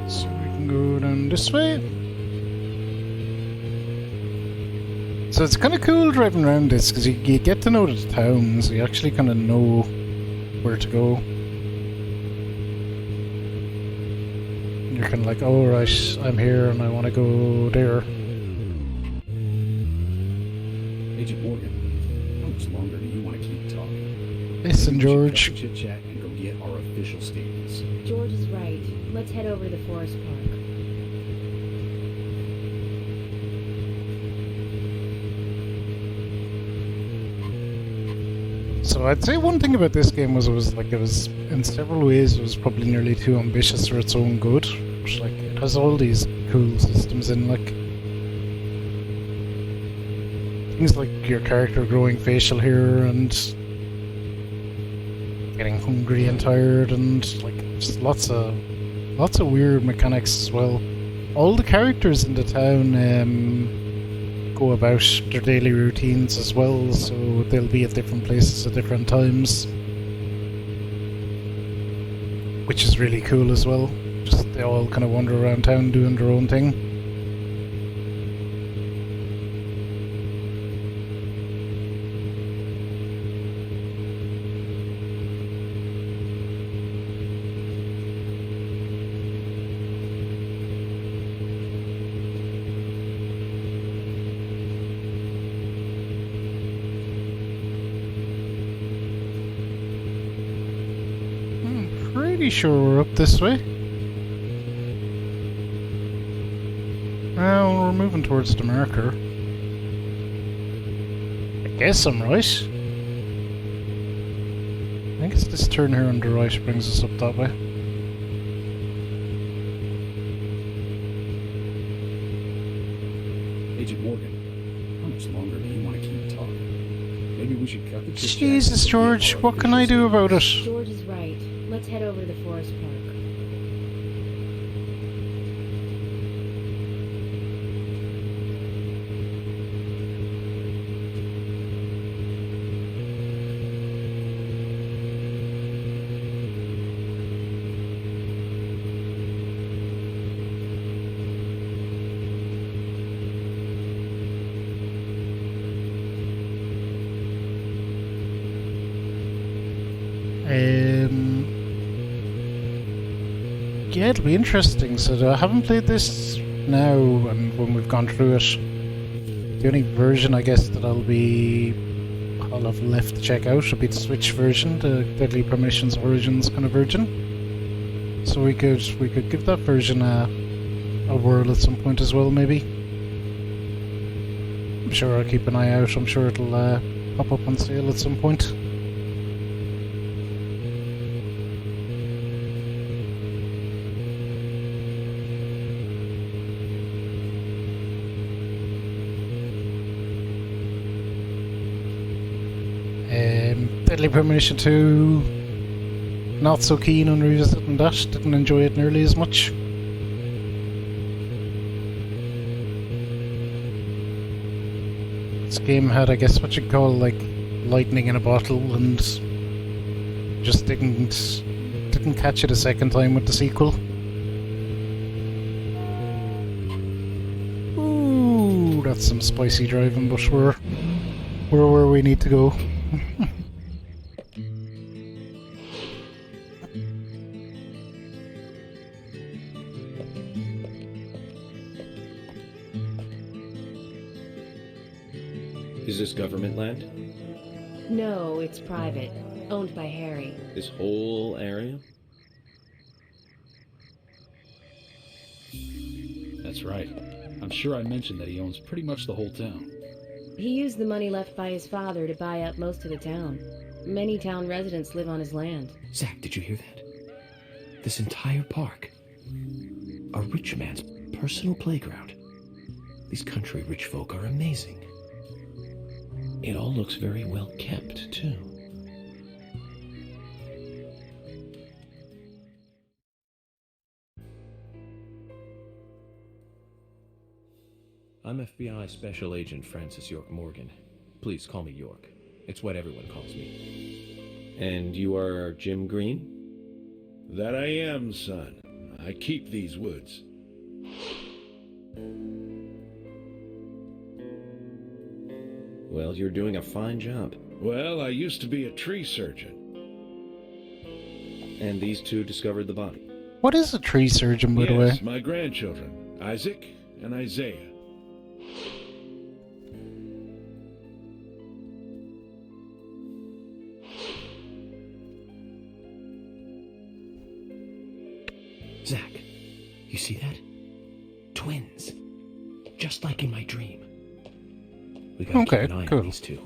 So we can go down this way. So it's kind of cool driving around this because you get to know the towns. You actually kind of know where to go. You're kind of like, oh right, I'm here and I want to go there. Agent Morgan, how much longer do you want to keep talking? Listen, George. Chit chat and go get our official statements. George is right. Let's head over to the forest park. So I'd say one thing about this game was it was in several ways it was probably nearly too ambitious for its own good. But, like, it has all these cool systems in, like things like your character growing facial hair and getting hungry and tired, and like just lots of weird mechanics as well. All the characters in the town go about their daily routines as well, so they'll be at different places at different times, which is really cool as well. Just they all kind of wander around town doing their own thing. Pretty sure we're up this way. Well, we're moving towards the marker. I guess I'm right. I guess this turn here on the right brings us up that way. Agent Morgan, how much longer do you want to keep talking? Maybe we should cut the chit-chat. Jesus, George, what can I do about it? George is right. Let's head over to the forest park. Yeah, it'll be interesting. So I haven't played this now, and when we've gone through it, the only version I guess that I'll have left to check out will be the Switch version, the Deadly Premonitions Origins kind of version. So we could give that version a whirl at some point as well, maybe. I'm sure I'll keep an eye out. I'm sure it'll pop up on sale at some point. Deadly Premonition 2, not so keen on revisiting that, didn't enjoy it nearly as much. This game had, I guess, what you'd call like lightning in a bottle, and just didn't catch it a second time with the sequel. Ooh, that's some spicy driving, but we're where we need to go. Is this government land? No, it's private. Owned by Harry. This whole area? That's right. I'm sure I mentioned that he owns pretty much the whole town. He used the money left by his father to buy up most of the town. Many town residents live on his land. Zach, did you hear that? This entire park. A rich man's personal playground. These country rich folk are amazing. It all looks very well kept, too. I'm FBI Special Agent Francis York Morgan. Please call me York. It's what everyone calls me. And you are Jim Green? That I am, son. I keep these woods. Well, you're doing a fine job. Well, I used to be a tree surgeon. And these two discovered the body? What is a tree surgeon, by the way? Yes, my grandchildren, Isaac and Isaiah. Zach, you see that? Twins. Just like in my dream. We gotta keep an eye on these two.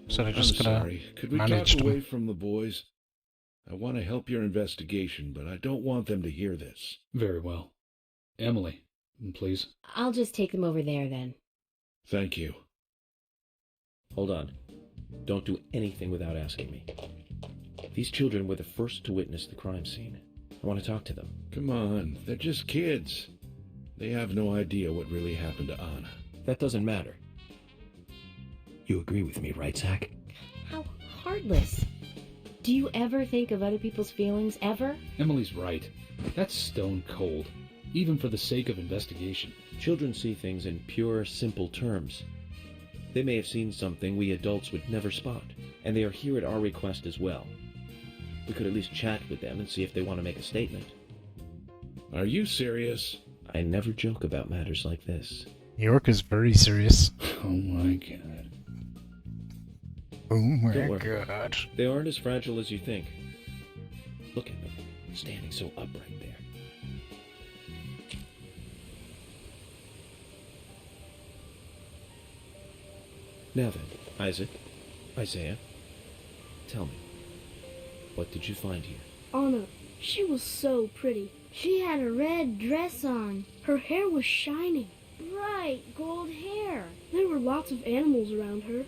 So they're I'm just gonna sorry. Could we manage talk away them. from the boys? I want to help your investigation, but I don't want them to hear this. Very well. Emily, please. I'll just take them over there then. Thank you. Hold on. Don't do anything without asking me. These children were the first to witness the crime scene. I want to talk to them. Come on, they're just kids. They have no idea what really happened to Anna. That doesn't matter. You agree with me, right, Zach? How heartless. Do you ever think of other people's feelings, ever? Emily's right. That's stone cold, even for the sake of investigation. Children see things in pure, simple terms. They may have seen something we adults would never spot, and they are here at our request as well. We could at least chat with them and see if they want to make a statement. Are you serious? I never joke about matters like this. York is very serious. Oh my god. Oh my Don't worry. god. They aren't as fragile as you think. Look at them, standing so upright there. Now then, Isaac, Isaiah, tell me, what did you find here? Anna, she was so pretty. She had a red dress on. Her hair was shining. Bright gold hair. There were lots of animals around her.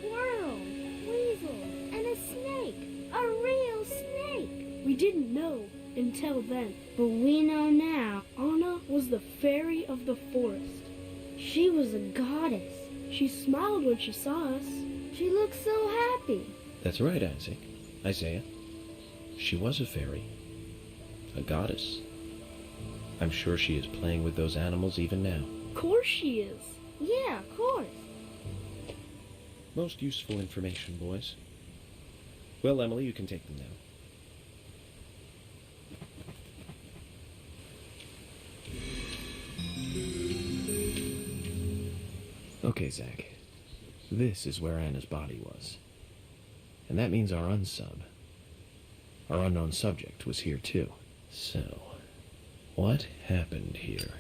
Squirrel, weasel, and a snake. A real snake. We didn't know until then, but we know now. Anna was the fairy of the forest. She was a goddess. She smiled when she saw us. She looked so happy. That's right, Isaac. Isaiah. She was a fairy. A goddess. I'm sure she is playing with those animals even now. Of course she is. Yeah, of course. Most useful information, boys. Well, Emily, you can take them now. Okay, Zach. This is where Anna's body was. And that means our our unknown subject, was here too. So, what happened here?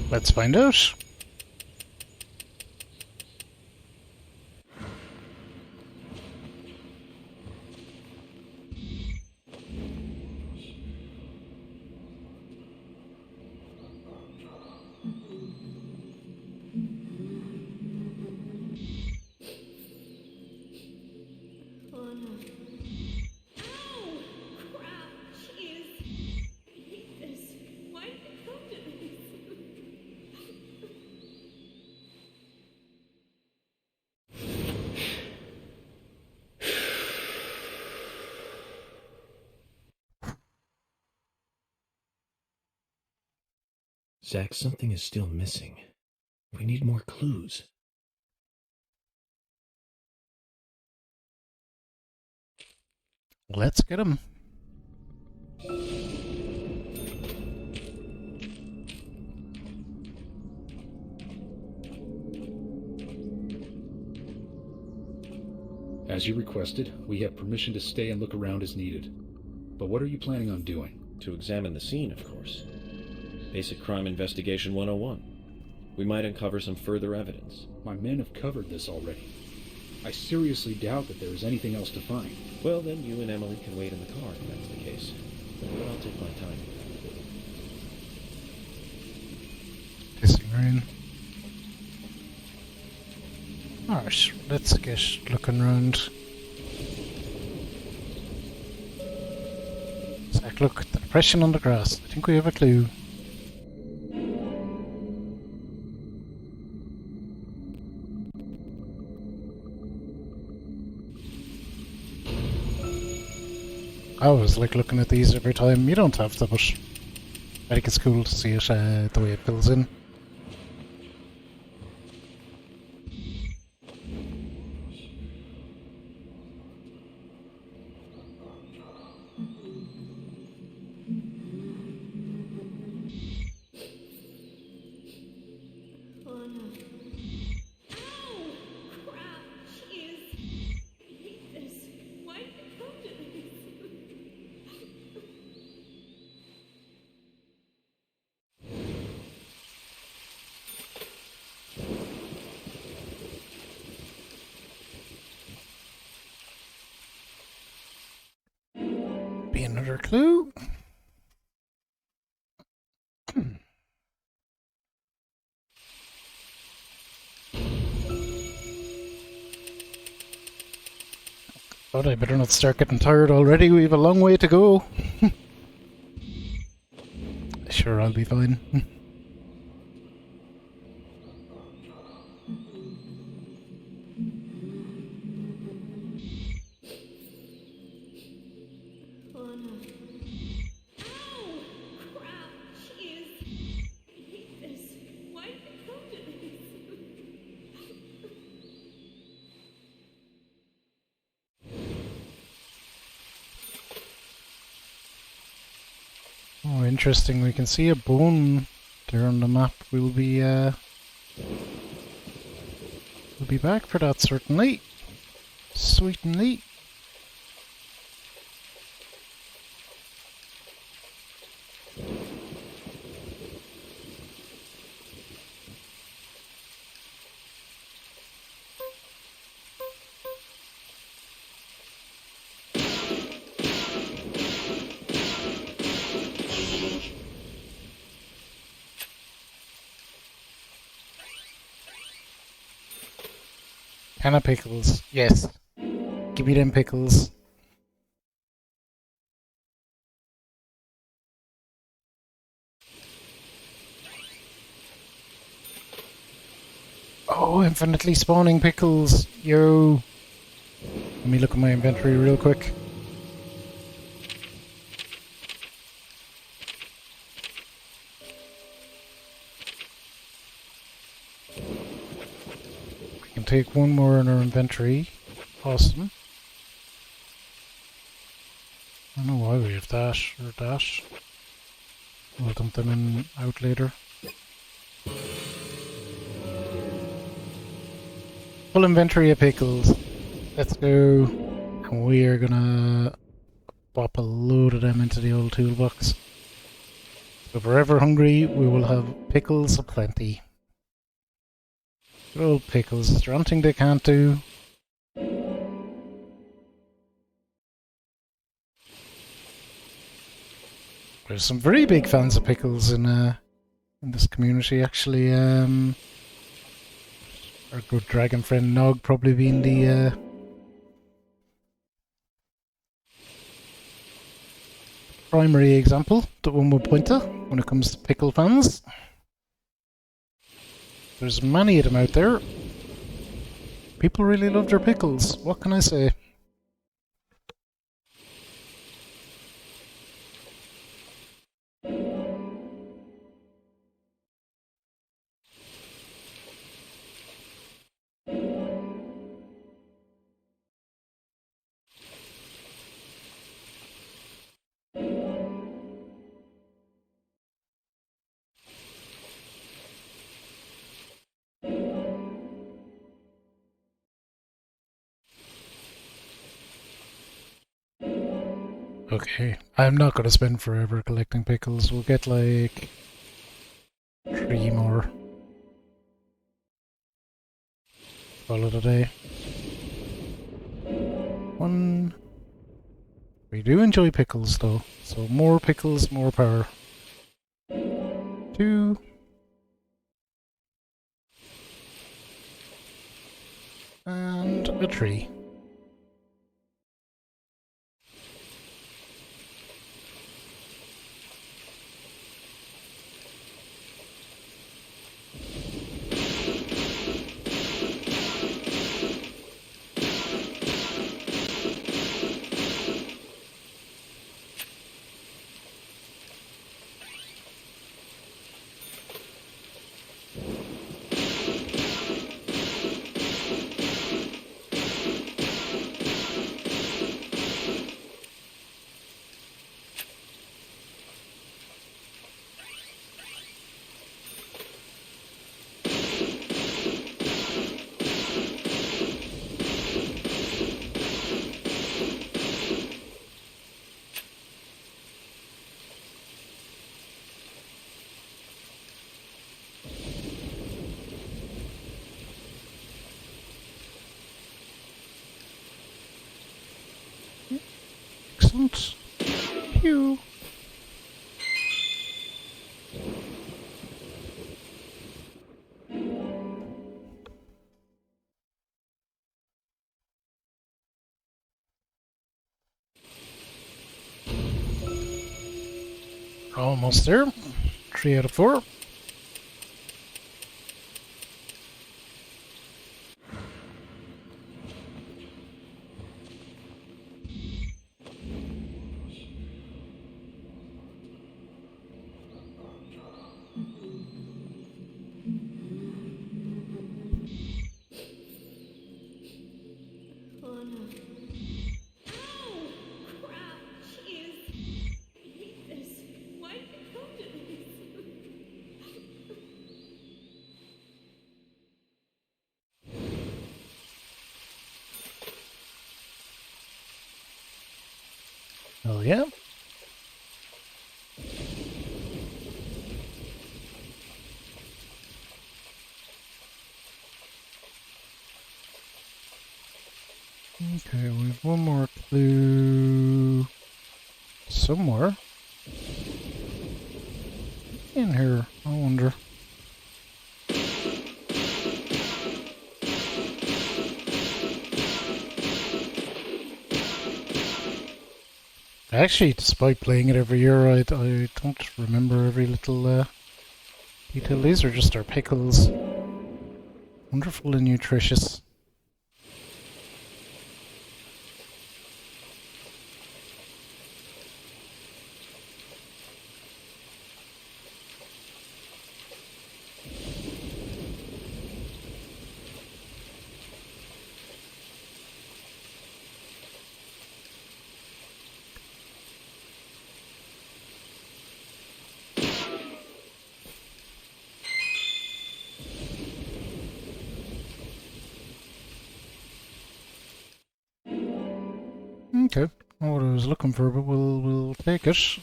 Let's find out. Zach, something is still missing. We need more clues. Let's get him. As you requested, we have permission to stay and look around as needed. But what are you planning on doing? To examine the scene, of course. Basic Crime Investigation 101. We might uncover some further evidence. My men have covered this already. I seriously doubt that there is anything else to find. Well, then you and Emily can wait in the car if that's the case. But I'll take my time. Pissing rain. Alright, let's get looking around. Zach, look, the depression on the grass. I think we have a clue. I always like looking at these every time. You don't have to, but I think it's cool to see it the way it fills in. Be another clue. But I better not start getting tired already. We have a long way to go. Sure, I'll be fine. Oh, interesting. We can see a bone there on the map. We'll be back for that certainly. Sweet and neat. Can of pickles, yes. Give me them pickles. Oh, infinitely spawning pickles. Yo. Let me look at my inventory real quick. take one more in our inventory. Awesome. I don't know why we have dash or dash. We'll dump them in out later. Full inventory of pickles. Let's go. And we are gonna pop a load of them into the old toolbox. So if we're ever hungry, we will have pickles aplenty. Good old pickles. Is there anything they can't do? There's some very big fans of pickles in this community, actually. Our good dragon friend Nog probably being the primary example that one would point to when it comes to pickle fans. There's many of them out there. People really love their pickles. What can I say? Okay, I'm not going to spend forever collecting pickles. We'll get like 3 more. Call it a day. 1. We do enjoy pickles though, so more pickles, more power. 2. And a 3. Excellent. Phew. Almost there. 3 out of 4. Oh yeah. Okay, we have one more clue somewhere in here, I wonder. Actually, despite playing it every year, I don't remember every little detail. These are just our pickles. Wonderful and nutritious. Okay. Not what I was looking for, but we'll take it.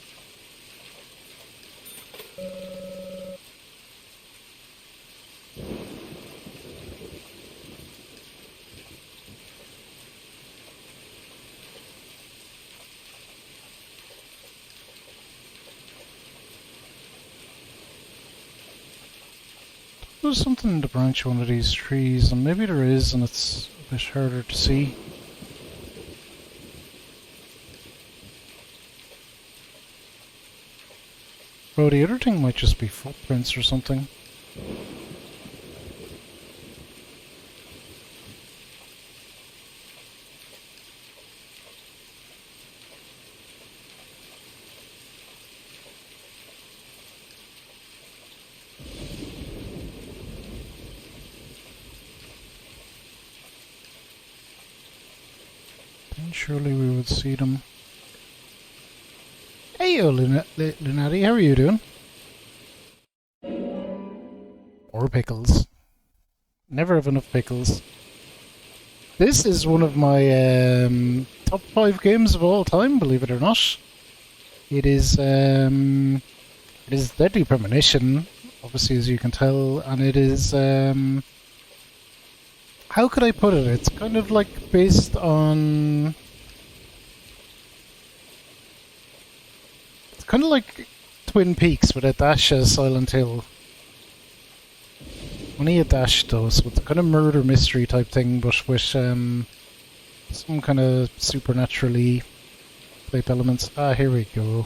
There's something in the branch of one of these trees, and maybe there is, and it's a bit harder to see. Oh, the other thing might just be footprints or something. And surely we would see them. Hey, Lunati, how are you doing? More pickles. Never have enough pickles. This is one of my top 5 games of all time, believe it or not. It is Deadly Premonition, obviously, as you can tell, and it is how could I put it? It's kind of like based on... It's kind of like Twin Peaks with a dash of Silent Hill. Only a dash though, so it's a kind of murder mystery type thing, but with some kind of supernaturally type elements. Ah, here we go.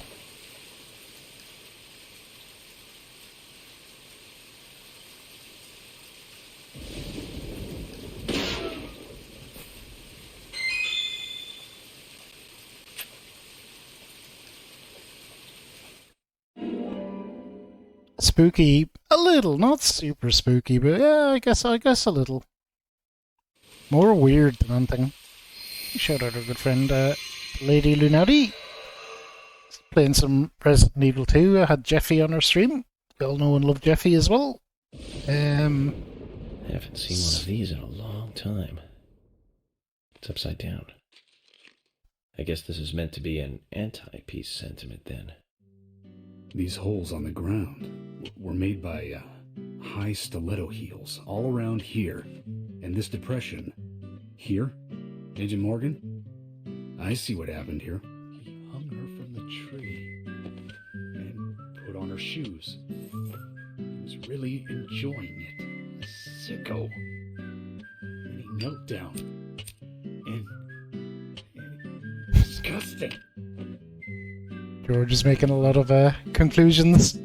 Spooky, a little, not super spooky, but yeah, I guess a little. More weird than anything. Shout out our good friend, Lady Lunati. Playing some Resident Evil 2. I had Jeffy on our stream. We all know and love Jeffy as well. I haven't seen one of these in a long time. It's upside down. I guess this is meant to be an anti-peace sentiment then. These holes on the ground were made by high stiletto heels all around here. And this depression here, Agent Morgan, I see what happened here. He hung her from the tree and put on her shoes. He was really enjoying it. Sicko. And he knelt down. And disgusting. George is making a lot of conclusions.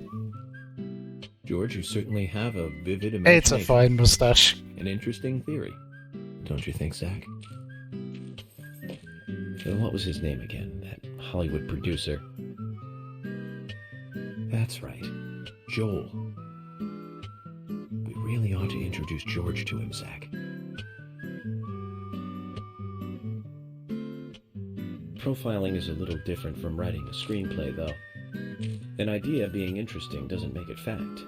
George, you certainly have a vivid imagination. It's a fine moustache. An interesting theory. Don't you think, Zach? What was his name again? That Hollywood producer. That's right. Joel. We really ought to introduce George to him, Zach. Profiling is a little different from writing a screenplay, though. An idea being interesting doesn't make it fact.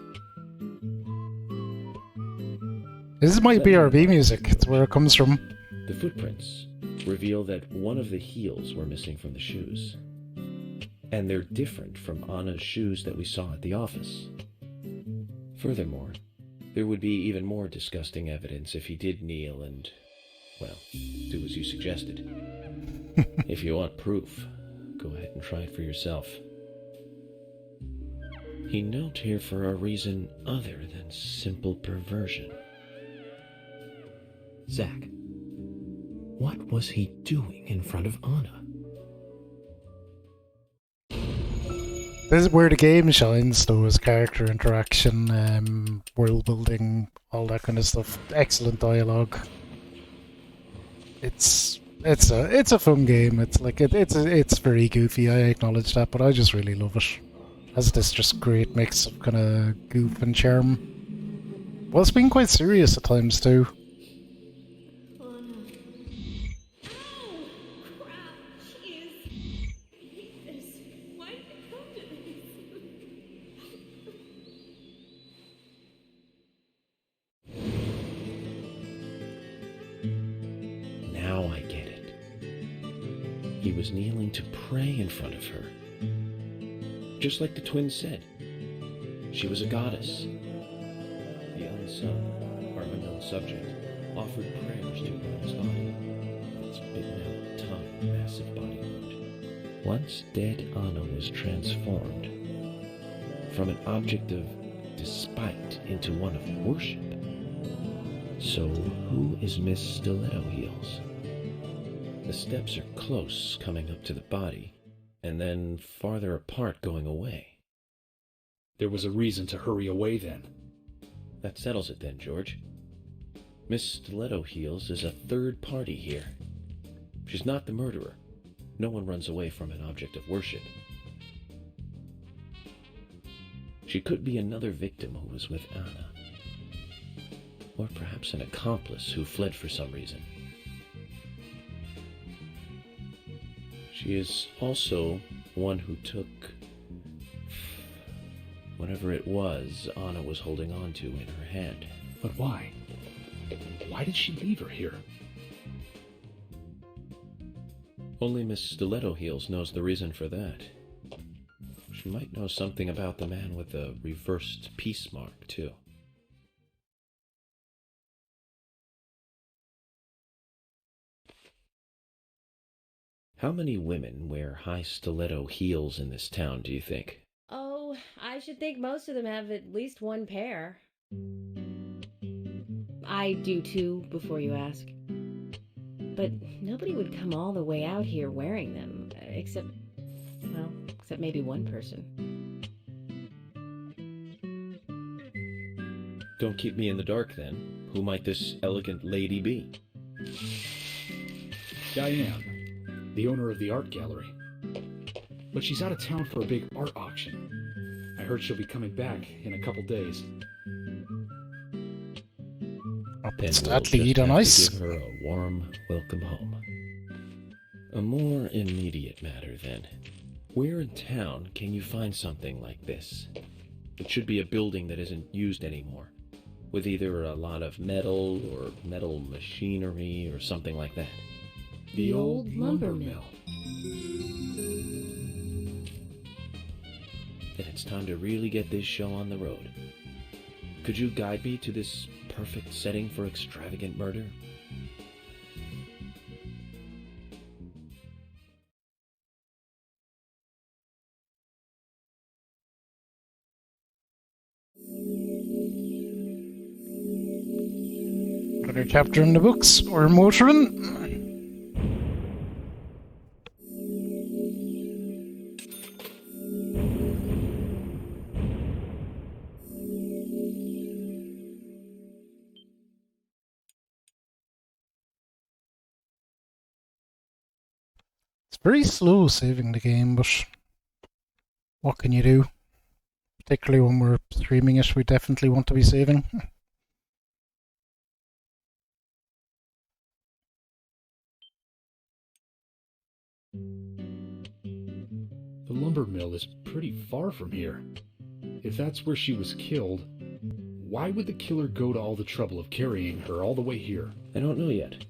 This is my BRB music. It's where it comes from. The footprints reveal that one of the heels were missing from the shoes. And they're different from Anna's shoes that we saw at the office. Furthermore, there would be even more disgusting evidence if he did kneel and, well, do as you suggested. If you want proof, go ahead and try it for yourself. He knelt here for a reason other than simple perversion. Zach, what was he doing in front of Anna? This is where the game shines, though, is character interaction, world building, all that kind of stuff. Excellent dialogue. It's a fun game. It's very goofy. I acknowledge that, but I just really love it. Has this just great mix of kind of goof and charm. Well, it's been quite serious at times too. was kneeling to pray in front of her. Just like the twins said, she was a goddess. The unsung, or unknown subject, offered prayers to Anna's body, its bitten-out tongue, massive body wound. Once dead Anna was transformed from an object of despite into one of worship. So who is Miss Stiletto Heels? The steps are close coming up to the body, and then farther apart going away. There was a reason to hurry away then. That settles it then, George. Miss Stiletto Heels is a third party here. She's not the murderer. No one runs away from an object of worship. She could be another victim who was with Anna. Or perhaps an accomplice who fled for some reason. She is also one who took whatever it was Anna was holding on to in her hand. But why? Why did she leave her here? Only Miss Stiletto Heels knows the reason for that. She might know something about the man with the reversed peace mark, too. How many women wear high stiletto heels in this town, do you think? Oh, I should think most of them have at least one pair. I do too, before you ask. But nobody would come all the way out here wearing them, except maybe one person. Don't keep me in the dark, then. Who might this elegant lady be? Diane, the owner of the art gallery. But she's out of town for a big art auction. I heard she'll be coming back in a couple days. It's We'll that just lead on have to ice. give her a warm welcome home. A more immediate matter, then. Where in town can you find something like this? It should be a building that isn't used anymore, with either a lot of metal or metal machinery or something like that. The old lumber mill. Then it's time to really get this show on the road. Could you guide me to this perfect setting for extravagant murder? Another chapter in the books. We're motoring. It's very slow saving the game, but what can you do? Particularly when we're streaming it, we definitely want to be saving. The lumber mill is pretty far from here. If that's where she was killed, why would the killer go to all the trouble of carrying her all the way here? I don't know yet.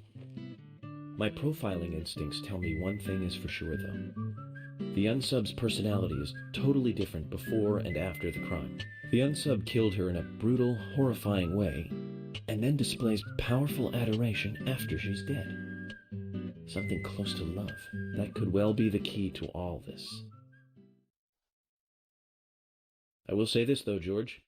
My profiling instincts tell me one thing is for sure, though. The unsub's personality is totally different before and after the crime. The unsub killed her in a brutal, horrifying way, and then displays powerful adoration after she's dead. Something close to love. That could well be the key to all this. I will say this, though, George.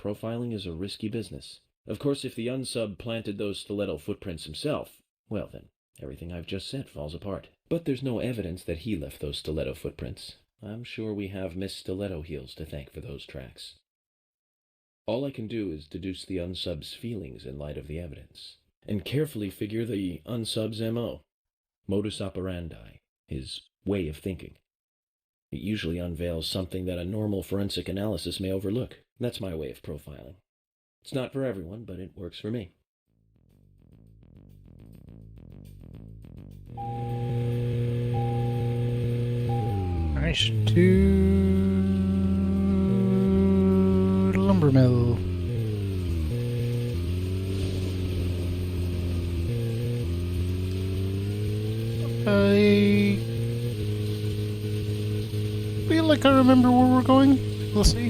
Profiling is a risky business. Of course, if the unsub planted those stiletto footprints himself, well then, everything I've just said falls apart. But there's no evidence that he left those stiletto footprints. I'm sure we have Miss Stiletto Heels to thank for those tracks. All I can do is deduce the unsub's feelings in light of the evidence, and carefully figure the unsub's MO, modus operandi, his way of thinking. It usually unveils something that a normal forensic analysis may overlook. That's my way of profiling. It's not for everyone, but it works for me. Right, to the lumber mill. Okay. feel like I remember where we're going. We'll see.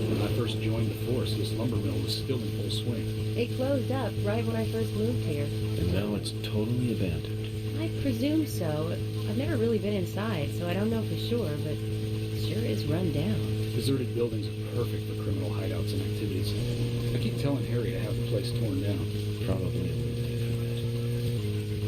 When I first joined the force, this lumber mill was still in full swing. It closed up right when I first moved here. And now it's totally abandoned. I presume so. I've never really been inside, so I don't know for sure, but it sure is run down. Deserted buildings are perfect for criminal hideouts and activities. I keep telling Harry to have the place torn down. Probably a mistake for that.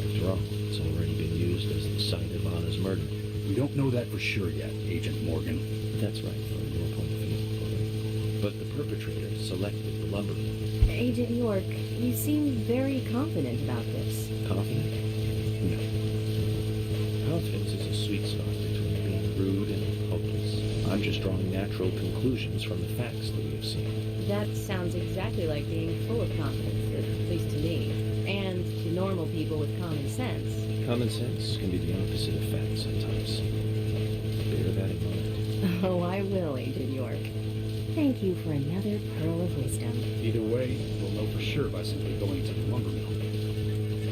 After all, it's already been used as the site of Anna's murder. We don't know that for sure yet, Agent Morgan. That's right, from your point of view. But the perpetrator selected the lumber mill. Agent York, you seem very confident about this. Confident? No. Confidence is a sweet spot between being rude and hopeless. I'm just drawing natural conclusions from the facts that we have seen. That sounds exactly like being full of confidence, at least to me, and to normal people with common sense. Common sense can be the opposite of fact sometimes. Bear that in mind. Oh, I will, Agent York. Thank you for another pearl of wisdom. Either way, we'll know for sure by simply going to the lumber mill.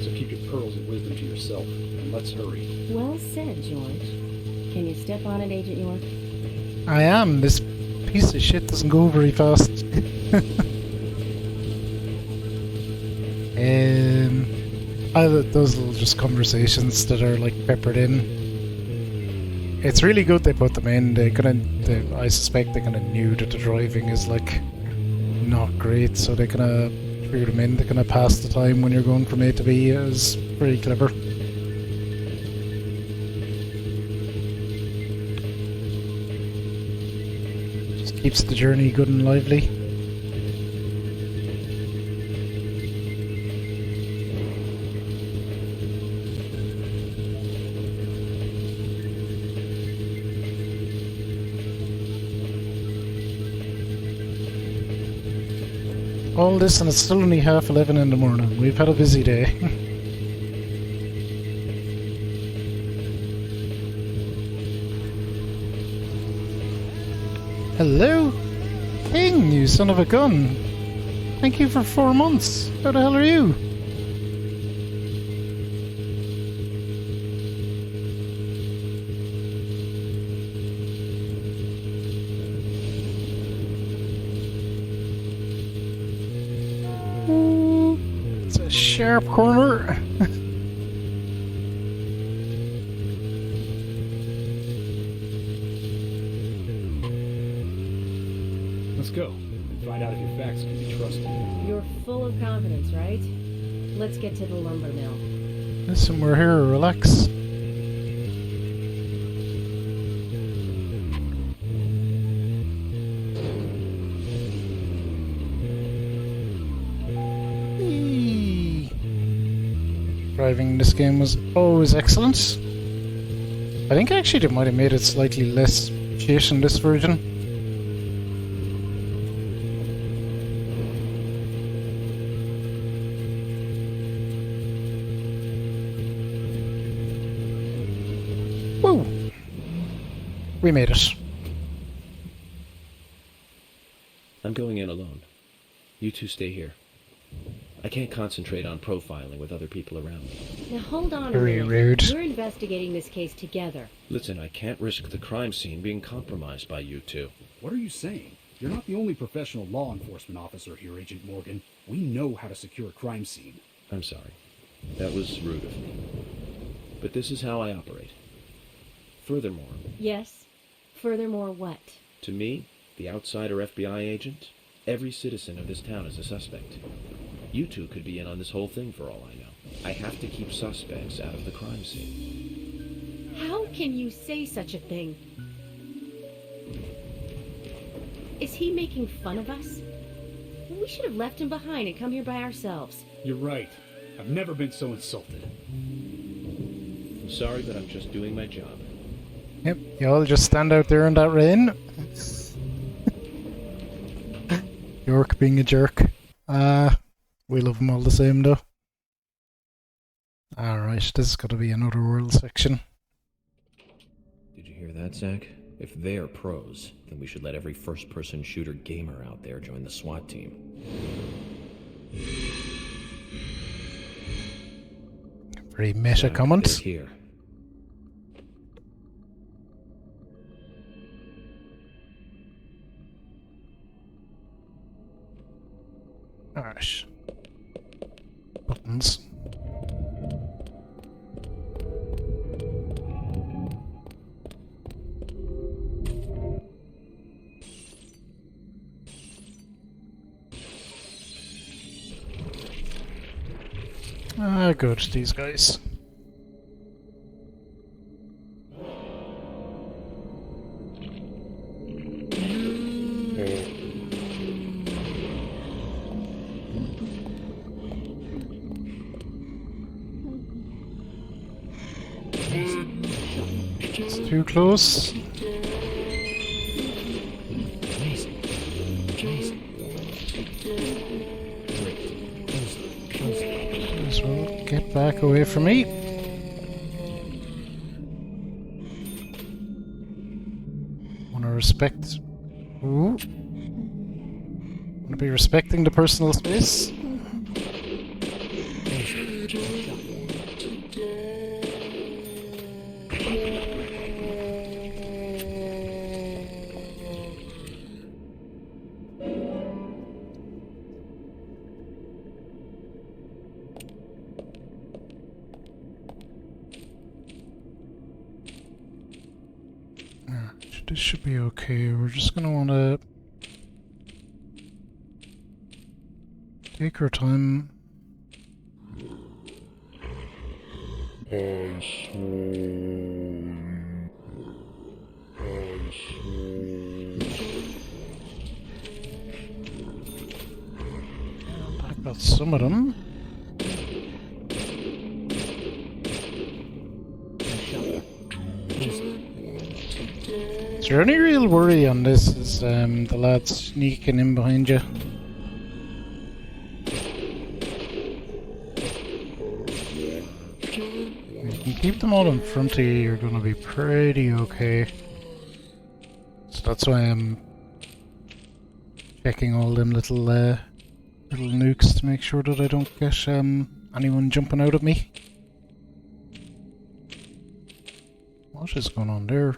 So keep your pearls of wisdom to yourself, and let's hurry. Well said, George. Can you step on it, Agent York? I am. This piece of shit doesn't go very fast. I love those little just conversations that are like peppered in. It's really good they put them in. I suspect they kind of knew that the driving is like not great, so they kind of threw them in to kind of pass the time when you're going from A to B. It was pretty clever. Just keeps the journey good and lively. All this and it's still only 11:30 in the morning. We've had a busy day. Hello? King, you son of a gun. Thank you for 4 months. How the hell are you? It's a sharp corner. Let's go and find out if your facts can be trusted. You're full of confidence, right? Let's get to the lumber mill. Listen, we're here. Relax. Driving in this game was always excellent. I think actually they might have made it slightly less shit in this version. Woo! We made it. I'm going in alone. You two stay here. I can't concentrate on profiling with other people around me. Now hold on Very a minute. rude. We're investigating this case together. Listen, I can't risk the crime scene being compromised by you two. What are you saying? You're not the only professional law enforcement officer here, Agent Morgan. We know how to secure a crime scene. I'm sorry. That was rude of me. But this is how I operate. Furthermore... Yes? Furthermore what? To me, the outsider FBI agent, every citizen of this town is a suspect. You two could be in on this whole thing for all I know. I have to keep suspects out of the crime scene. How can you say such a thing? Is he making fun of us? We should have left him behind and come here by ourselves. You're right. I've never been so insulted. I'm sorry, but I'm just doing my job. Yep, y'all just stand out there in that rain. York being a jerk. We love him all the same though. Alright, this is gotta be another world section. Did you hear that, Zach? If they're pros, then we should let every first-person shooter gamer out there join the SWAT team. Very meta They're comment. here. Alright. Buttons. Ah, good, these guys. It's too close. As well, get back away from me. Wanna respect. Ooh. Wanna be respecting the personal space. This should be okay. We're just gonna wanna take our time. I got some of them. Is there any real worry on this? Is the lads sneaking in behind you? If you can keep them all in front of you, you're gonna be pretty okay. So that's why I'm checking all them little little nukes to make sure that I don't get anyone jumping out at me. What is going on there?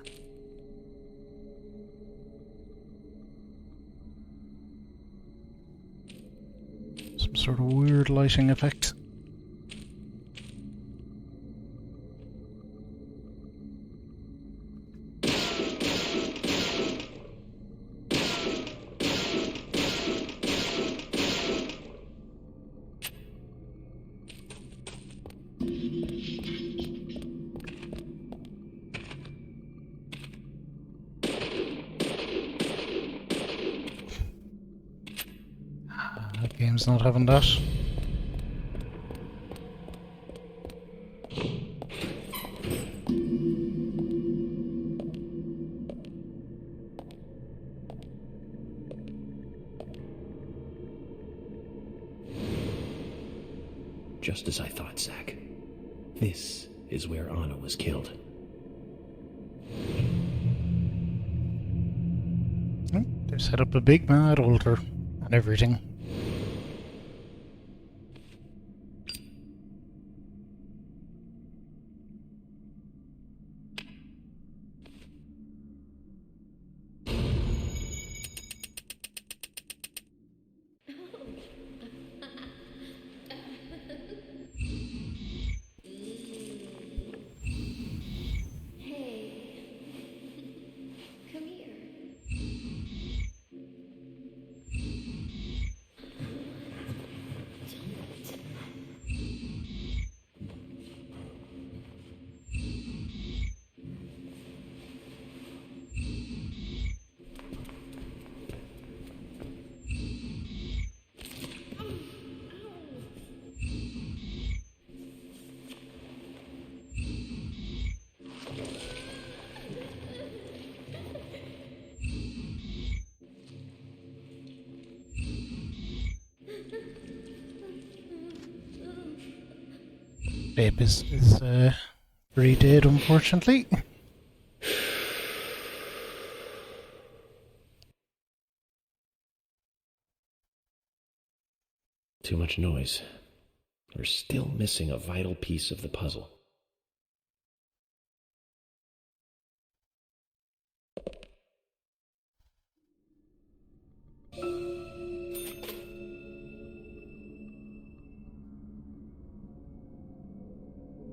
Some sort of weird lighting effect. That game's not having that. Just as I thought, Zack. This is where Anna was killed. They've set up a big mad altar and everything. Babe is very dead, unfortunately. Too much noise. We're still missing a vital piece of the puzzle.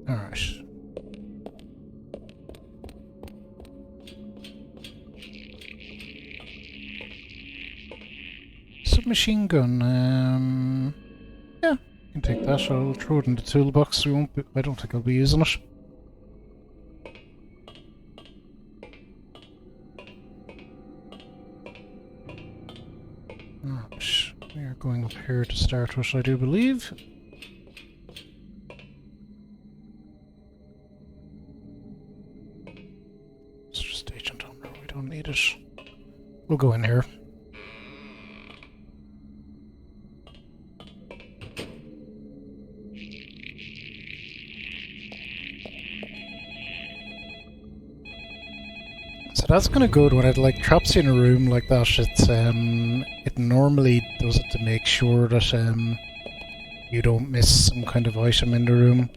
Alright. Submachine gun, yeah, you can take that. I'll throw it in the toolbox. I don't think I'll be using it. Alright, we are going up here to start with, I do believe. Station tunnel, we don't need it. We'll go in here. So that's kind of good when it like traps you in a room like that. It normally does it to make sure that you don't miss some kind of item in the room.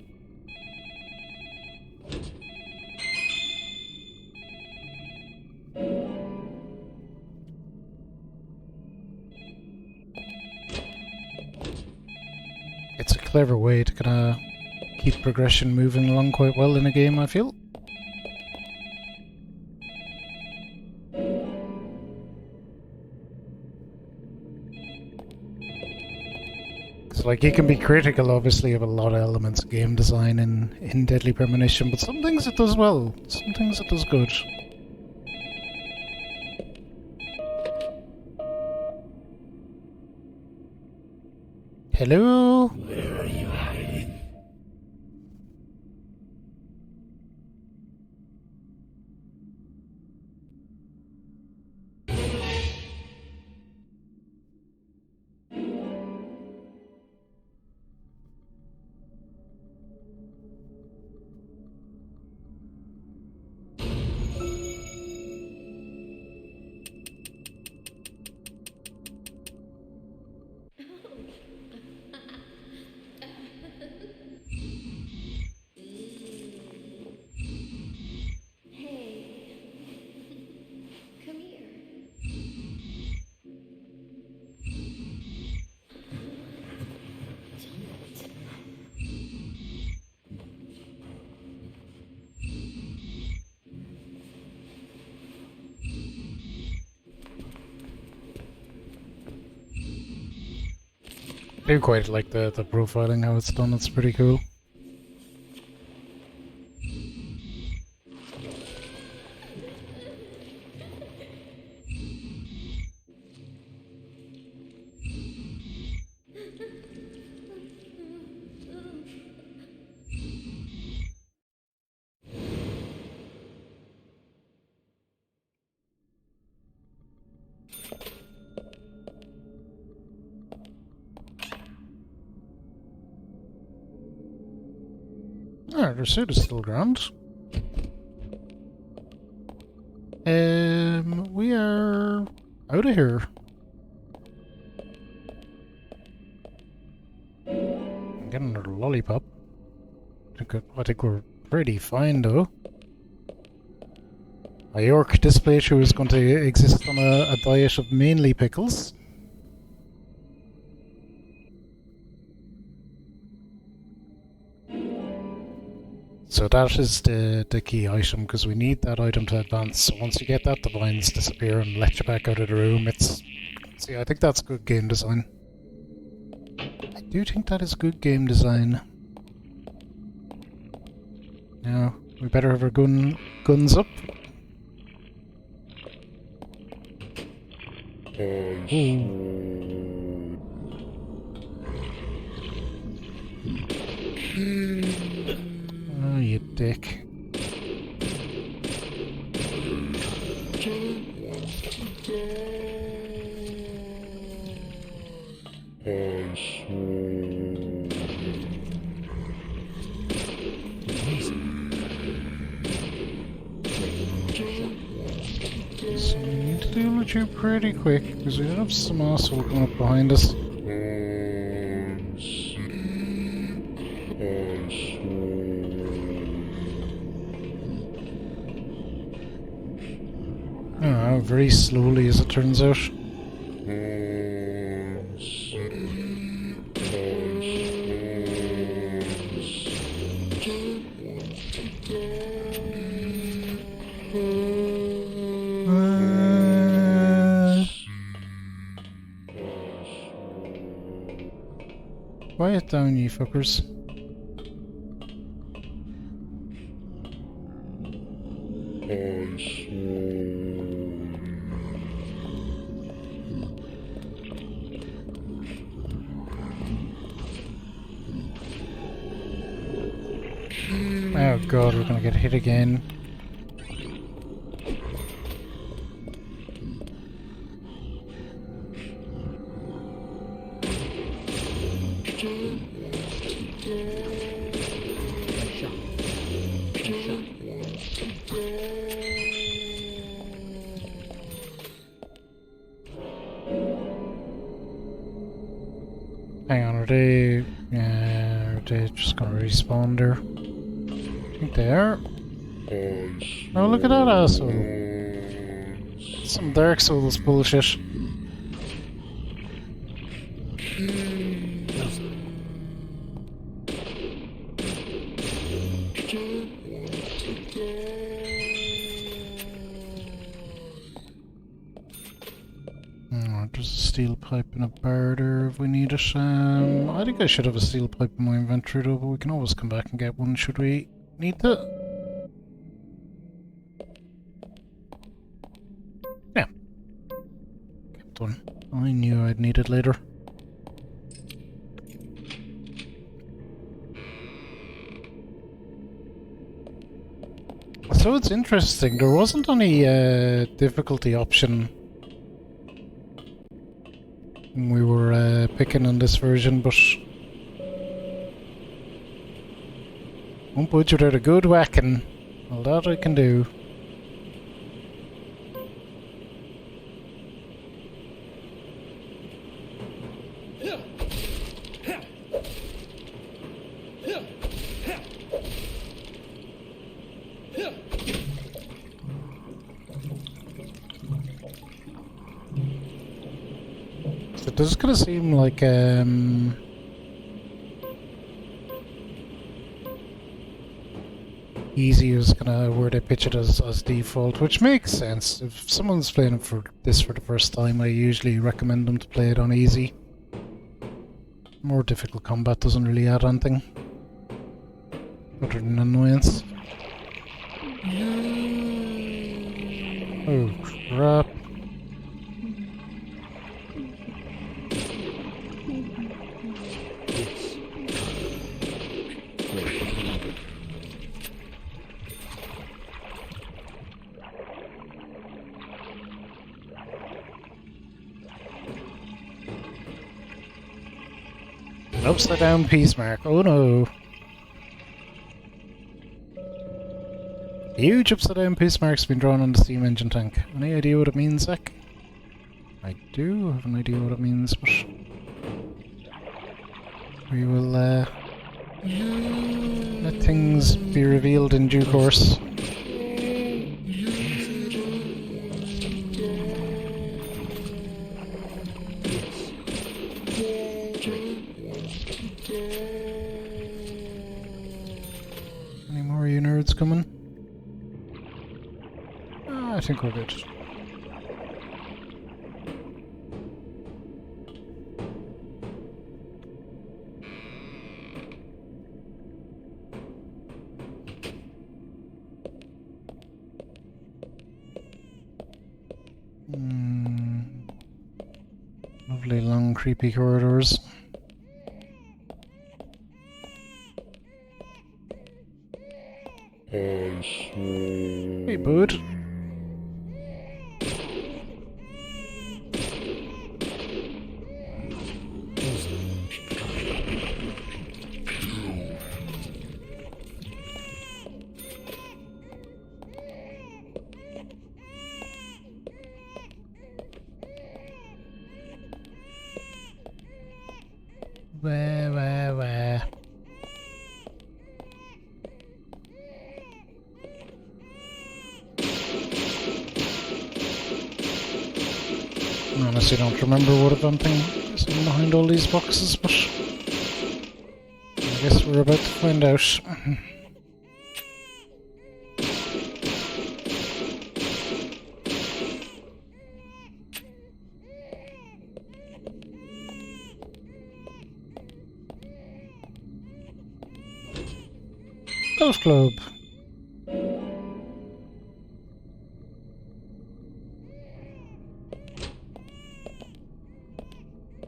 It's a clever way to kind of keep progression moving along quite well in a game, I feel. So, like, you can be critical, obviously, of a lot of elements of game design in Deadly Premonition, but some things it does well, some things it does good. Hello? Where are you hiding? I do quite like the profiling, how it's done, it's pretty cool. Alright, our suit is still grand. We are out of here. I'm getting another lollipop. I think we're pretty fine though. York, this playthrough is going to exist on a diet of mainly pickles. So that is the key item, because we need that item to advance. So once you get that, the vines disappear and let you back out of the room. See, I think that's good game design. I do think that is good game design. Now, we better have our guns up. Oh, you dick. So we need to deal with you pretty quick, because we have some asshole coming up behind us. Oh, very slowly as it turns out. Quiet down, you fuckers. Oh god, we're gonna get hit again. Hang on, are they... Yeah, are they just gonna respawn there? I think they are. Oh, look at that asshole. Some Dark Souls bullshit. Oh, there's a steel pipe and a bar there if we need it. I think I should have a steel pipe in my inventory though, but we can always come back and get one should we need to. Yeah. Kept one. I knew I'd need it later. So it's interesting, there wasn't any difficulty option when we were picking on this version, but won't put you without a good whacking. Well, that I can do. It does kind of seem like easy is kind of where they pitch it as default, which makes sense. If someone's playing for this for the first time, I usually recommend them to play it on easy. More difficult combat doesn't really add anything other than annoyance. Oh crap. An upside down peace mark. Oh no. Huge upside down peace mark's been drawn on the steam engine tank. Any idea what it means, Zach? I do have an idea what it means, but we will let things be revealed in due course. Any more of you nerds coming? I think we're good. Lovely long creepy corridors. Hey, bud. Where? honestly don't remember what event is behind all these boxes, but I guess we're about to find out. Golf club.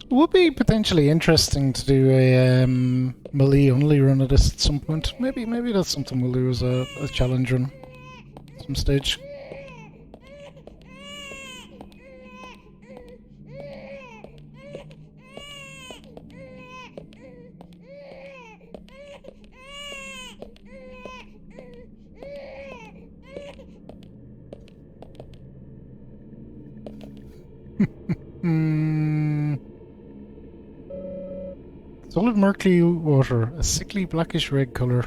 It would be potentially interesting to do a melee only run of this at some point. Maybe that's something we'll do as a challenge run at some stage. Solid murky water, a sickly blackish red colour.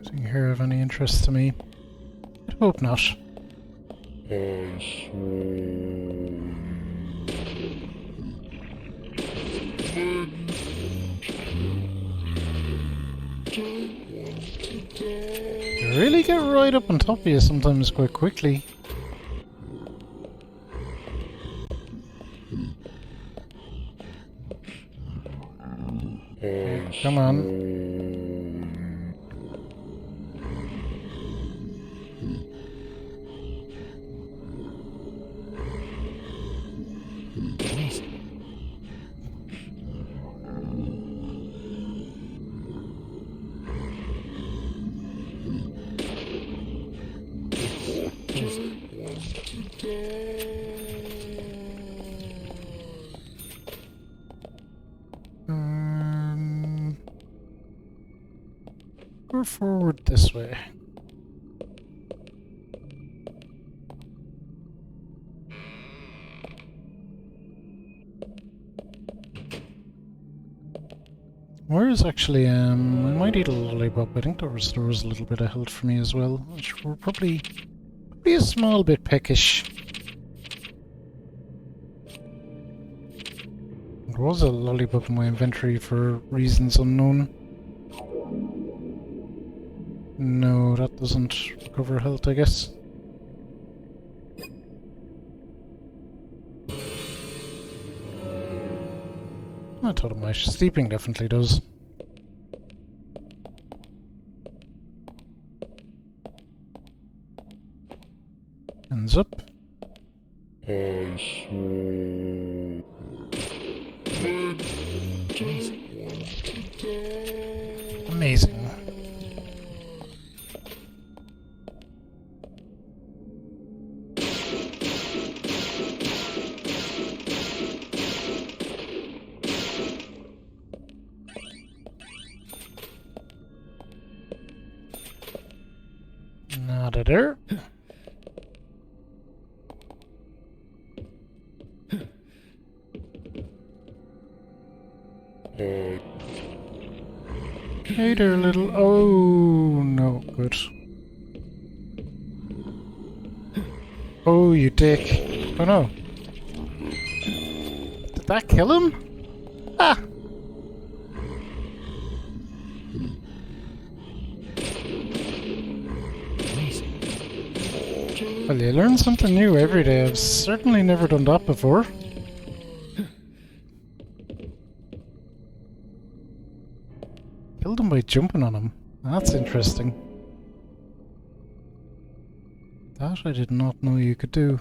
Anything here of any interest to me? I hope not. They really get right up on top of you sometimes quite quickly. Come on. Go forward this way. Where is actually, I might eat a lollipop. I think there restores a little bit of health for me as well, which we're probably a small bit peckish. There was a lollipop in my inventory for reasons unknown. No, that doesn't recover health, I guess. I thought it might. Sleeping definitely does. Hands up. Amazing. Not at her. Hey there, little. Oh, no, good. Oh, you dick. Oh no. Did that kill him? Ah! Well, you learn something new every day. I've certainly never done that before. Killed him by jumping on him. That's interesting. That I did not know you could do.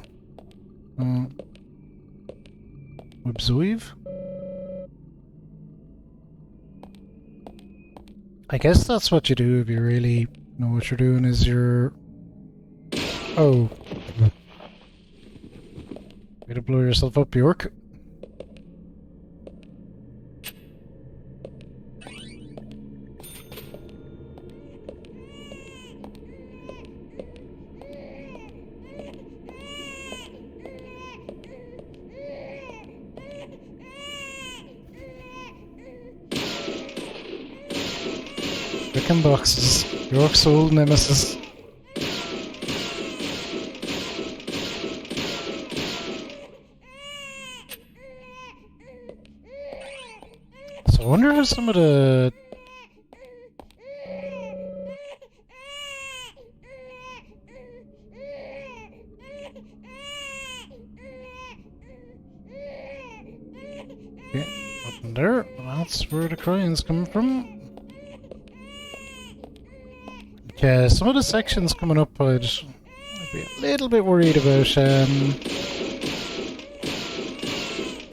Absorb? I guess that's what you do if you really know what you're doing, is you're... Oh. Way to blow yourself up, York. Chicken boxes. York's old nemesis. So I wonder how some of the... Okay, nothing there. That's where the crying's coming from. Yeah, some of the sections coming up I'd be a little bit worried about,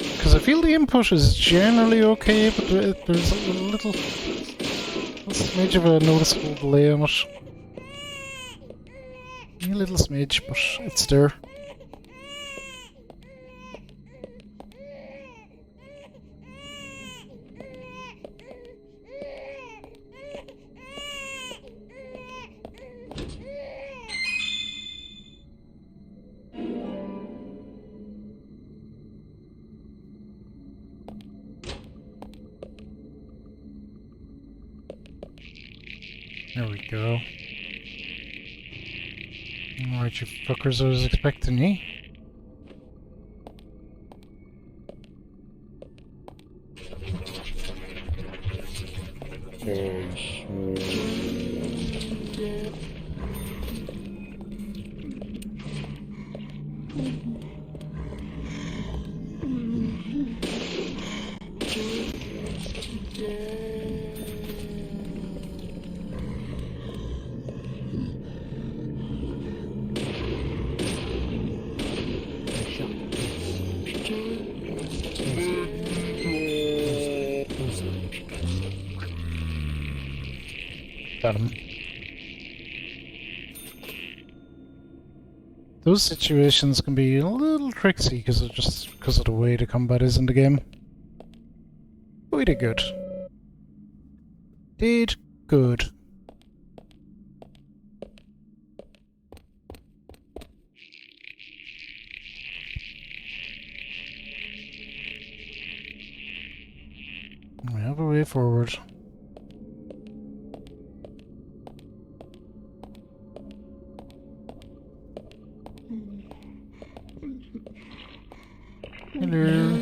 because I feel the input is generally okay, but there's a little smidge of a noticeable delay on it. A little smidge, but it's there. There we go. Alright, you fuckers, I was expecting ye. Got him. Those situations can be a little tricksy because of the way the combat is in the game. We did good. Did good. We have a way forward. Hello.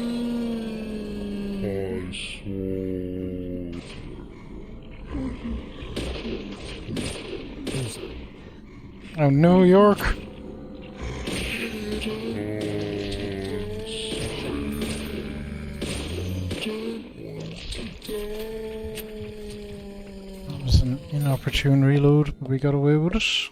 Oh no, York! That was an inopportune reload, but we got away with it.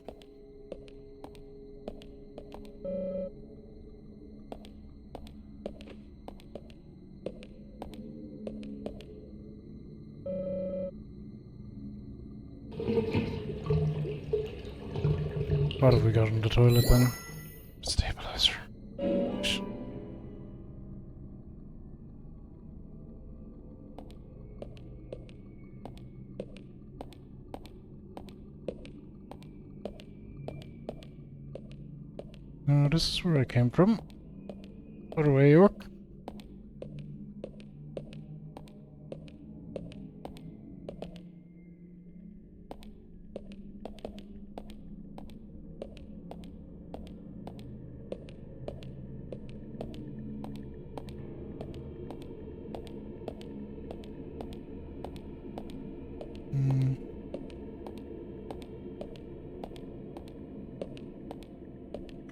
What have we got in the toilet then? Stabilizer. No, this is where I came from. Put away, York.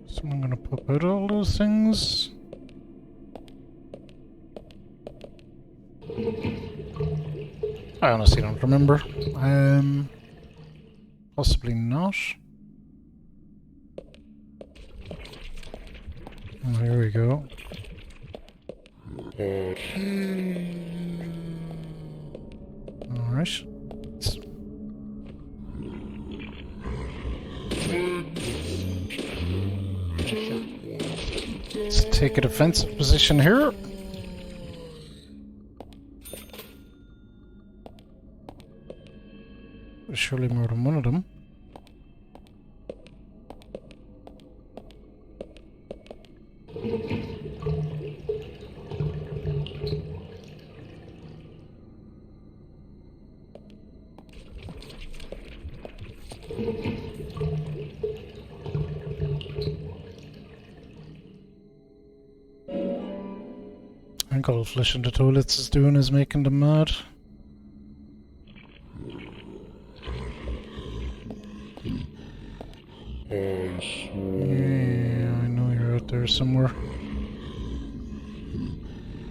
So I'm gonna pop out all those things. I honestly don't remember. Possibly not. Oh, here we go. Alright. Let's take a defensive position here. There's surely more than one of them. I think all flushing the toilets is doing is making them mad. Yeah, I know you're out there somewhere.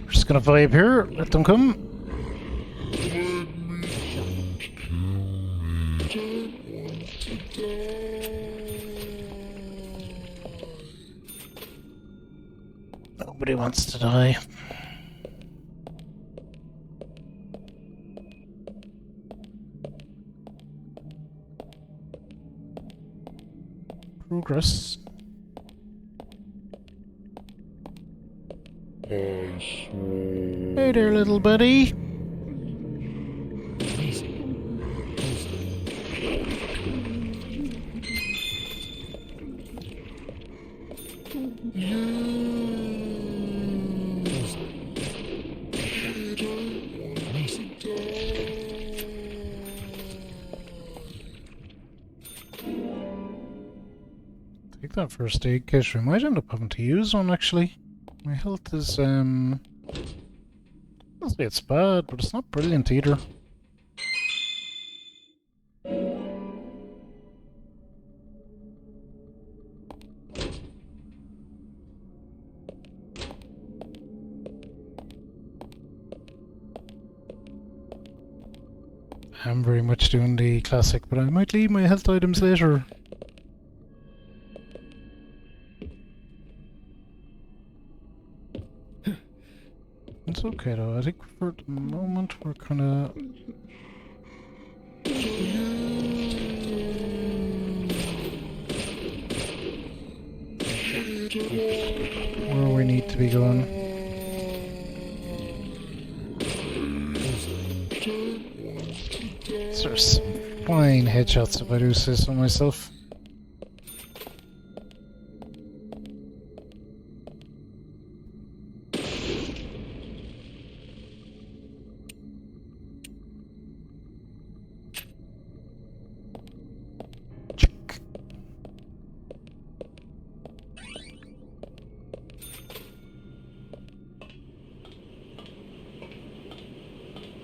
We're just gonna vibe here, let them come. Nobody wants to die. Progress. Hey there, little buddy. Take that first aid kit. We might end up having to use one actually. My health is I'll say it's bad, but it's not brilliant either. I'm very much doing the classic, but I might leave my health items later. It's okay though, I think for the moment we're kinda... where we need to be going. There's some fine headshots if I do say so myself.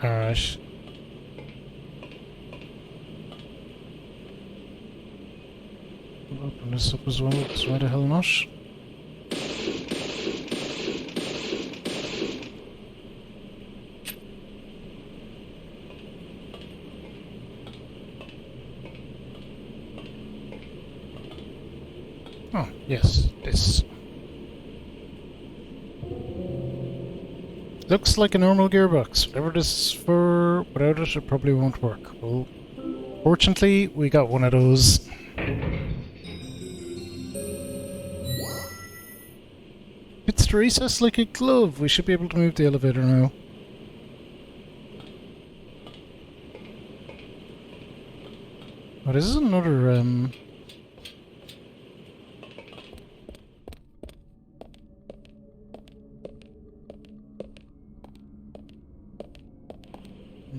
Alright. I'll open this up as well, because why the hell not? Oh, yes, this. Looks like a normal gearbox. Whatever this is for, without it, it probably won't work. Well, fortunately, we got one of those. It's to recess like a glove. We should be able to move the elevator now. Oh, this is another,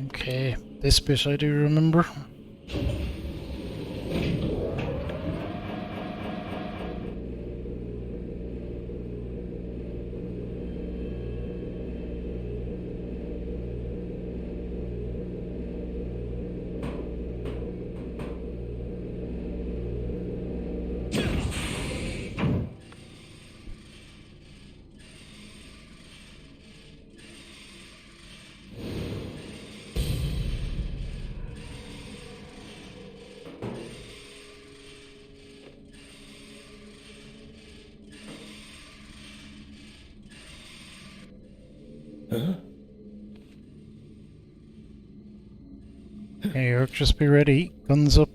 Okay, this bit I do remember. Huh? Hey, York, just be ready. Guns up.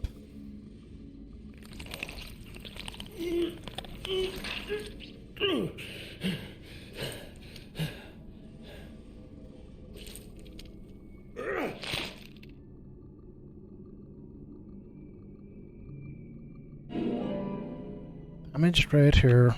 Damaged right here.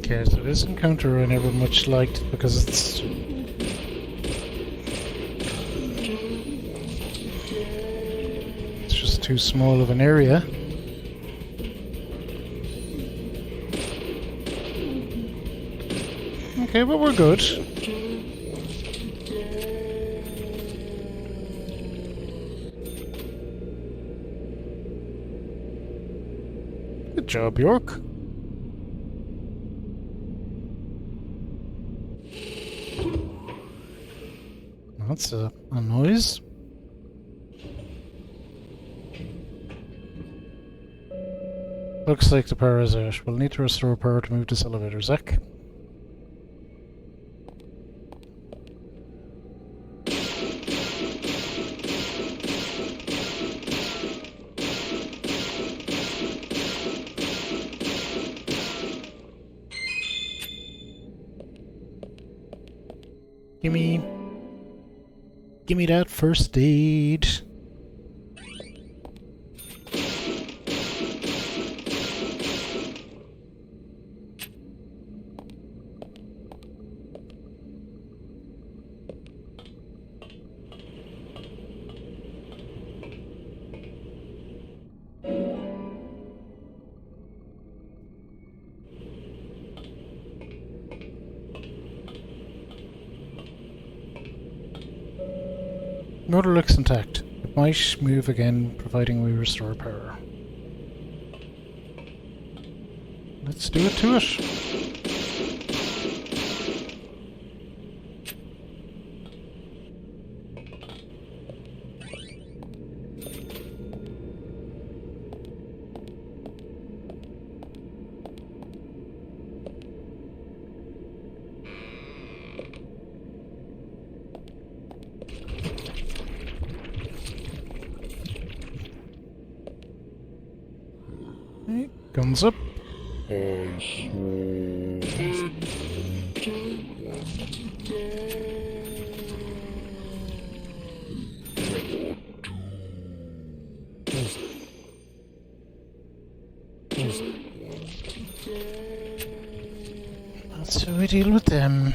Okay, so this encounter I never much liked because it's just too small of an area. Okay, but we're good. Good job, York. That's a noise. Looks like the power is out. We'll need to restore power to move this elevator, Zach. Gimme that first aid. Motor looks intact. It might move again, providing we restore power. Let's do it to it. Okay, guns up. That's how we deal with them.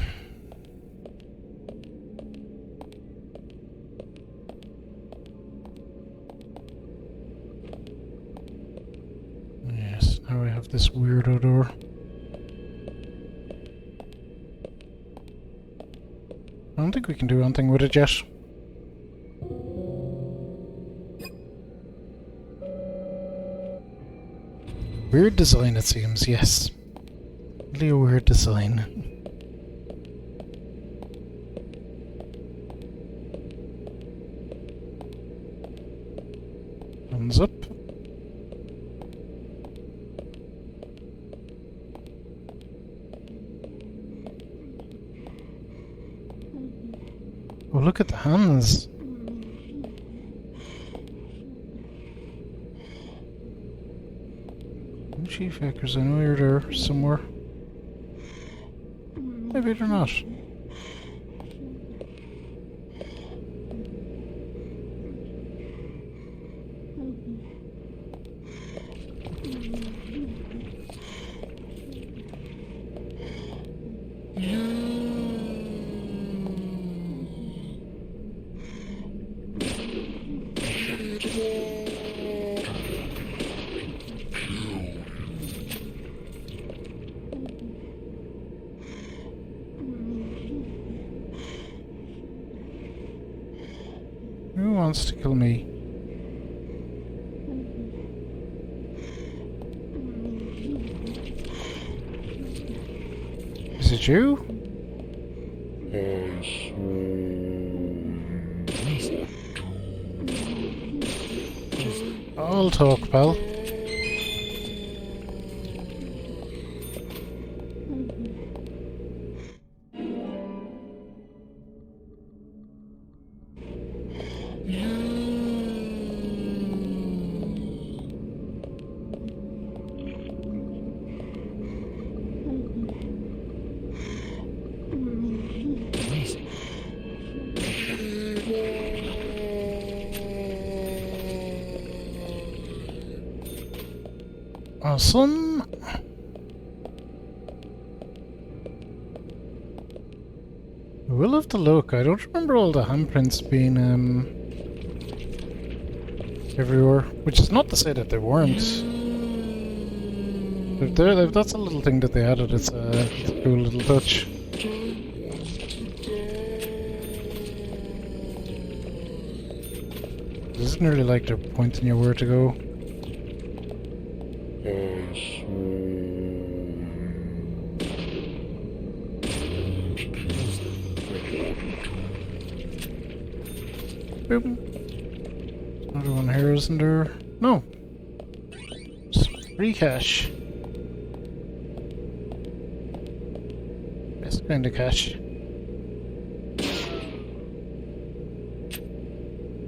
Yes, now we have this weirdo door. I don't think we can do anything with it yet. Weird design, it seems, yes. Really a weird design. Thumbs up. Oh, look at the hands. Chief hackers, I know you're there somewhere. Maybe they're not. Who wants to kill me? Is it you? I'll talk, pal. Awesome. We'll have to look. I don't remember all the handprints being everywhere, which is not to say that they weren't. That's a little thing that they added. It's a cool little touch. Isn't really like they're pointing you where to go. Boom. Another one here, isn't there? No. Just free cash. Best kind of cash.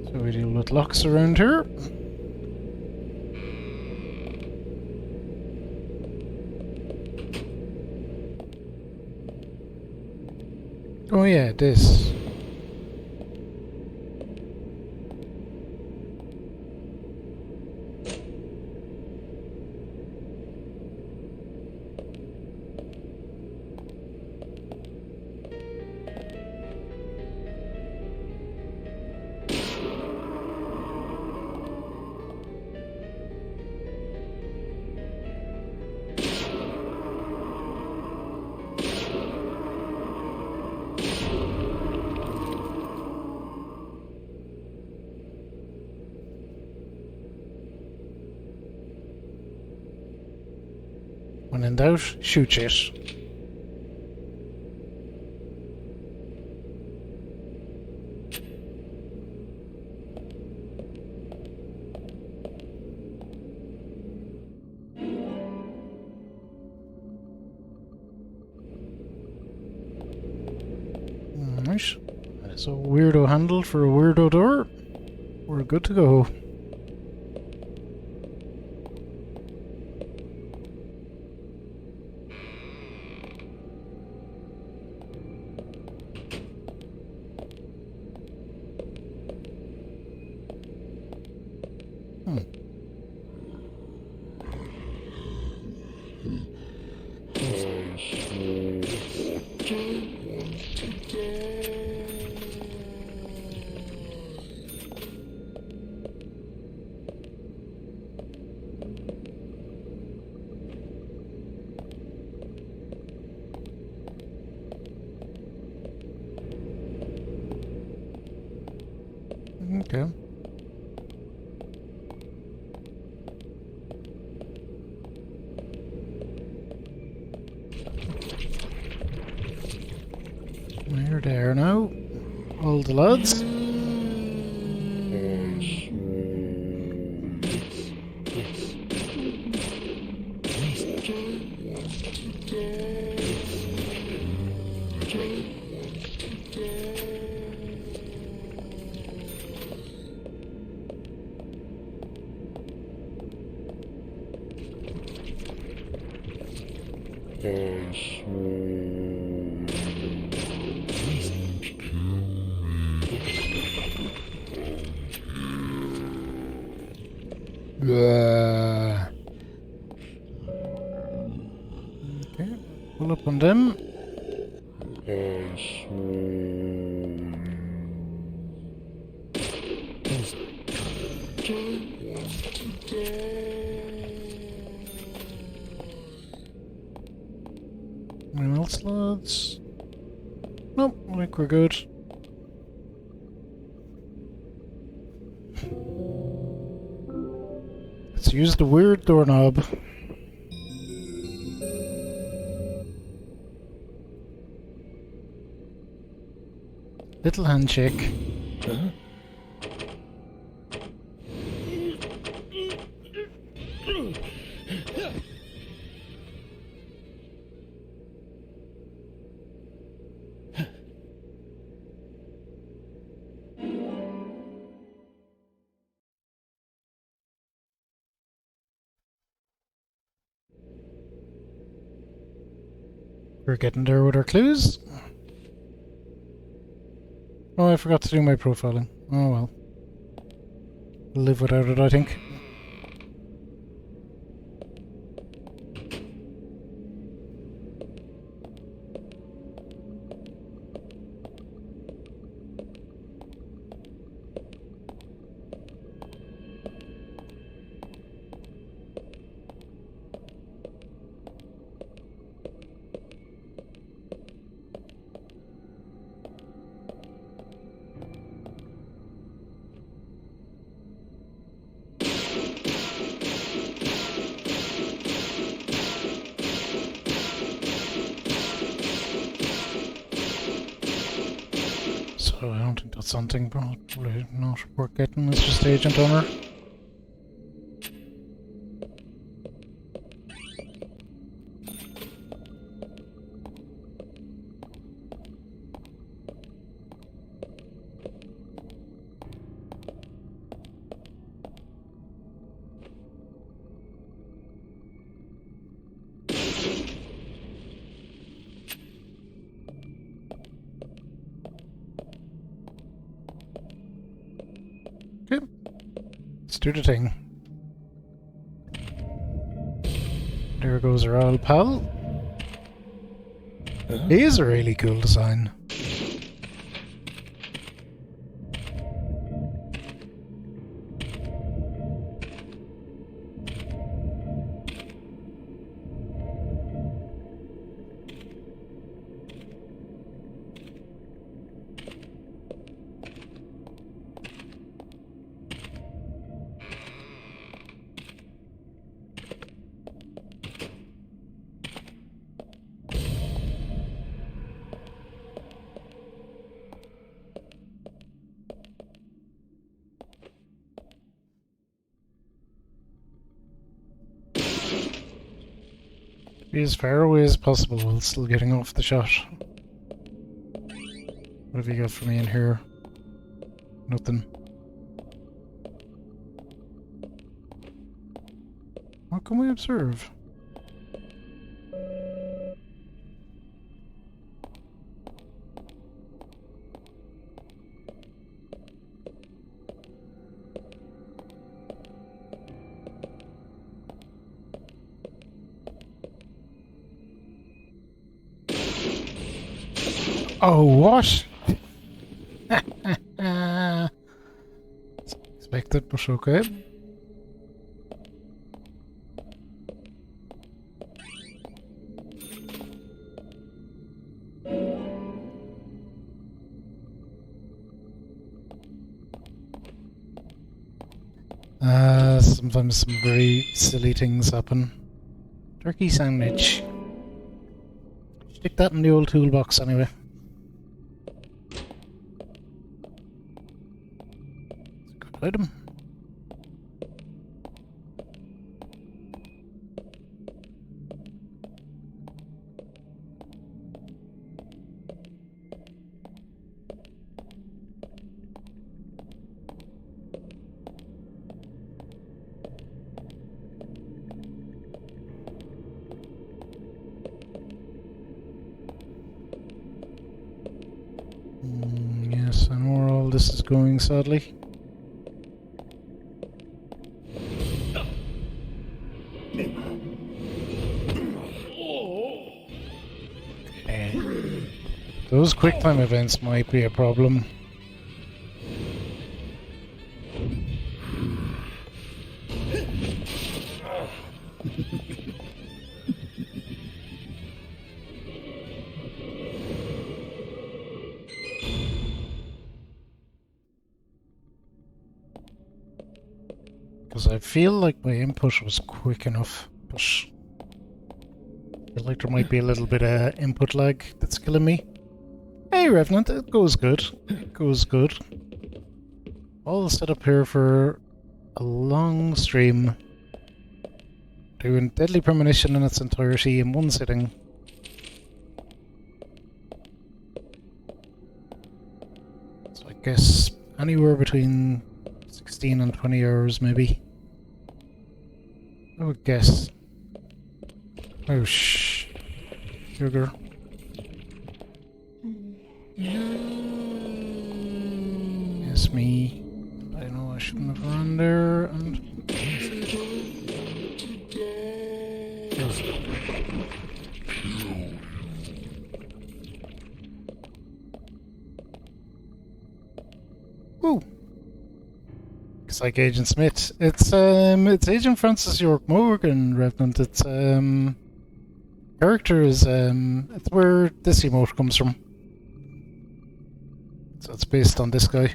So we deal with locks around here. Oh yeah, this. When in doubt, shoot it. Nice. That's a weirdo handle for a weirdo door. We're good to go. Okay. We're there now. All the lads. Okay, pull up on them. don't want to die. Anyone else, lads? Nope, I think we're good. Let's use the weird doorknob. Little handshake. Huh? We're getting there with our clues. Oh, I forgot to do my profiling. Oh well. Live without it, I think. So I don't think that's something probably not worth getting. It's just agent honor. Okay, let's do the thing. There goes our old pal. He is a really cool design. Be as far away as possible while still getting off the shot. What have you got for me in here? Nothing. What can we observe? Oh, what? Expected, but okay. Sometimes some very silly things happen. Turkey sandwich. Stick that in the old toolbox anyway. Good item. Yes, I know where all this is going, sadly. Those QuickTime events might be a problem. Because I feel like my input was quick enough, but I feel like there might be a little bit of input lag that's killing me. Hey Revenant, it goes good. It goes good. All set up here for a long stream. Doing Deadly Premonition in its entirety in one sitting. So I guess anywhere between 16 and 20 hours maybe. I would guess. Oh shh. Sugar. Yes, me. I know I shouldn't have run there and... Woo! It's like Agent Smith. It's Agent Francis York Morgan, Revenant. It's character is it's where this emote comes from. So it's based on this guy.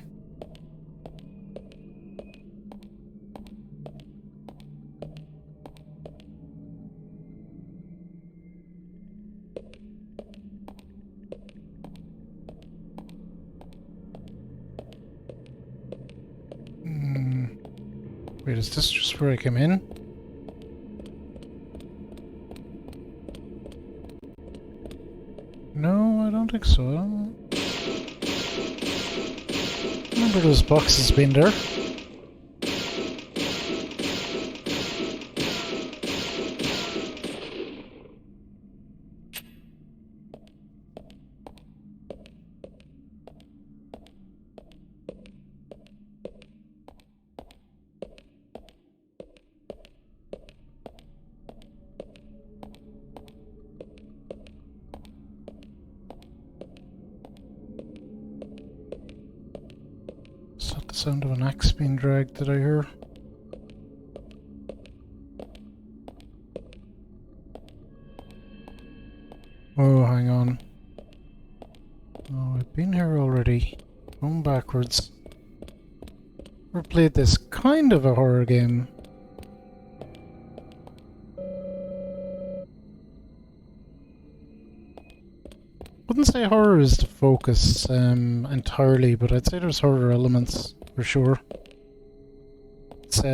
Wait, is this just where I came in? No, I don't think so. I don't remember those boxes being there. Sound of an axe being dragged, did I hear? Oh, hang on. Oh, I've been here already. Going backwards. We played this kind of a horror game. Wouldn't say horror is the focus entirely, but I'd say there's horror elements. For sure. It's got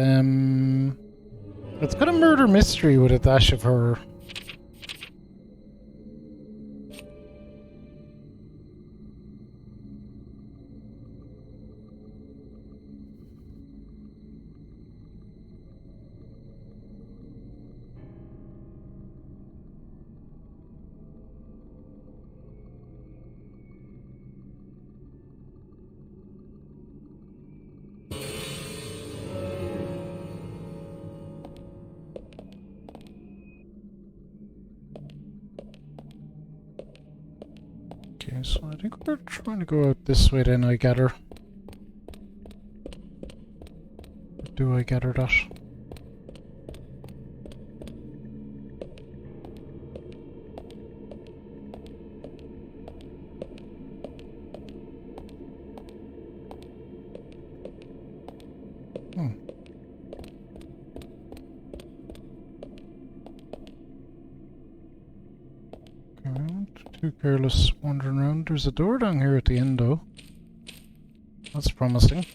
a murder mystery with a dash of horror. Okay, so I think we're trying to go out this way then, I gather. Or do I gather that? Too careless wandering around. There's a door down here at the end though. That's promising.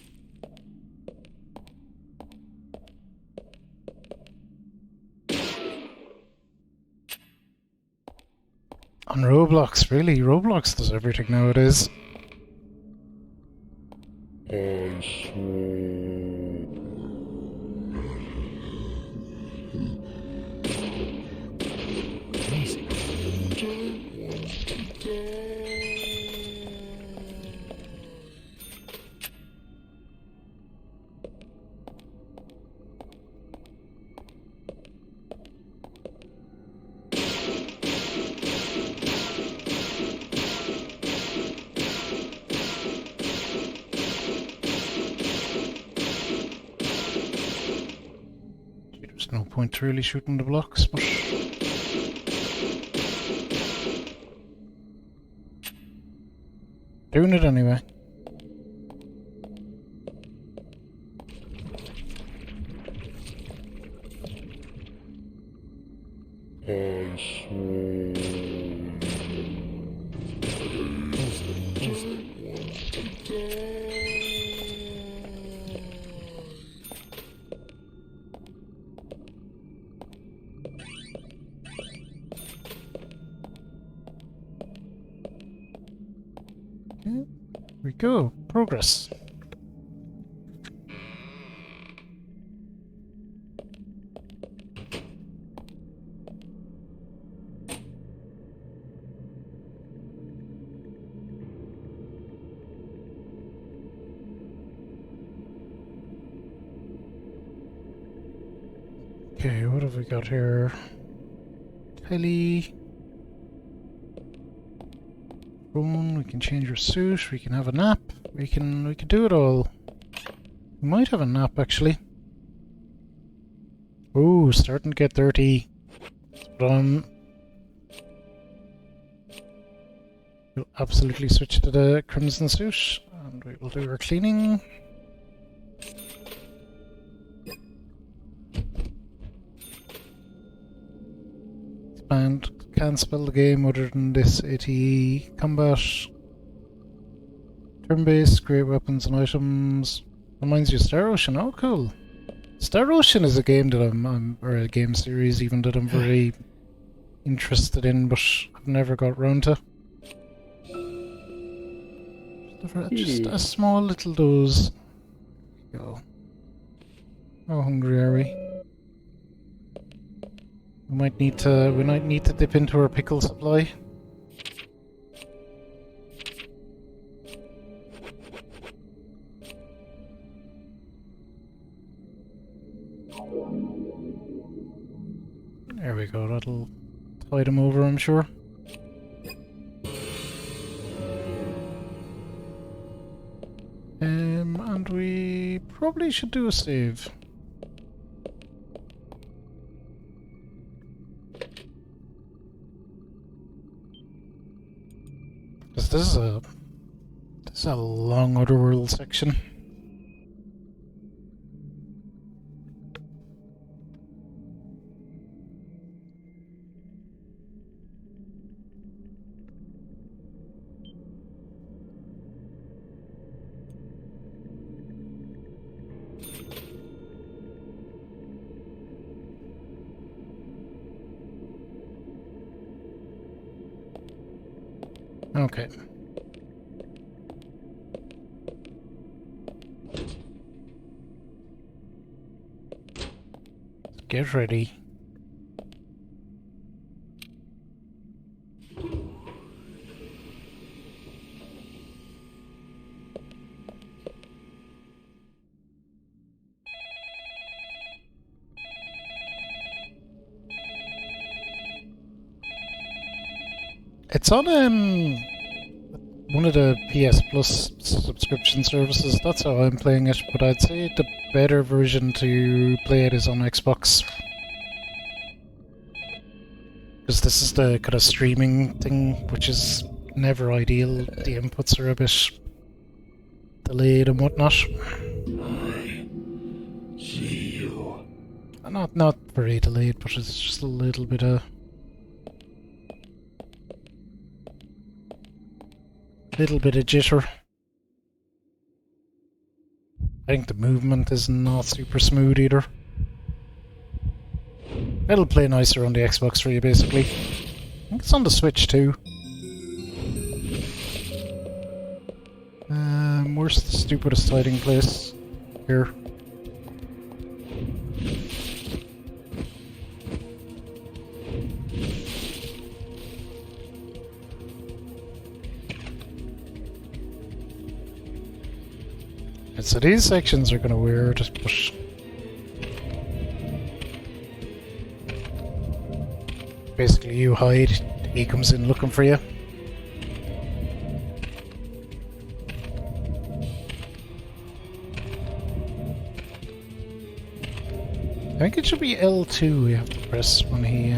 On Roblox, really? Roblox does everything nowadays. There's no point to really shooting the blocks, but... doing it anyway. Here we go. Progress. Okay, what have we got here? Telly. Phone, we can change your suit, we can have a nap, we can do it all. We might have a nap actually. Ooh, starting to get dirty. But we'll absolutely switch to the crimson suit and we will do our cleaning. And can't spell the game other than this ATE. Combat. Turn-based, great weapons and items. Reminds you of Star Ocean. Oh, cool. Star Ocean is a game that or a game series even that I'm very interested in, but I've never got round to. Just a small little dose. Go. How hungry are we? We might need to dip into our pickle supply. There we go, that'll tide them over, I'm sure. And we probably should do a save. Because this is a long Otherworld section. Okay. Get ready. It's on one of the PS Plus subscription services. That's how I'm playing it, but I'd say the better version to play it is on Xbox. Because this is the kind of streaming thing, which is never ideal. The inputs are a bit delayed and whatnot. I see you. Not very delayed, but it's just a little bit of jitter. I think the movement is not super smooth either. It'll play nicer on the Xbox for you, basically. I think it's on the Switch too. Where's the stupidest hiding place? Here. So these sections are kind of weird, but basically you hide, he comes in looking for you. I think it should be L2 we have to press when he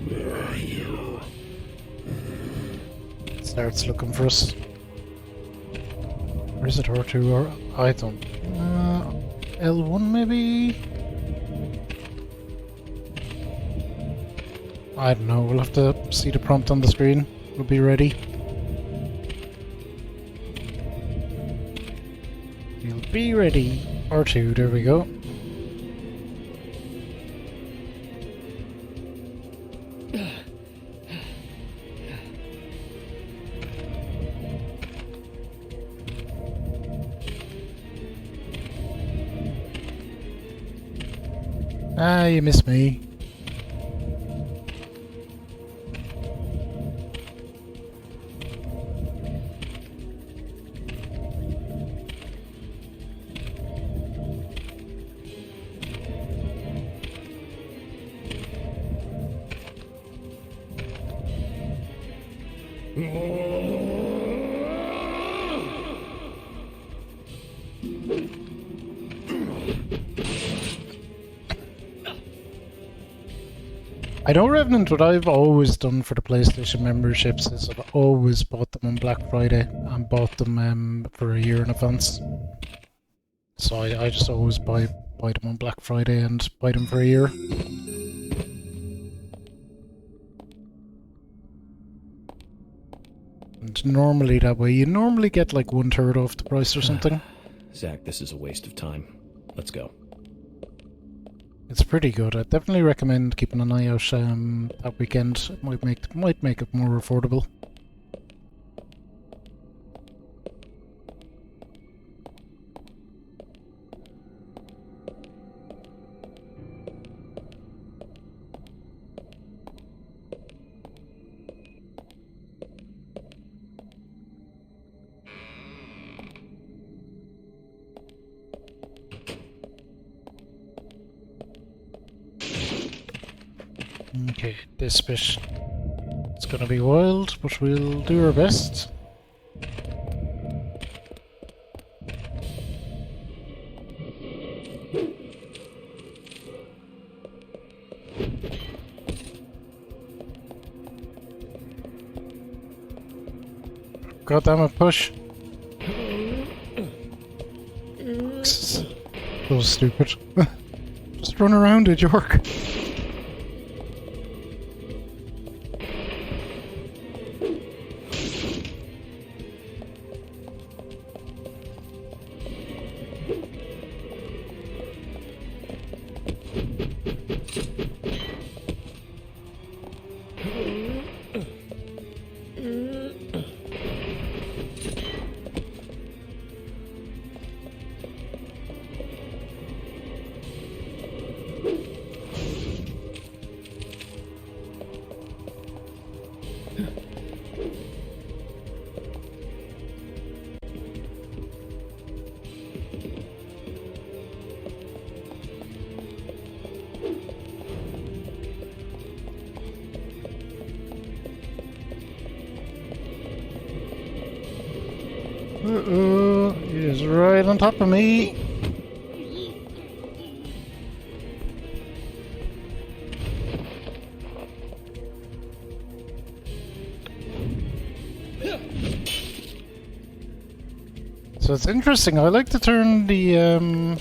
Where are you? starts looking for us. Or is it R2 or I don't... L1 maybe? I don't know, we'll have to see the prompt on the screen. We'll be ready. We'll be ready. R2, there we go. Ah, you missed me. I know, Revenant, what I've always done for the PlayStation memberships is I've always bought them on Black Friday and bought them for a year in advance. So I just always buy them on Black Friday and buy them for a year. And normally that way, you normally get like 1/3 off the price or something. Zach, this is a waste of time. Let's go. It's pretty good. I definitely recommend keeping an eye out that weekend. It might make it more affordable. Okay, this bit, it's gonna be wild, but we'll do our best. God damn it, push! So stupid. Just run around it, York. Uh-oh, he's right on top of me. So it's interesting, I like to turn the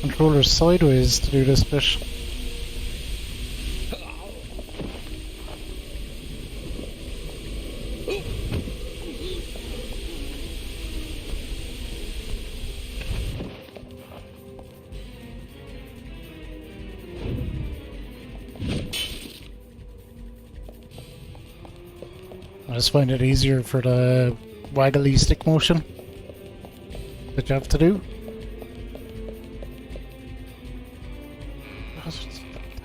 controller sideways to do this bit. I just find it easier for the waggly stick motion that you have to do.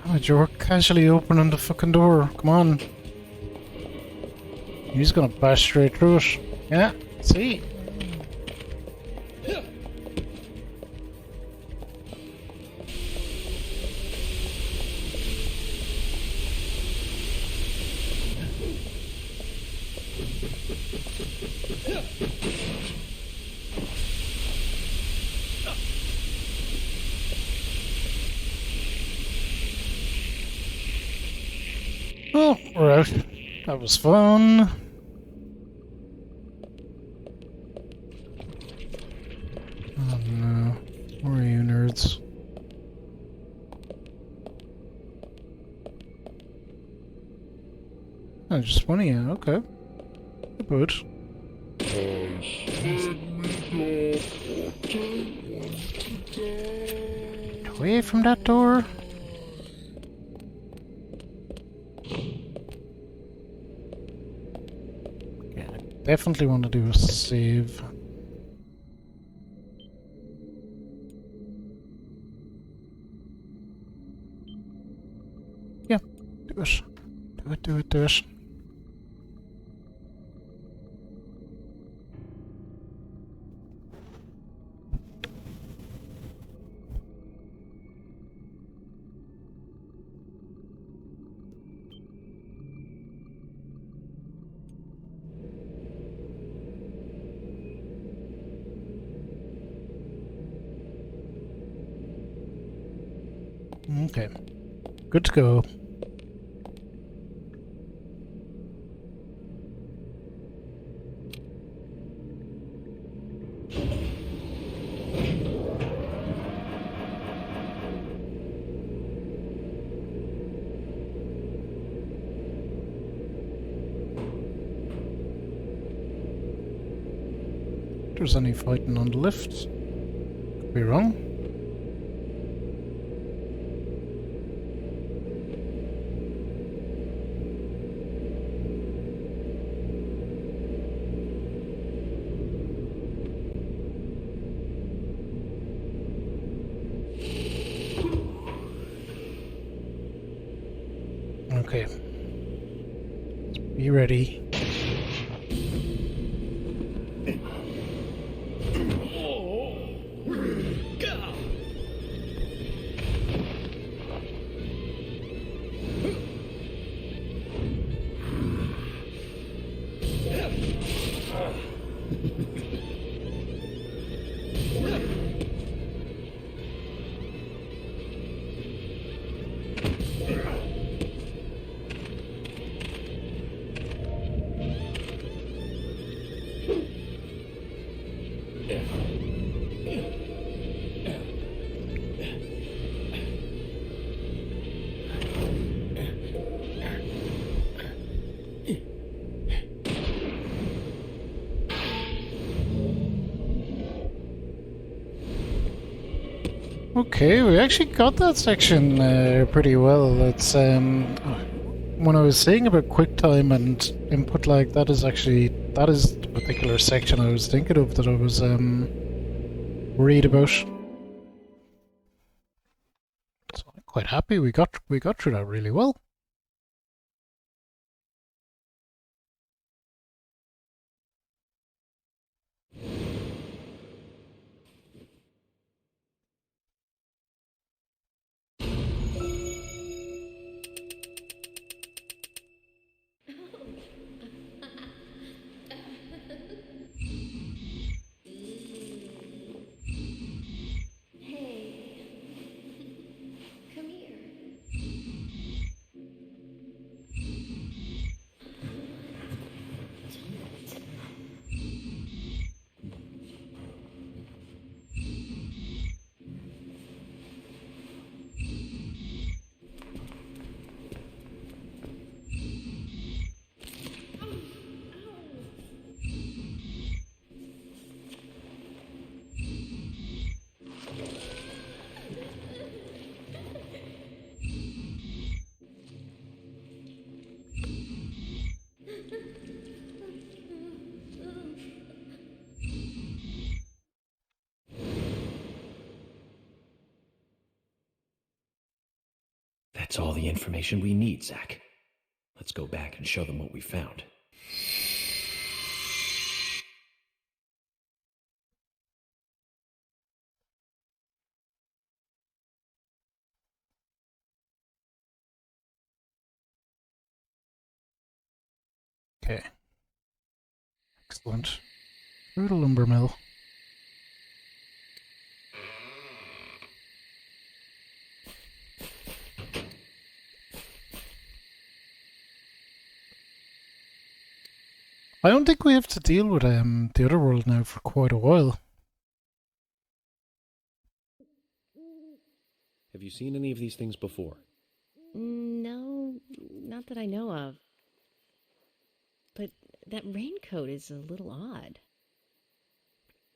Damn it, you're casually opening the fucking door. Come on. He's gonna bash straight through it. Yeah, see? Oh, we're out. That was fun. Oh no. Where are you, nerds? Oh, just one of you. Okay. Good. Away from that door. Yeah, I definitely want to do a save. Yeah, do it. Do it, do it, do it. Okay. Good to go. If there's any fighting on the lift. Could be wrong. Okay. Be ready. Okay, we actually got that section pretty well. It's when I was saying about QuickTime and input lag, that is the particular section I was thinking of that I was worried about. So I'm quite happy we got through that really well. That's all the information we need, Zach. Let's go back and show them what we found. Okay. Excellent. Through the lumber mill. I don't think we have to deal with the other world now for quite a while. Have you seen any of these things before? No, not that I know of. that raincoat is a little odd.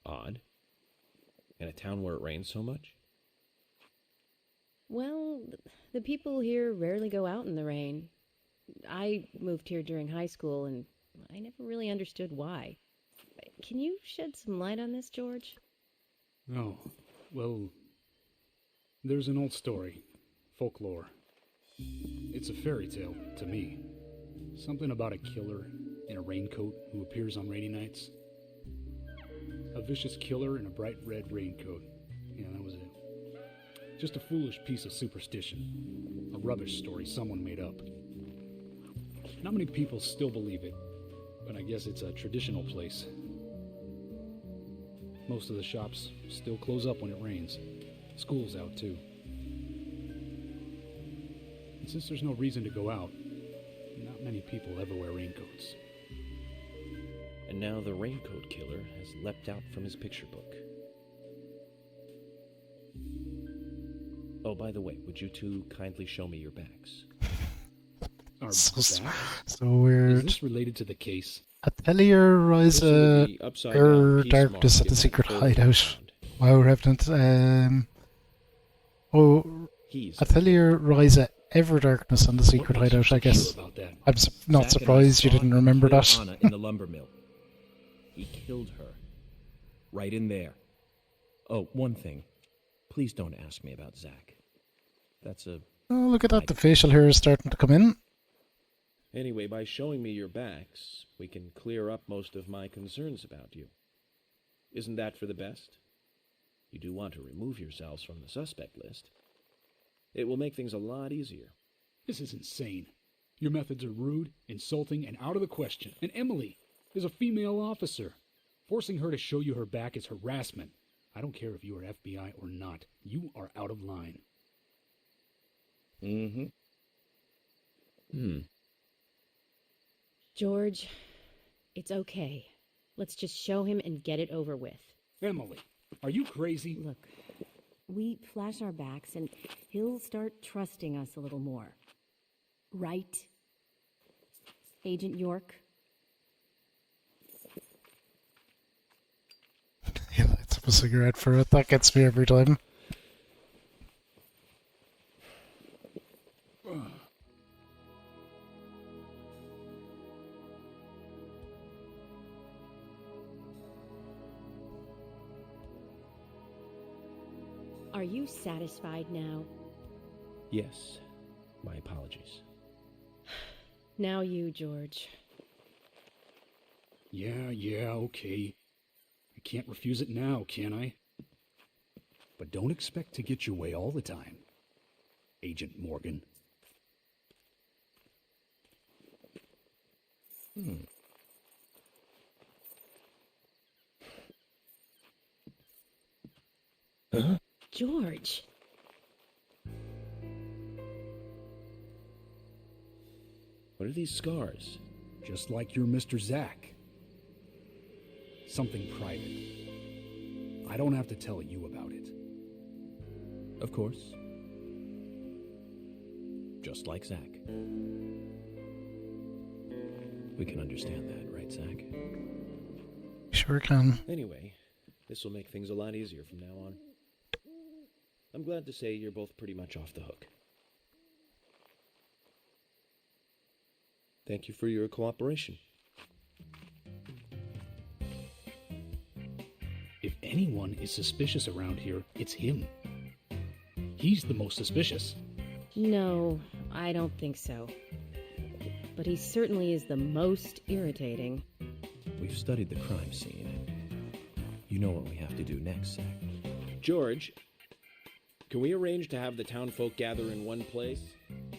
Odd? In a town where it rains so much? Well, the people here rarely go out in the rain. I moved here during high school, and I never really understood why. Can you shed some light on this, George? Oh, well, there's an old story, folklore. It's a fairy tale to me. Something about a killer in a raincoat who appears on rainy nights. A vicious killer in a bright red raincoat. Yeah, that was it. Just a foolish piece of superstition. A rubbish story someone made up. Not many people still believe it, but I guess it's a traditional place. Most of the shops still close up when it rains. School's out too. And since there's no reason to go out, not many people ever wear raincoats. And now the raincoat killer has leapt out from his picture book. Oh, by the way, would you two kindly show me your backs? Our So backs? weird. Is this related to the case? Atelier Rise This would be upside down peace Darkness mark at the in Secret that Hideout. foreground. Wow, Revenant. He's Atelier Rise Ever Darkness and the Secret What makes Hideout, I you guess. so sure about that? I'm not Zack and I surprised you saw didn't him remember kill that. Anna in the lumber mill. He killed her. Right in there. Oh, one thing. Please don't ask me about Zack. That's a... Oh, look at that. The facial hair is starting to come in. Anyway, by showing me your backs, we can clear up most of my concerns about you. Isn't that for the best? You do want to remove yourselves from the suspect list. It will make things a lot easier. This is insane. Your methods are rude, insulting, and out of the question. And Emily is a female officer. Forcing her to show you her back is harassment. I don't care if you are FBI or not. You are out of line. George, it's okay. Let's just show him and get it over with. Emily, are you crazy? Look, we flash our backs and he'll start trusting us a little more. Right? Agent York? He lights up a cigarette for it. That gets me every time. Are you satisfied now? Yes. My apologies. Now you, George. Yeah, okay. I can't refuse it now, can I? But don't expect to get your way all the time, Agent Morgan. Huh? George. What are these scars? Just like your Mr. Zack. Something private. I don't have to tell you about it. Of course. Just like Zack. We can understand that, right, Zack? Sure can. Anyway, this will make things a lot easier from now on. I'm glad to say you're both pretty much off the hook. Thank you for your cooperation. If anyone is suspicious around here, it's him. He's the most suspicious. No, I don't think so. But he certainly is the most irritating. We've studied the crime scene. You know what we have to do next, Zack. George, can we arrange to have the townfolk gather in one place?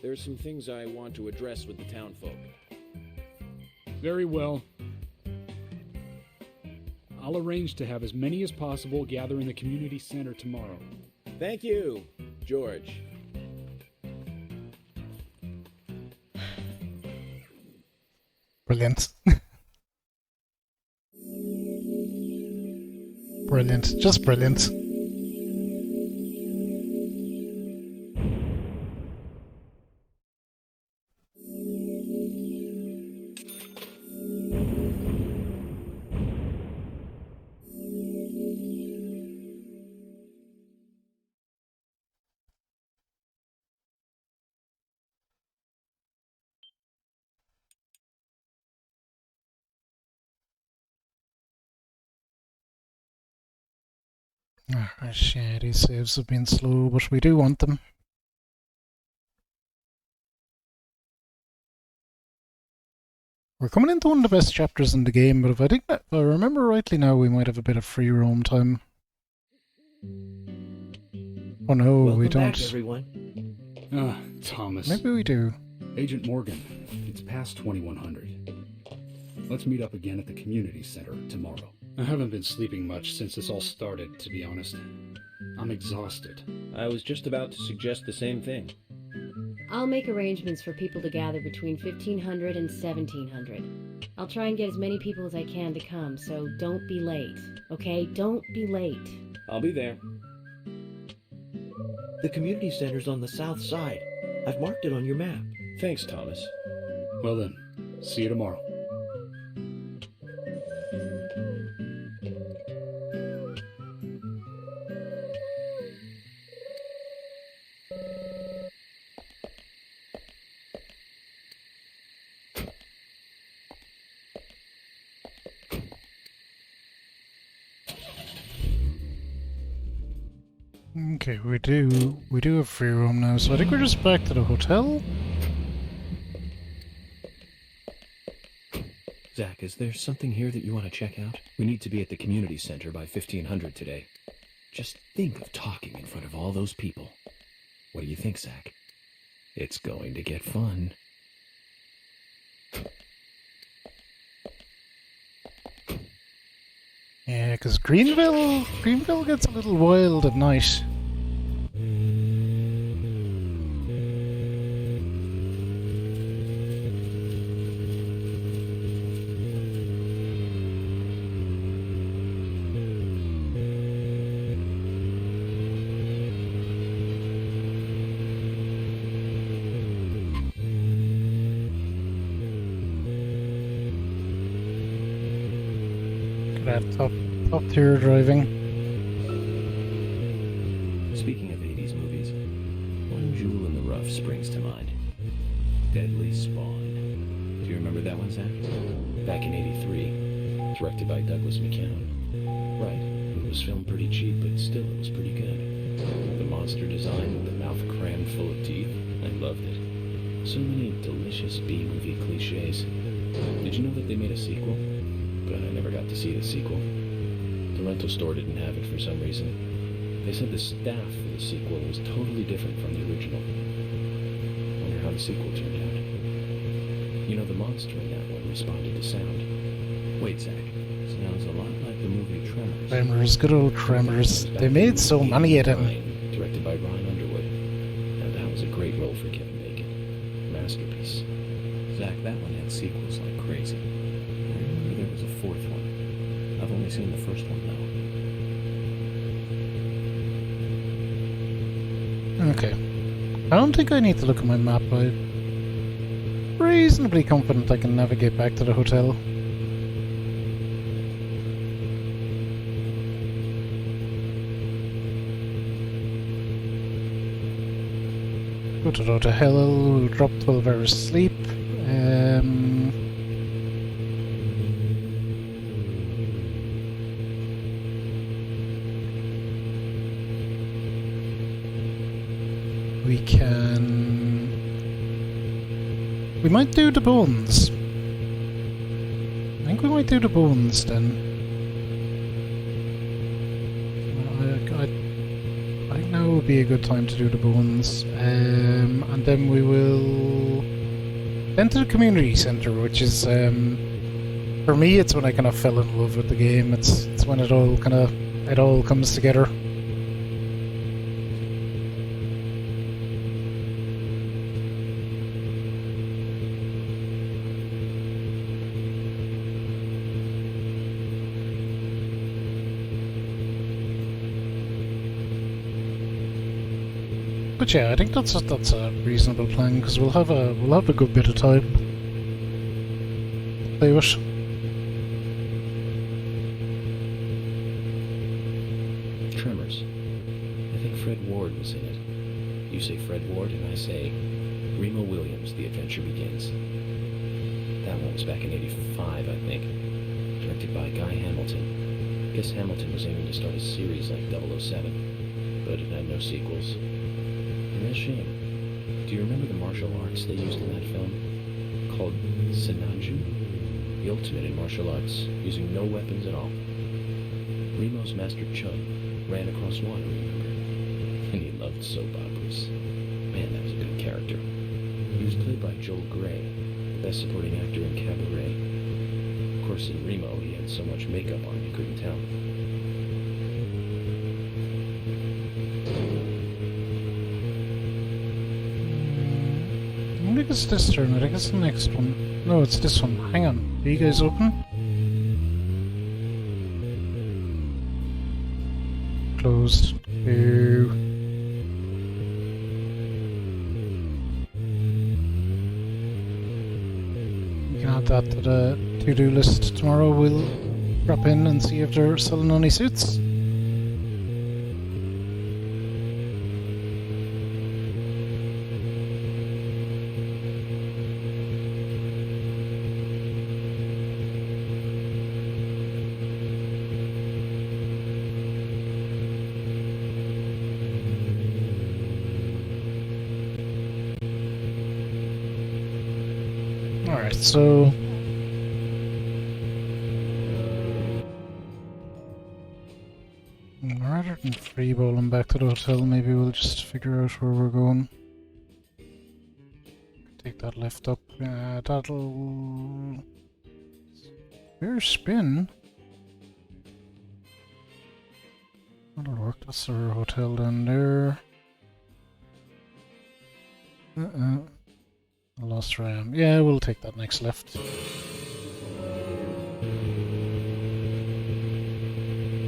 There are some things I want to address with the townfolk. Very well. I'll arrange to have as many as possible gather in the community center tomorrow. Thank you, George. Brilliant. Brilliant. Just brilliant. Ah, shit, these saves have been slow, but we do want them. We're coming into one of the best chapters in the game, but if I remember rightly now, we might have a bit of free roam time. Oh no, Welcome we don't. back, everyone. Ah, Thomas. Maybe we do. Agent Morgan, it's past 2100. Let's meet up again at the community center tomorrow. I haven't been sleeping much since this all started, to be honest. I'm exhausted. I was just about to suggest the same thing. I'll make arrangements for people to gather between 1500 and 1700. I'll try and get as many people as I can to come, so don't be late. Okay? Don't be late. I'll be there. The community center's on the south side. I've marked it on your map. Thanks, Thomas. Well then, see you tomorrow. Okay, we do have free roam now, so I think we're just back to the hotel. Zach, is there something here that you want to check out? We need to be at the community center by 1500 today. Just think of talking in front of all those people. What do you think, Zach? It's going to get fun. Yeah, because Greenville gets a little wild at night. Top tier driving. Speaking of 80s movies, one jewel in the rough springs to mind. Deadly Spawn. Do you remember that one, Zach? Back in 83, directed by Douglas McKeown. Right, it was filmed pretty cheap, but still it was pretty good. The monster design with the mouth crammed full of teeth, I loved it. So many delicious B-movie cliches. Did you know that they made a sequel? But I never got to see the sequel. The rental store didn't have it for some reason. They said the staff for the sequel was totally different from the original. Wonder how the sequel turned out. You know, the monster in that one responded to sound. Wait, Zach. Sounds a lot like the movie Tremors. Tremors, good old Tremors. They made so many of them. Directed by Ron Underwood. Now that was a great role for Kevin Bacon. Masterpiece. Zach, that one had sequels like crazy. I remember there was a fourth one. I've only seen the first one, though. Okay. I don't think I need to look at my map. I'm reasonably confident I can navigate back to the hotel. Go to the hotel, we'll drop 12 hours sleep. We might do the bones. I think we might do the bones then. I think now would be a good time to do the bones. And then we will enter the community center, which is for me it's when I kind of fell in love with the game. It's when it all comes together. But yeah, I think that's a reasonable plan because we'll have a good bit of time to play with. Tremors. I think Fred Ward was in it. You say Fred Ward, and I say Remo Williams. The Adventure Begins. That one was back in '85, I think. Directed by Guy Hamilton. guess Hamilton was aiming to start a series like 007, but it had no sequels. And that's a shame. Do you remember the martial arts they used in that film? Called Sinanju? The ultimate in martial arts, using no weapons at all. Remo's master Chun ran across water, remember? And he loved soap operas. Man, that was a good character. He was played by Joel Grey, the best supporting actor in Cabaret. Of course, in Remo, he had so much makeup on you couldn't tell. I think it's this turn, I think it's the next one. No, it's this one. Hang on. Are you guys open? Closed. Ew. We can add that to the to-do list tomorrow. We'll drop in and see if they're selling any suits. Alright, so rather than freeballing back to the hotel, maybe we'll just figure out where we're going. Take that left up. That'll... Fair spin. That'll work. That's our hotel down there. I lost where I am. Yeah, we'll take that next left.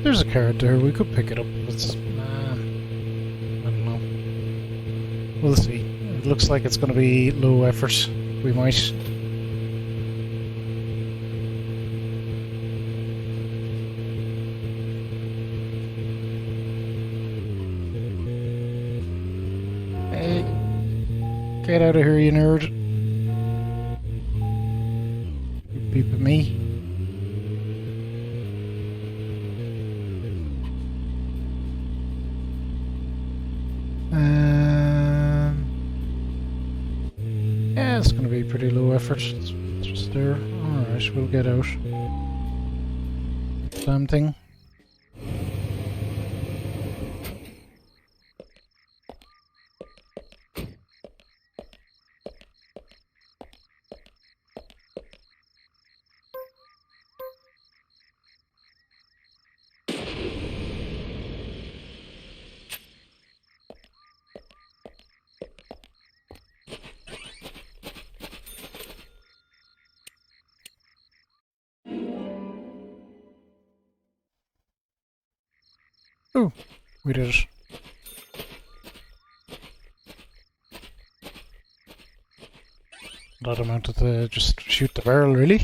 There's a card there. We could pick it up. It's... I don't know. We'll see. It looks like it's going to be low effort. We might. Hey. Get out of here, you nerd. You beeping me. Yeah, it's going to be pretty low effort. It's just there. Alright, we'll get out. Damn thing. Oh, we did it. That amounted to just shoot the barrel, really?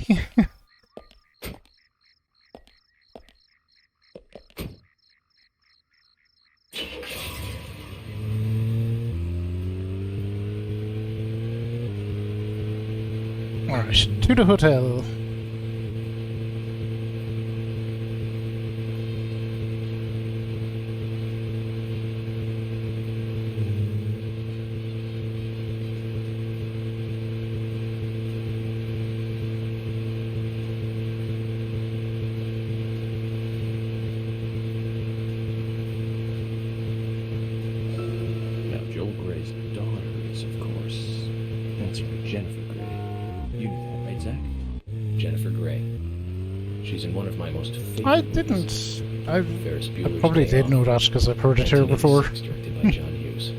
Alright, to the hotel. Jennifer Grey. You knew that, right, Zach? Jennifer Grey. She's in one of my most favorite I didn't. I probably Day did Off, know that because I've heard it here before. directed by John Hughes.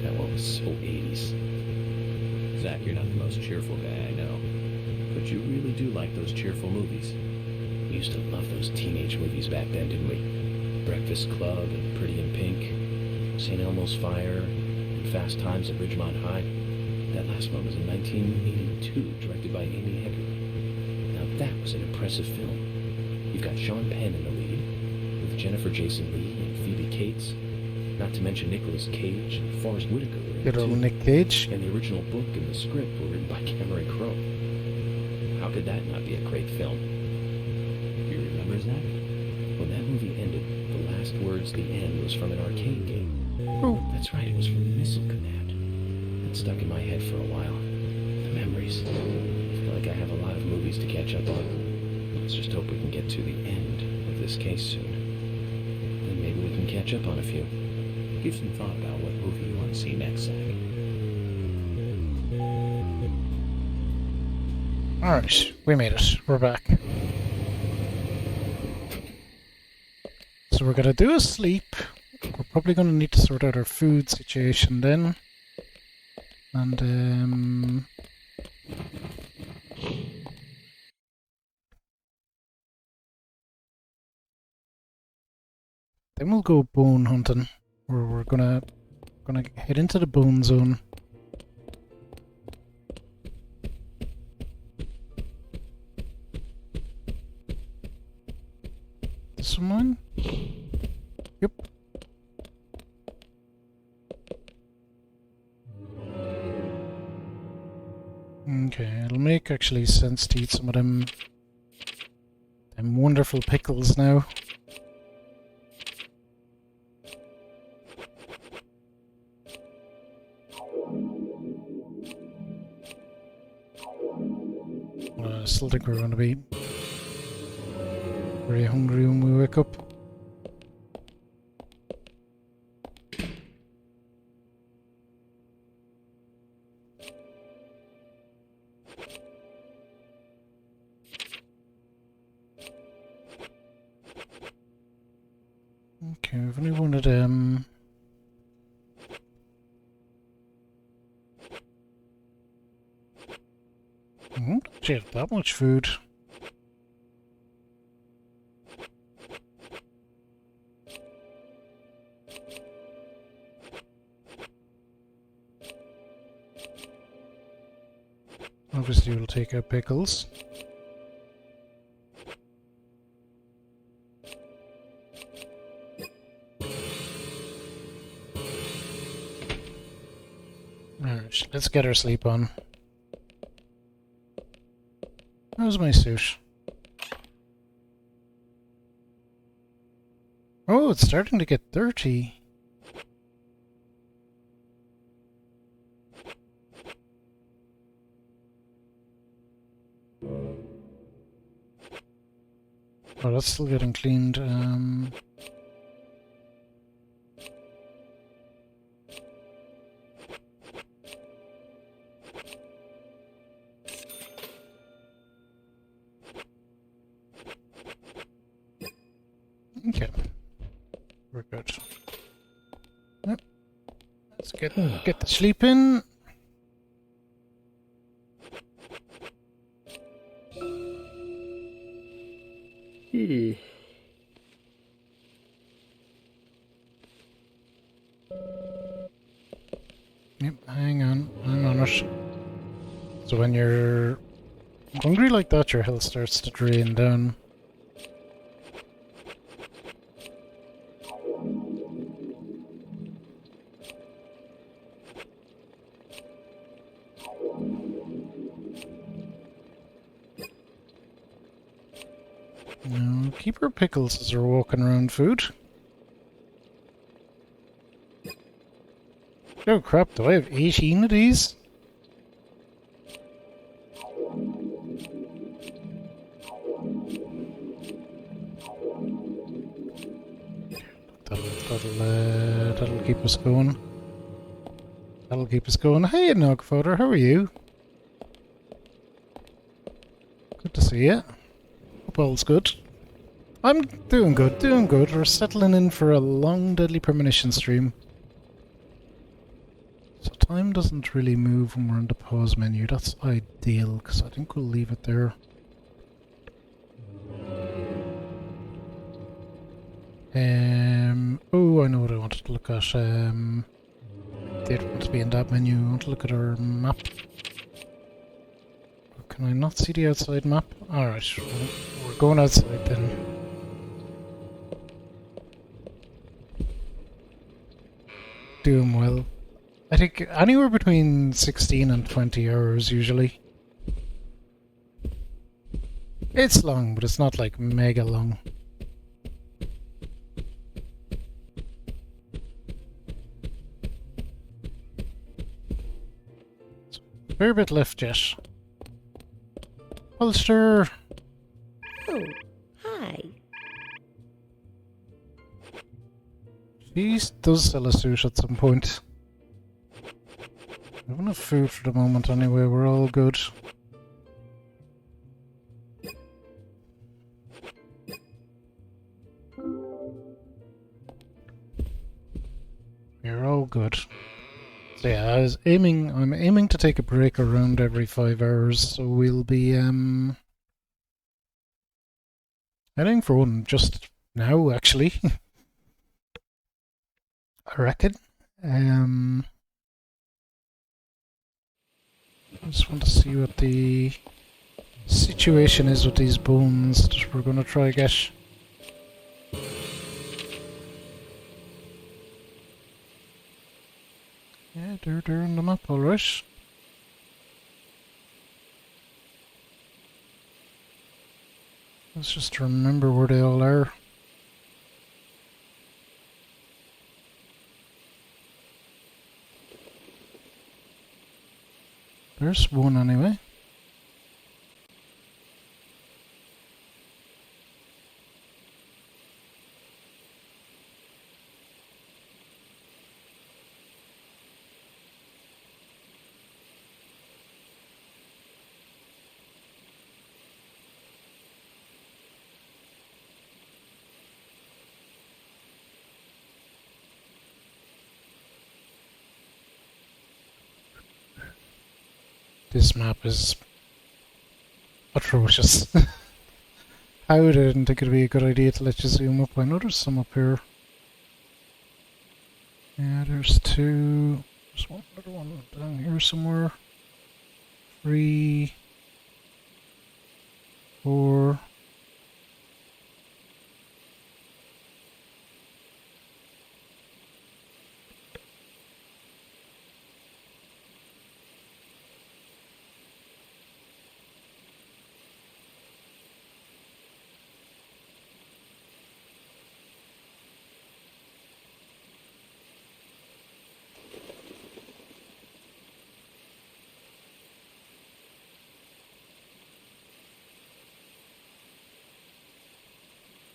That one was so 80s. Zach, you're not the most cheerful guy I know, but you really do like those cheerful movies. We used to love those teenage movies back then, didn't we? Breakfast Club and Pretty in Pink, St. Elmo's Fire, and Fast Times at Ridgemont High. That last one was in 1982, directed by Amy Hecker. Now that was an impressive film. You've got Sean Penn in the lead, with Jennifer Jason Leigh and Phoebe Cates, not to mention Nicolas Cage and Forrest Whitaker were in it Good old too. Nick Cage. And the original book and the script were written by Cameron Crowe. How could that not be a great film? You remember, Zach? last words, the end, was from an arcade game. Oh. That's right, it was from Missile Command. It stuck in my head for a while. The memories. I feel like I have a lot of movies to catch up on. Let's just hope we can get to the end of this case soon. Then maybe we can catch up on a few. Give some thought about what movie you want to see next, Zach. Alright, we made it. We're back. So we're gonna do a sleep. We're probably gonna need to sort out our food situation then. And then we'll go bone hunting. Where we're gonna head into the bone zone. Someone? Yep. Okay, it'll make actually sense to eat some of them wonderful pickles now. I still think we're going to be very hungry when we wake up. Okay, we've only wanted shit, that much food. Obviously we'll take out pickles. Alright, let's get our sleep on. How's my suit? Oh, it's starting to get dirty. Oh, that's still getting cleaned. Okay, we're good. Yep. Let's get the sleep in. Yep, hang on it. So when you're hungry like that, your health starts to drain down. Now, keep our pickles as we're walking around food. Oh crap, do I have 18 of these? That'll keep us going. That'll keep us going. Hey, Nog Fodder, how are you? Good to see you. Hope all's good. I'm doing good, doing good. We're settling in for a long Deadly Premonition stream. So time doesn't really move when we're in the pause menu. That's ideal, because I think we'll leave it there. Oh, I know what I wanted to look at. Did want to be in that menu. I want to look at our map. Can I not see the outside map? Alright, we're going outside then. Doing well. I think anywhere between 16 and 20 hours usually. It's long, but it's not like mega long. fair bit left yet. Holster! Oh, hi. She does sell a suit at some point. We have enough food for the moment anyway, we're all good. We're all good. So yeah, I'm aiming to take a break around every 5 hours, so we'll be heading for one just now actually. I reckon. I just want to see what the situation is with these bones that we're going to try get. Yeah, they're on the map, alright. Let's just remember where they all are. There's one anyway. This map is atrocious. I didn't think it'd be a good idea to let you zoom up. I know there's some up here. Yeah, there's two. There's one other one down here somewhere. 3, 4.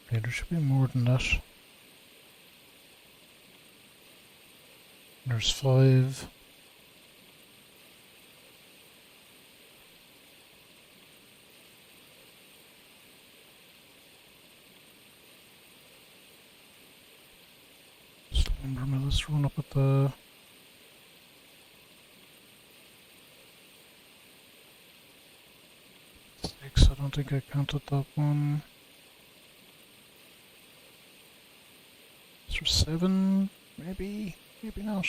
Okay, there should be more than that. There's 5. Lumber mill is run up at the... I don't think I counted that one. Is there 7? Maybe? Maybe not.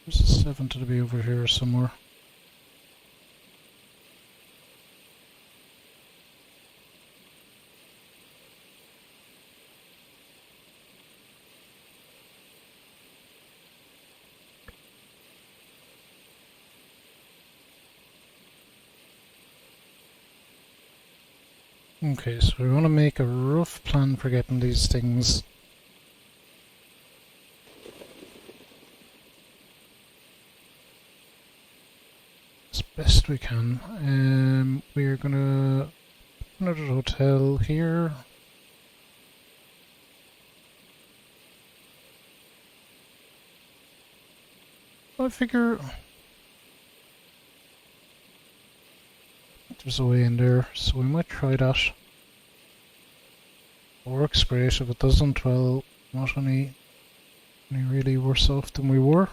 There's a 7 to be over here somewhere. Okay, so we want to make a rough plan for getting these things. As best we can. We're gonna another hotel here. I figure there's a way in there, so we might try that. Works great. If it doesn't, well, not any really worse off than we were.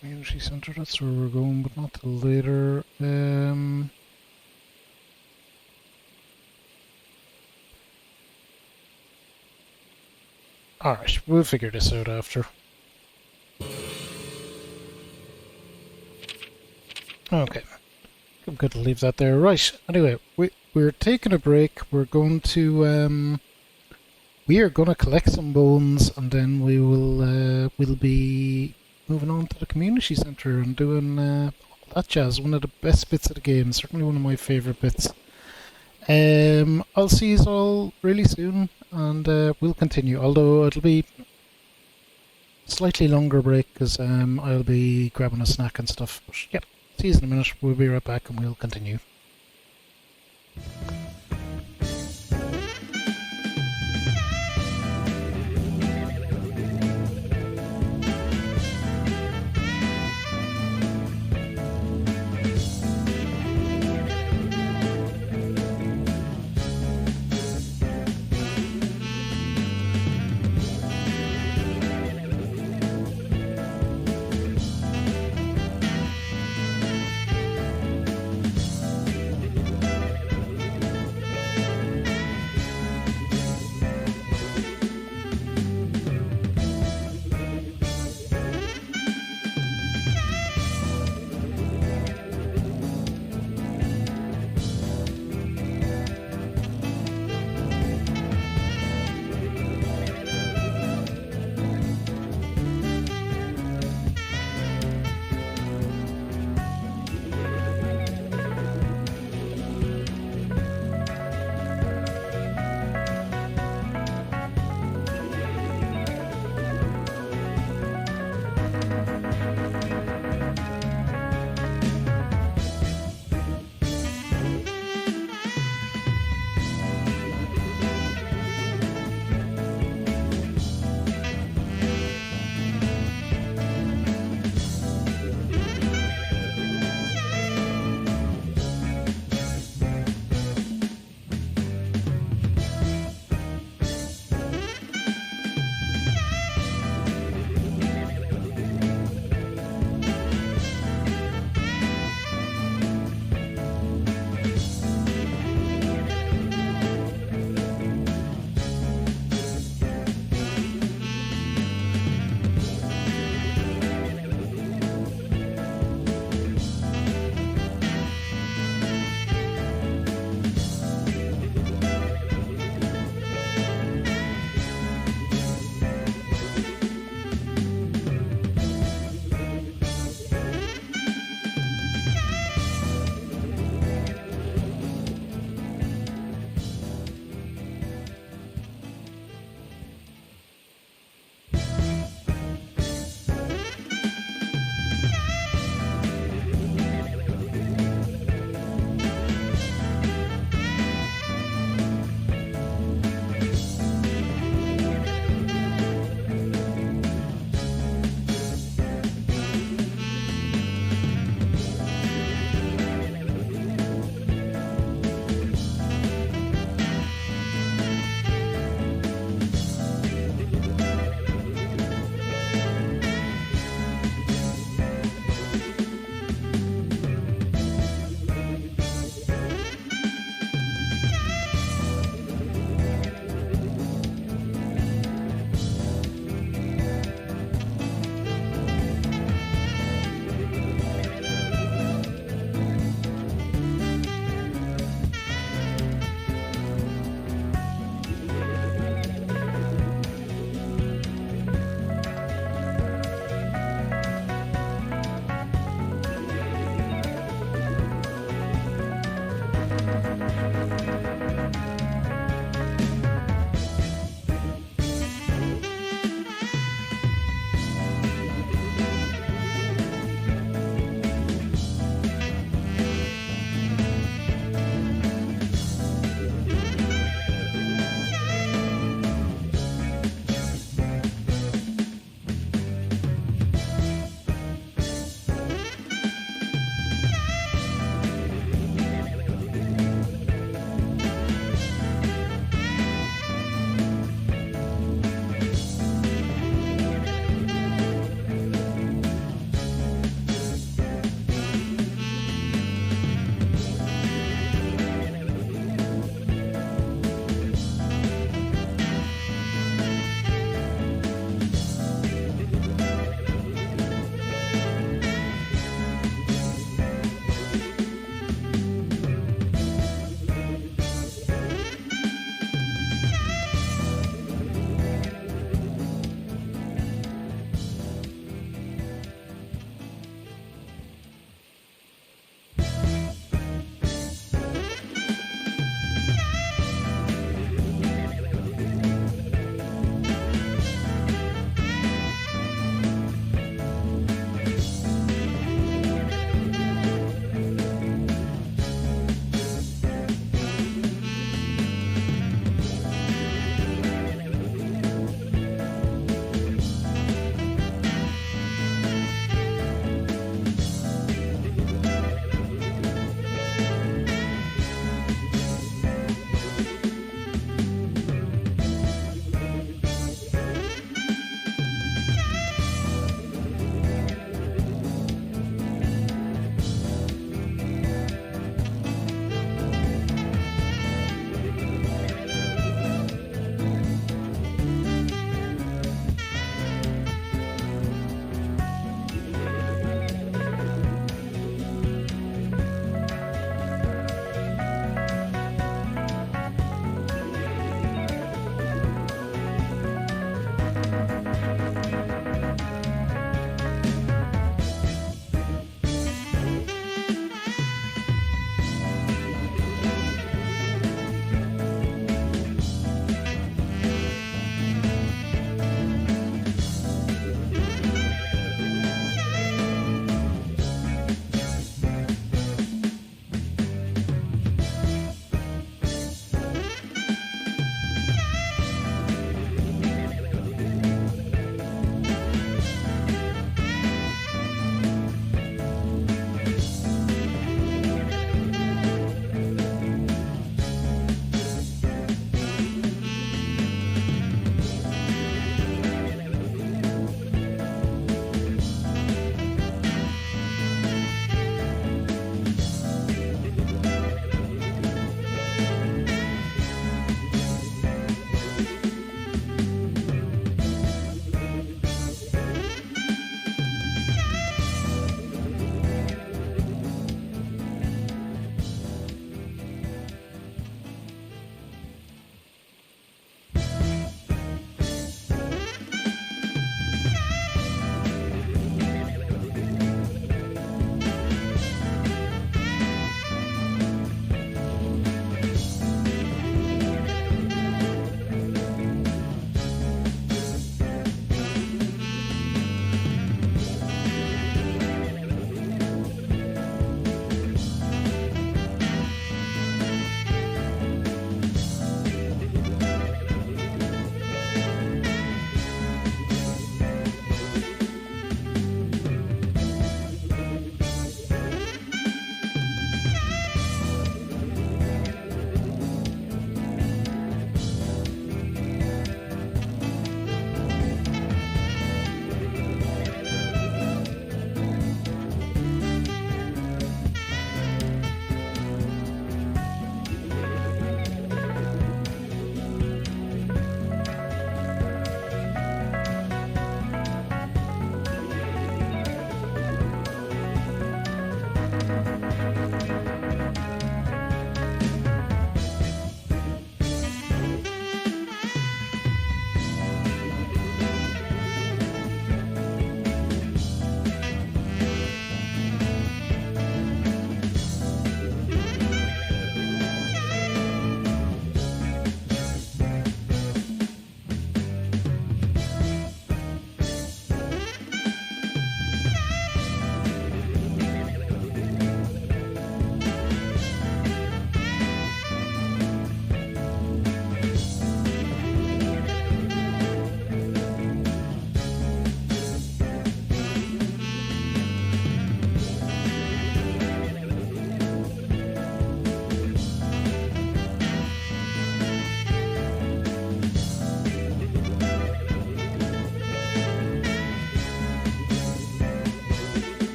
Community centre, that's where we're going, but not till later. Alright, we'll figure this out after. Okay. I'm going to leave that there. Right, anyway, we're taking a break. We're going to we are going to collect some bones, and then we'll be moving on to the community centre and doing all that jazz. One of the best bits of the game, certainly one of my favourite bits. I'll see you all really soon, and we'll continue. Although it'll be slightly longer break because I'll be grabbing a snack and stuff. But, yeah, see you in a minute. We'll be right back and we'll continue.